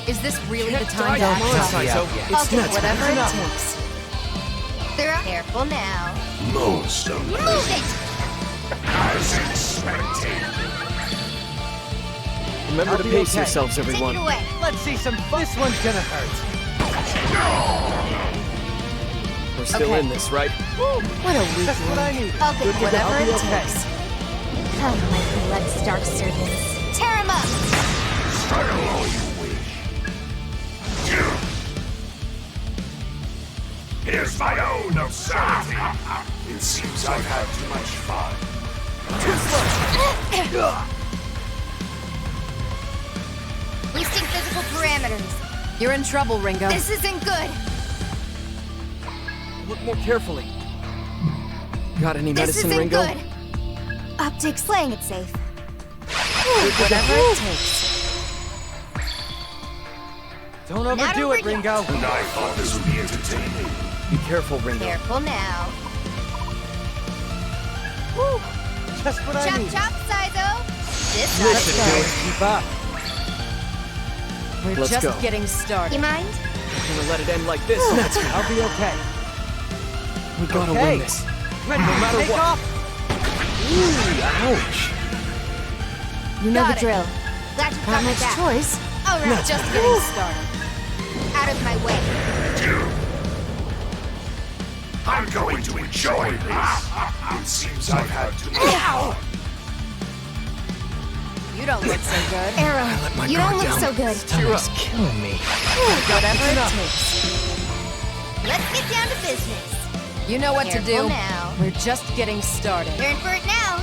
Is this really the Can't time die to on act? my side, so I'll it's get nuts. Whatever it enough. takes. They're up. Careful now. Most of Move it! as expected. Remember I'll to be pace okay. yourselves, Take it everyone. away. Let's see some fun. This one's gonna hurt. We're still Okay. in this, right? What a weak That's what I link. need. I'll get Whatever I'll be it okay. takes. Come, my blood-starved servants. Tear him up! Struggle all you wish. Here's my own absurdity. It seems I've had too much fun. Boosting physical parameters. You're in trouble, Ringo. This isn't good. Look more carefully. Got any This medicine, isn't Ringo? good. Optics playing it safe. Whatever it takes. Don't Not overdo over it, Ringo. And I thought this would be entertaining. Be careful, Ringo. Careful now. Just what I Chop need. chop, Sizo. This Let's side. go. Keep up. We're Let's just go. getting started. You mind? I'm gonna let it end like this. That's I'll be okay. We gotta Okay. win this. Ready No to matter take what. off? Ouch. You know Got the it. drill. Glad you Not got me much back. choice. All right, Just getting started. out of my way. I'm going to enjoy this. It seems I've had too much fun. You don't look so good. Arrow, my you don't guard look down. so good. Stomach's killing me. Whatever it takes. Let's get down to business. You know what to Careful do. now. We're just getting started. You're in for it now.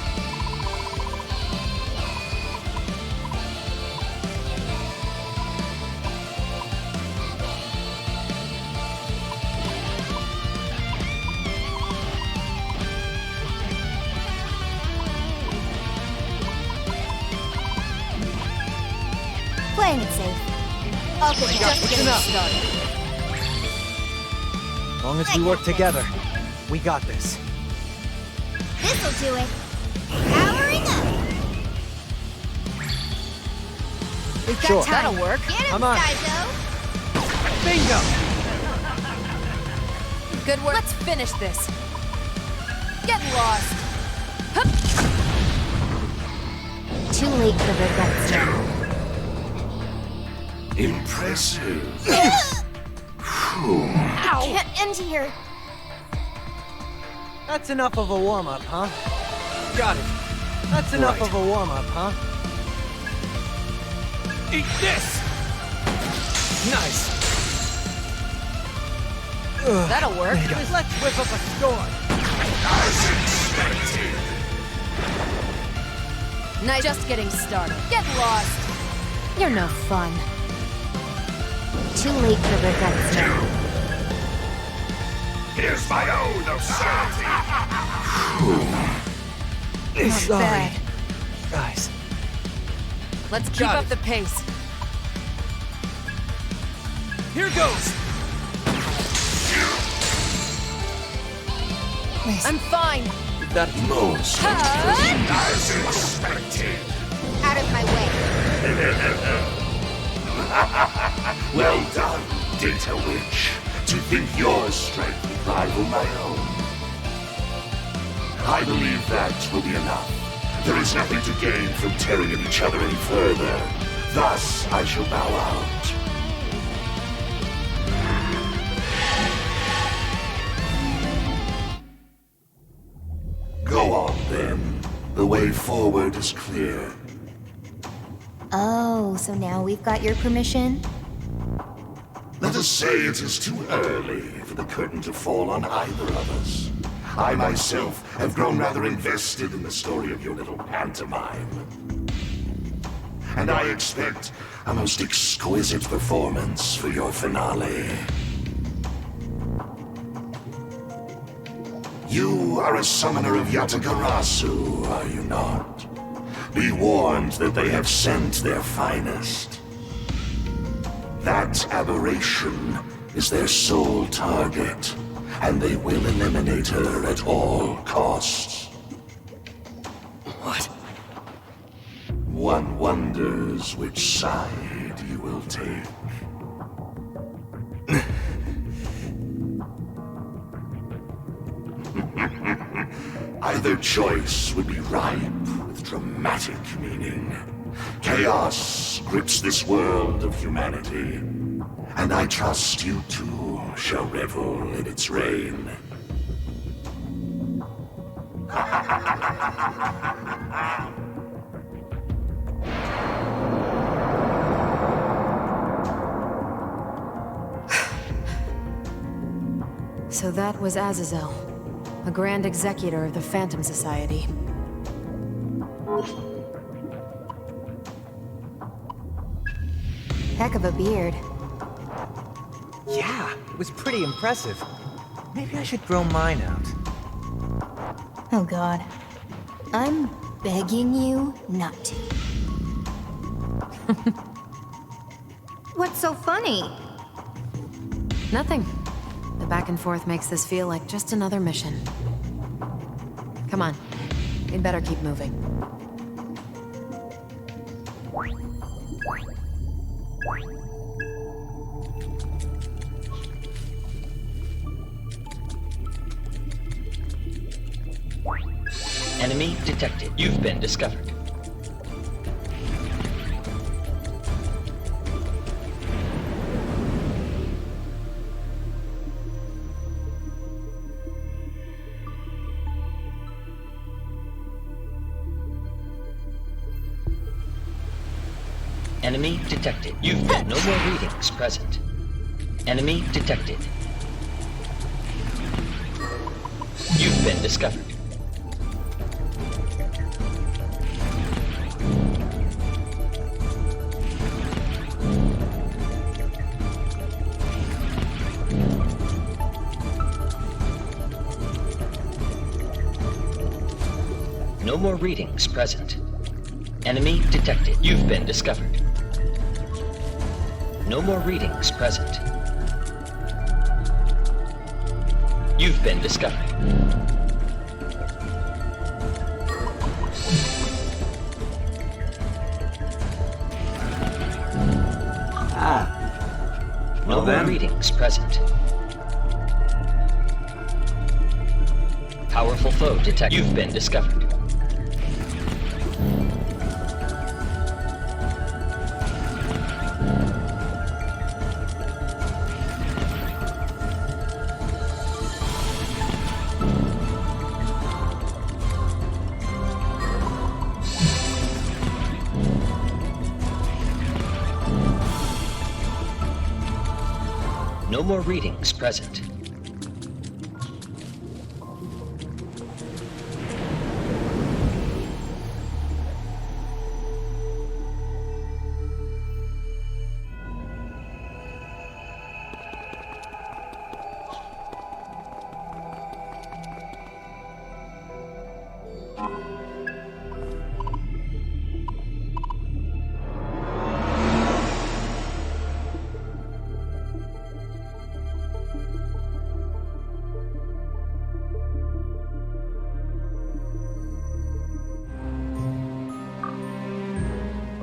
Playing it safe. Okay, Just getting started. As long as we work together, we got this. This'll do it. Powering up. We've got Sure. time. That'll work. Get him, Come on. Sizo. Bingo! Good work. Let's finish this. Get lost. Hup. Too late for regrets now. Impressive. Can't end here. That's enough of a warm-up, huh? Got it. That's enough of a warm-up, huh? Eat this! Nice. That'll work. Let's whip up a storm. As expected. Nice. Just getting started. Get lost. You're no fun. Too late for regrets now. Here's my oath of certainty. Sorry. Guys. Let's keep up the pace. Here goes! I'm fine. That most as expected. Out of my way. Well done, Data Witch. To think your strength would rival my own. I believe that will be enough. There is nothing to gain from tearing at each other any further. Thus, I shall bow out. Go on, then. The way forward is clear. Oh, so now we've got your permission? Let us say it is too early for the curtain to fall on either of us. I myself have grown rather invested in the story of your little pantomime. And I expect a most exquisite performance for your finale. You are a summoner of Yatagarasu, are you not? Be warned that they have sent their finest. That aberration is their sole target, and they will eliminate her at all costs. What? One wonders which side you will take. Either choice would be ripe with dramatic meaning. Chaos grips this world of humanity, and I trust you too shall revel in its reign. So that was Azazel, a Grand Executor of the Phantom Society. Heck of a beard. Yeah, it was pretty impressive. Maybe I should grow mine out. Oh god. I'm begging you not to. What's so funny? Nothing. The back and forth makes this feel like just another mission. Come on. We'd better keep moving. Enemy detected. You've been discovered. Enemy detected. You've been no more readings present. Enemy detected. You've been discovered. No more readings present. Enemy detected. You've been discovered. No more readings present. You've been discovered. No more readings present. Powerful foe detected. You've been discovered. No more readings present.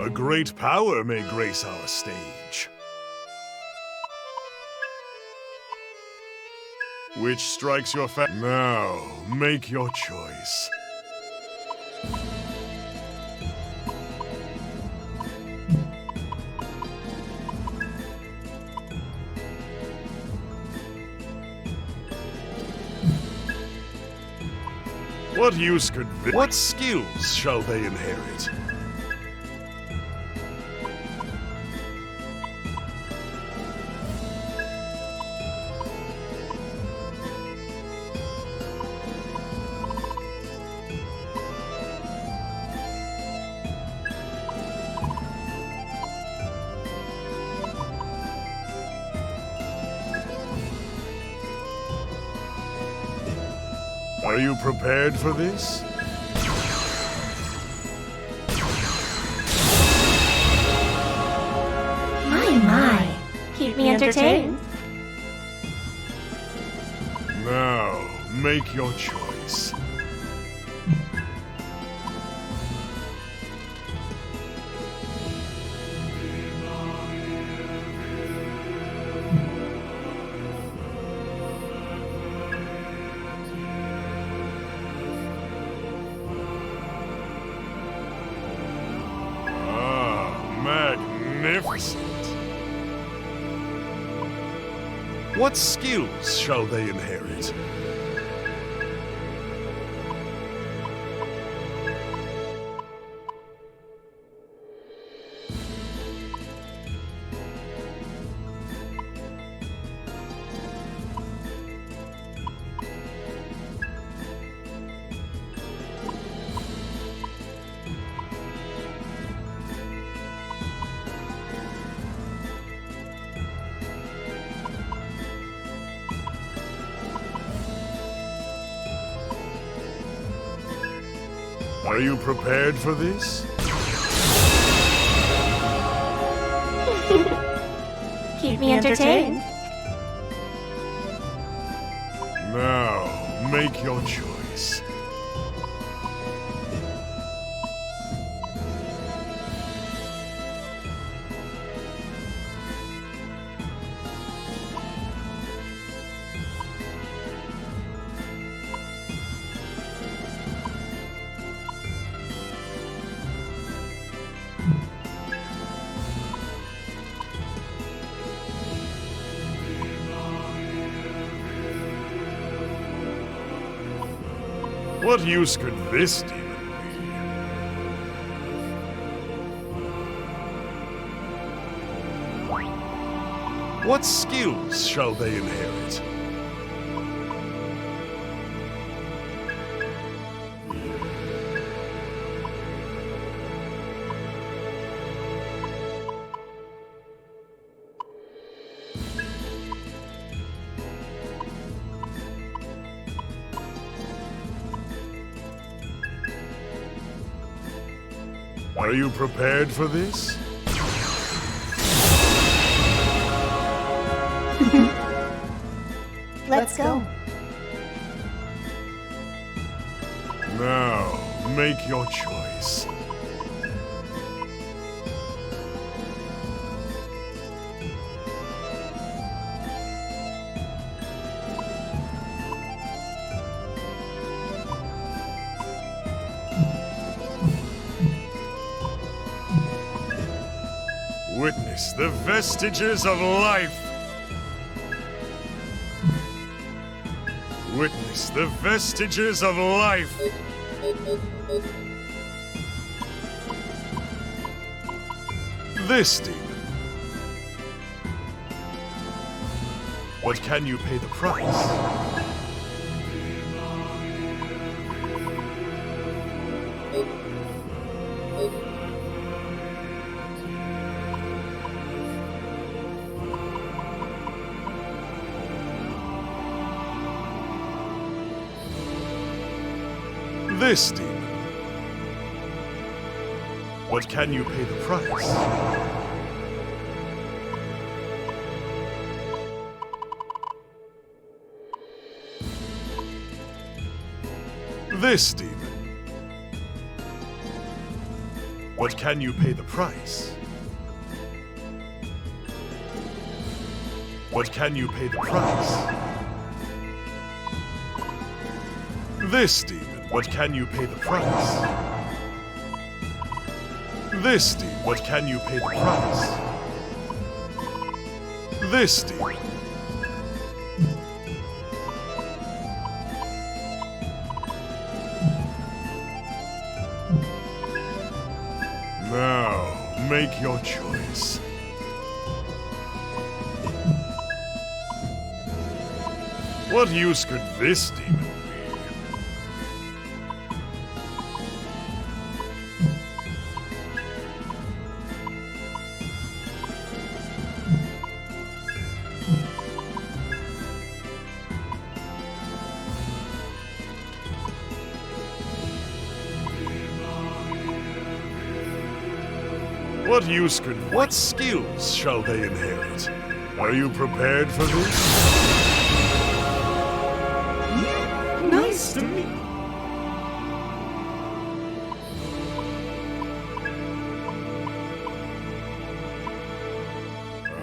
A great power may grace our stage. Which strikes your Now, make your choice. What use could What skills shall they inherit? Are you prepared for this? My. Keep me entertained. Now, make your choice. Magnificent. What skills shall they inherit? Are you prepared for this? Keep me entertained. Now, make your choice. What use could this demon be? What skills shall they inherit? Are you prepared for this? Let's go. Now, make your choice. Witness the vestiges of life. Witness the vestiges of life. This demon. What can you pay the price? This demon. What can you pay the price? This demon. What can you pay the price? What can you pay the price? This demon. What can you pay the price? This demon. What can you pay the price? This demon. Now, make your choice. What use could this demon be? What skills shall they inherit? Are you prepared for this? Nice to meet you.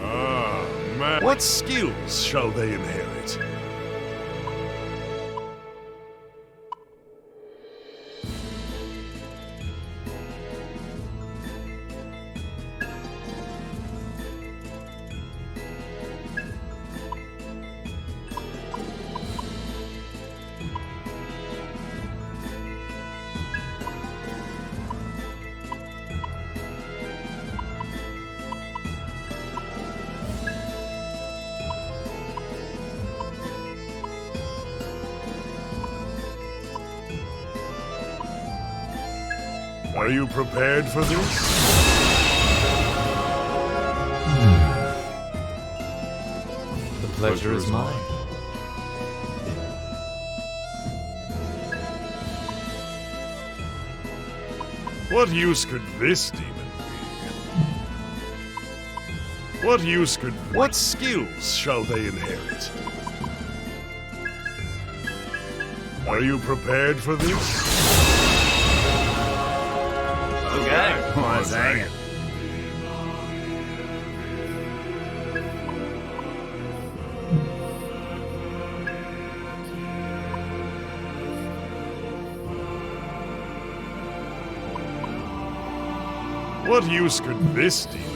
Ah, man. What skills shall they inherit? Are you prepared for this? The pleasure is mine. What use could this demon be? What skills shall they inherit? Are you prepared for this? Okay, let's hang it. What use could this demon be?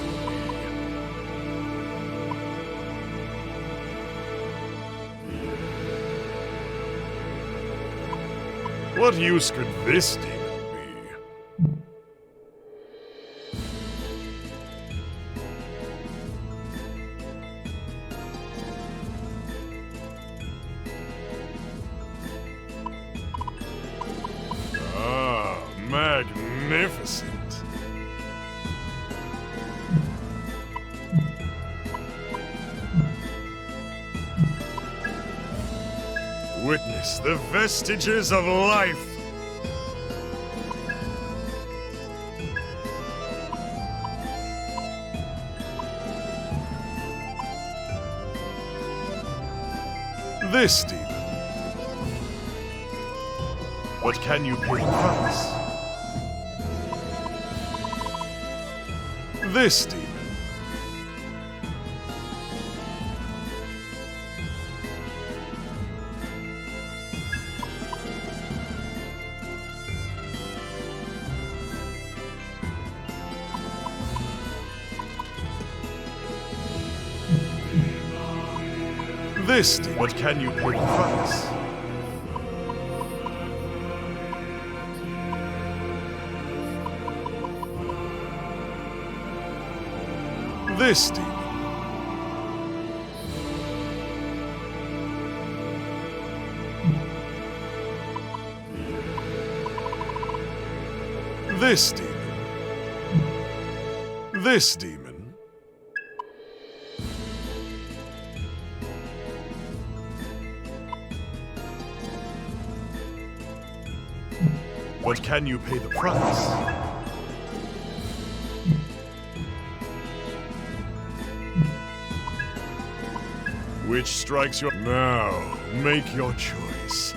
What use could this demon be? Ah, magnificent. Witness the vestiges of life. This demon. What can you pay the price? This demon. This demon. What can you pay the price? This demon. This demon. This demon. But can you pay the price? Which strikes your... Now, make your choice.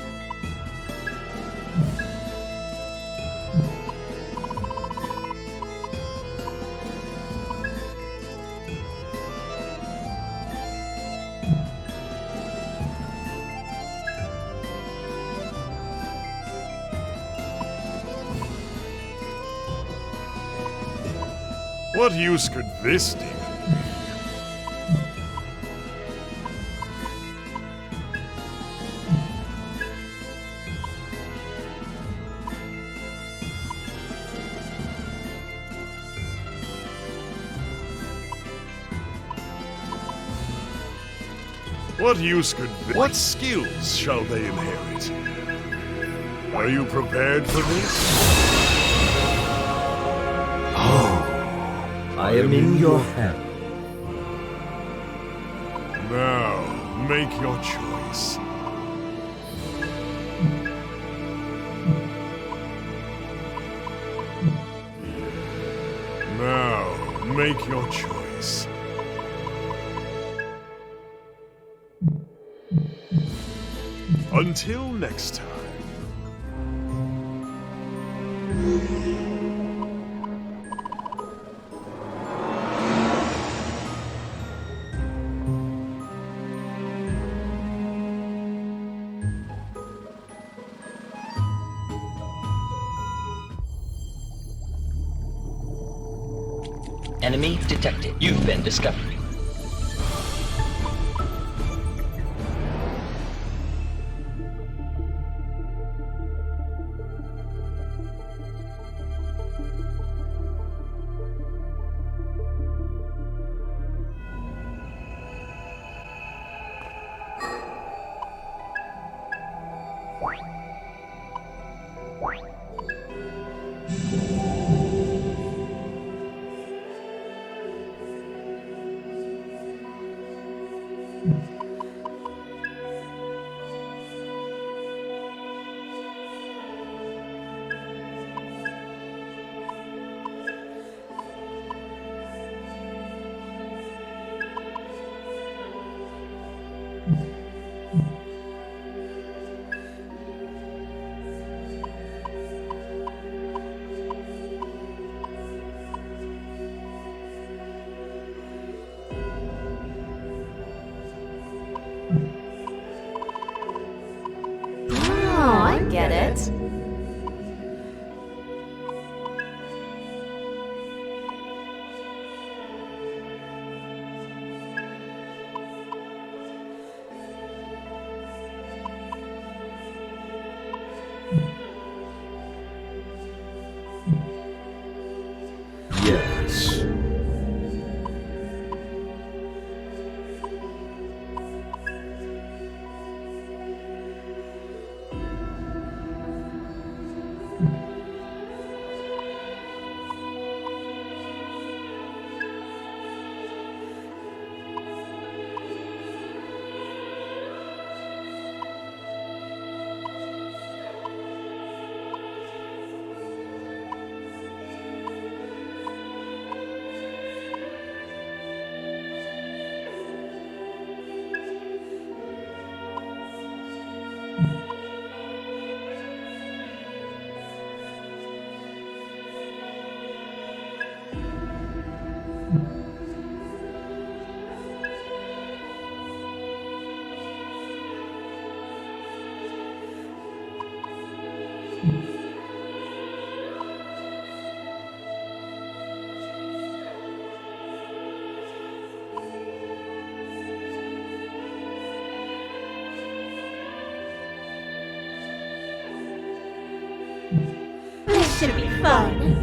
What use could this demon be? What use could this... What skills shall they inherit? Are you prepared for this? I am in your hand. Now, make your choice. Now, make your choice. Until next time. Enemy detected. You've been discovered. Get it? Yes. This should be fun.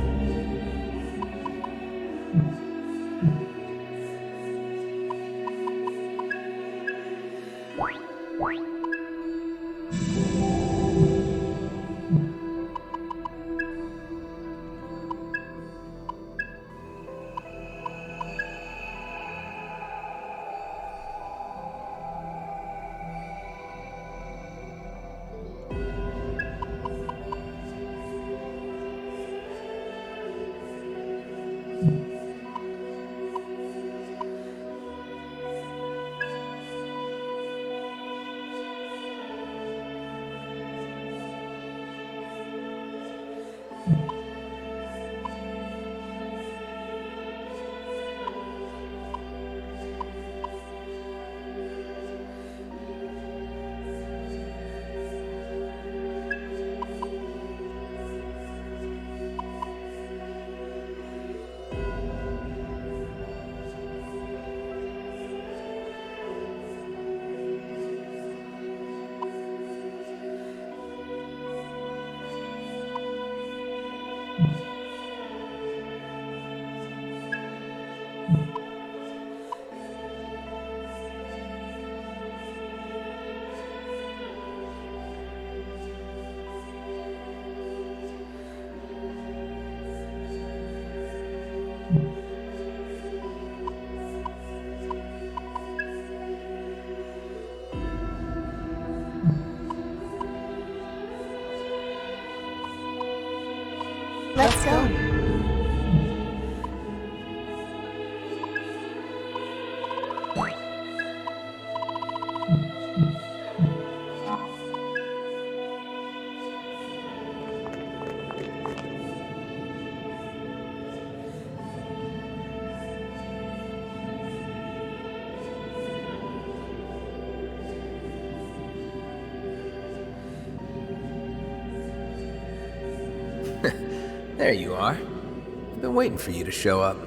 There you are. I've been waiting for you to show up.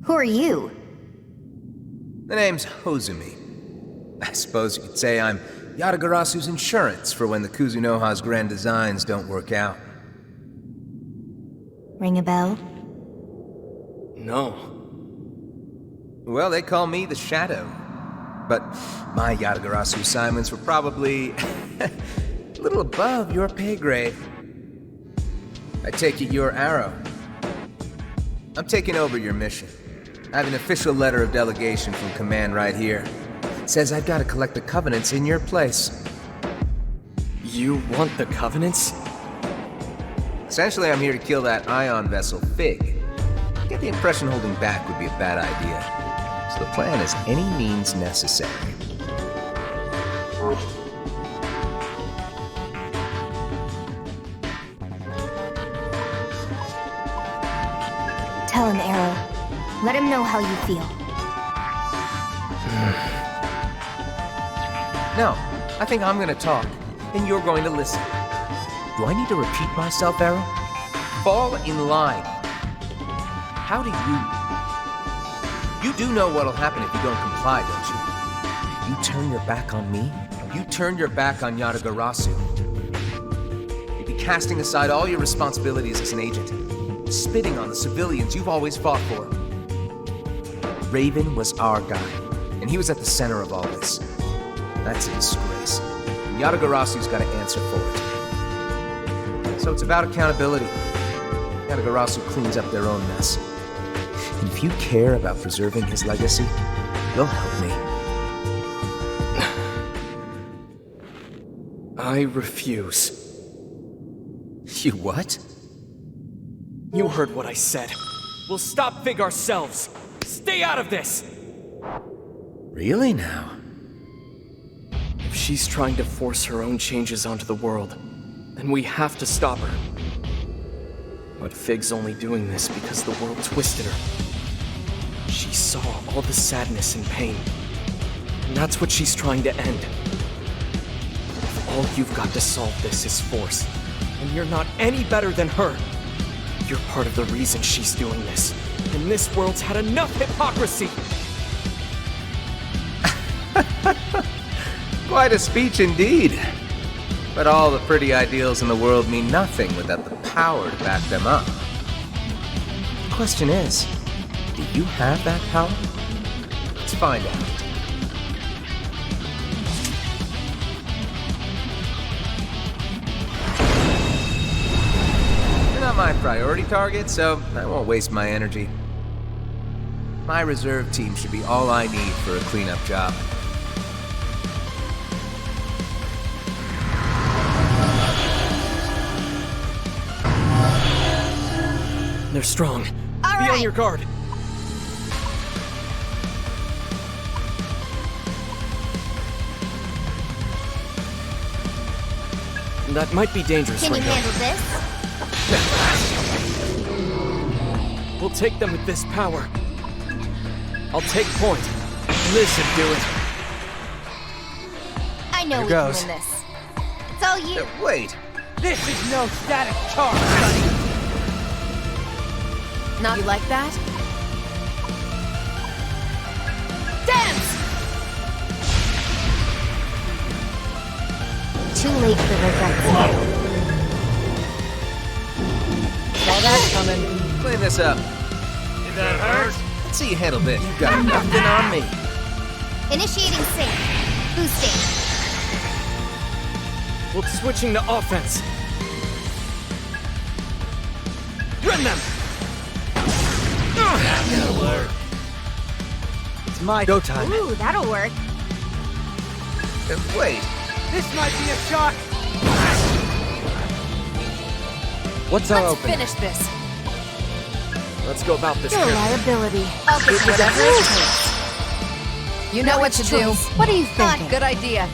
Who are you? The name's Hozumi. I suppose you could say I'm Yatagarasu's insurance for when the Kuzunoha's grand designs don't work out. Ring a bell? No. Well, they call me the Shadow. But my Yatagarasu assignments were probably a little above your pay grade. I take it you're Arrow. I'm taking over your mission. I have an official letter of delegation from Command right here. It says I've got to collect the Covenants in your place. You want the Covenants? Essentially, I'm here to kill that ion vessel, Fig. I get the impression holding back would be a bad idea. So the plan is any means necessary. Tell him, Arrow. Let him know how you feel. No, I think I'm gonna talk, and you're going to listen. Do I need to repeat myself, Arrow? Fall in line. How do you... You do know what'll happen if you don't comply, don't you? You turn your back on me, you turn your back on Yatagarasu. You'd be casting aside all your responsibilities as an agent, spitting on the civilians you've always fought for. Raven was our guy, and he was at the center of all this. That's a disgrace. And Yatagarasu's got to answer for it. So it's about accountability. Yatagarasu cleans up their own mess. And if you care about preserving his legacy, you'll help me. I refuse. You what? You heard what I said. We'll stop Fig ourselves. Stay out of this! Really now? If she's trying to force her own changes onto the world, then we have to stop her. But Fig's only doing this because the world twisted her. She saw all the sadness and pain, and that's what she's trying to end. If all you've got to solve this is force, and you're not any better than her, you're part of the reason she's doing this. And this world's had enough hypocrisy! Quite a speech indeed. But all the pretty ideals in the world mean nothing without the power to back them up. The question is, do you have that power? Let's find out. You're not my priority target, so I won't waste my energy. My reserve team should be all I need for a cleanup job. They're strong. All Be right. on your guard. That might be dangerous, Can you Ringo. handle this? We'll take them with this power. I'll take point. Liz should do it. I know Here we goes. can win this. It's all you. Wait. This is no static charge, buddy. Not you like that? Dance! Too late for regrets now. Saw that coming. Clean this up. Did that hurt? Let's see you handle this. You got nothing on me. Initiating sync. Boosting. We're switching to offense. Run them! That'll work. It's my go time. Ooh, that'll work. Wait. This might be a shot. What's our Let's opening? finish this. Let's go about this You're a carefully. liability. I'll get whatever it takes. You know what to do. choice. What are you thinking? Good idea.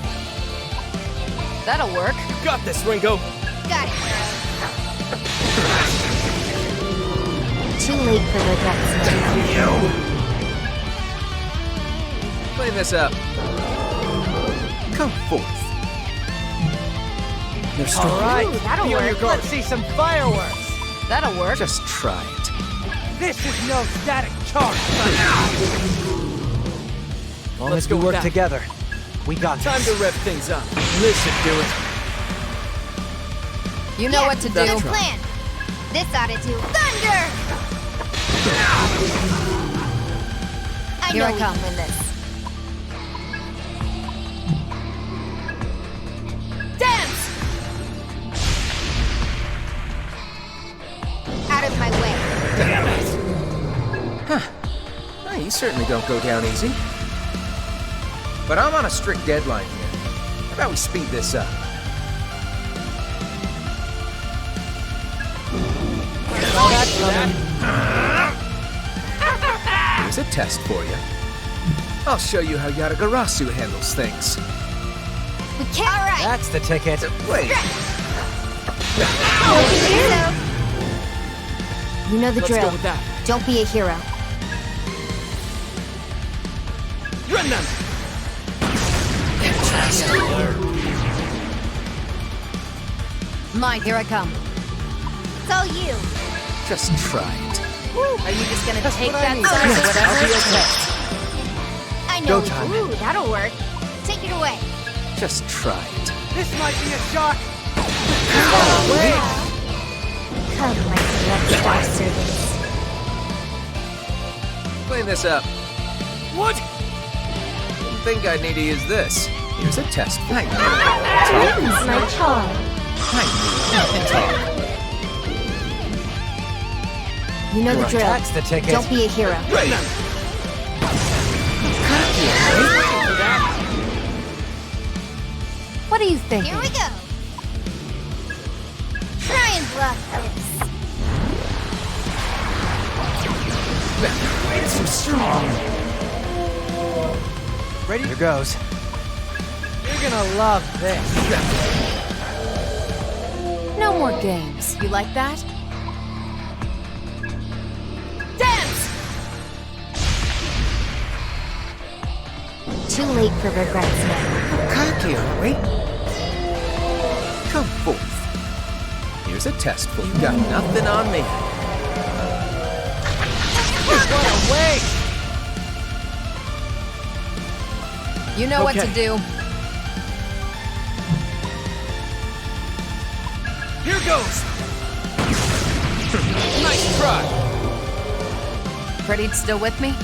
That'll work. You got this, Ringo. Got it. Too late for regrets now. Play this up. Come forth. They're strong. All right, that'll here work. you go. Let's see some fireworks. That'll work. Just try it. This is no static charge. As long Let's as go we with work that. together, we got Time this. to rev things up. This should do it. You know what to do. That's Good right. plan. This ought to do. Thunder! I Here know I we come. can win this. Dance! Out of my way. Well, you certainly don't go down easy. But I'm on a strict deadline here. How about we speed this up? Here's a test for you. I'll show you how Yatagarasu handles things. We can't. All right. That's the ticket. Wait. You know the Let's drill. go with that. Don't be a hero. Run them! Mine, here I come. It's all you. Just try it. Are you just gonna take what I that need. sign or whatever I'll be it okay. takes? I know. Go we- time. Ooh, that'll work. Take it away. Just try it. This might be a shot. Come, my select star servants. Clean this up. What? Didn't think I'd need to use this. Here's a test for you. It's my charm. You know the Right. drill. That's the ticket. Don't be a hero. Right. What are you thinking? Here we go. Try and bluff this. It's so strong. Ready? Here goes. You're gonna love this. No more games. You like that? Dance! Too late for regrets now. Cocky, aren't we? Come forth. Here's a test for you. Got nothing on me. What a waste. You know what to Okay. do. Here goes! Nice try. Pretty still with me?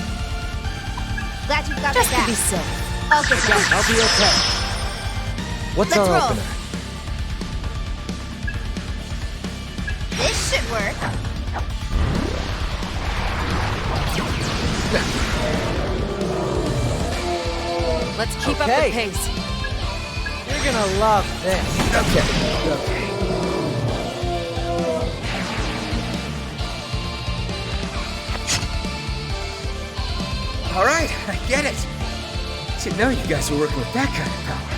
Glad you got Just me to back. be safe. I'll get that. I'll be okay. What's Let's our roll. opener? This should work. Let's keep up Okay. the pace. You're gonna love this. Okay. All right, I get it. Didn't know you guys were working with that kind of power.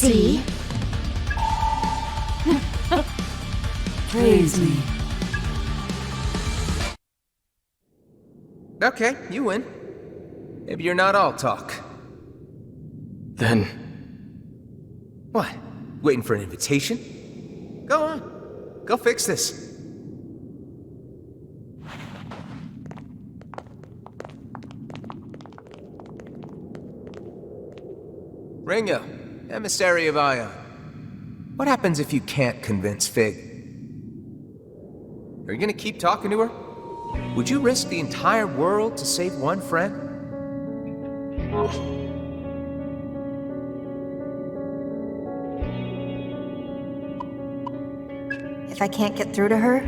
See? Praise me. Okay, you win. Maybe you're not all talk. Then... What? Waiting for an invitation? Go on. Go fix this. Ringo, emissary of Ion. What happens if you can't convince Fig? Are you gonna keep talking to her? Would you risk the entire world to save one friend? If I can't get through to her,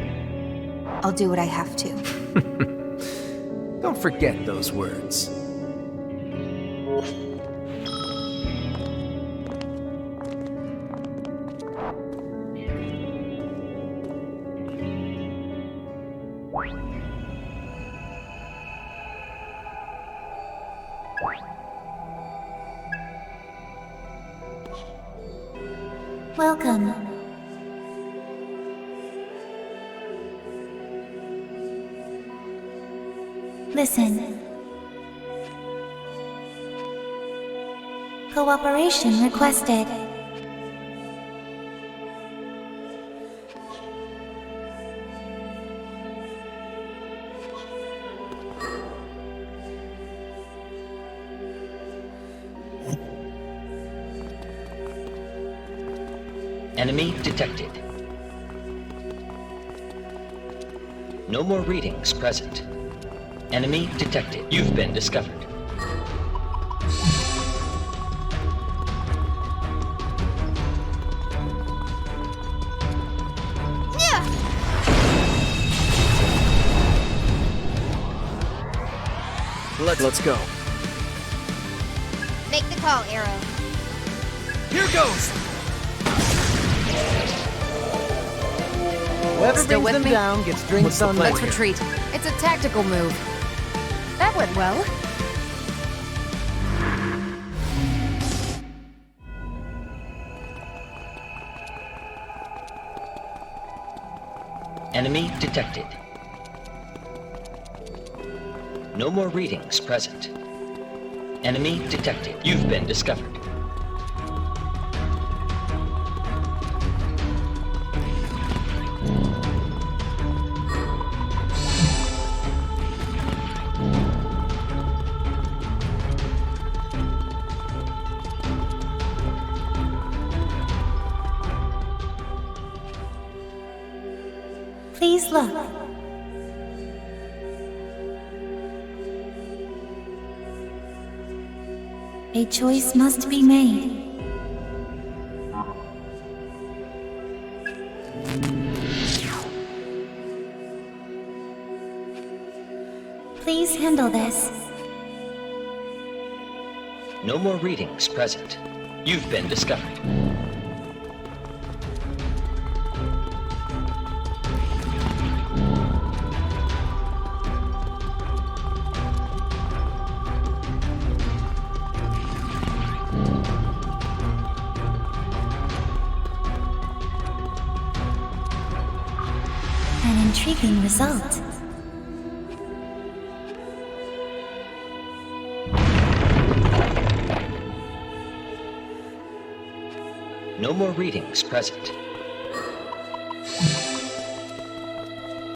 I'll do what I have to. Don't forget those words. Welcome. Listen. Cooperation requested. Enemy detected. No more readings present. Enemy detected. You've been discovered. Let's go. Make the call, Arrow. Here goes! Whoever Still brings with them me? down gets drinks on Let's me. retreat. It's a tactical move. That went well. Enemy detected. No more readings present. Enemy detected. You've been discovered. Please look. A choice must be made. Please handle this. No more readings present. You've been discovered. An intriguing result. No more readings present.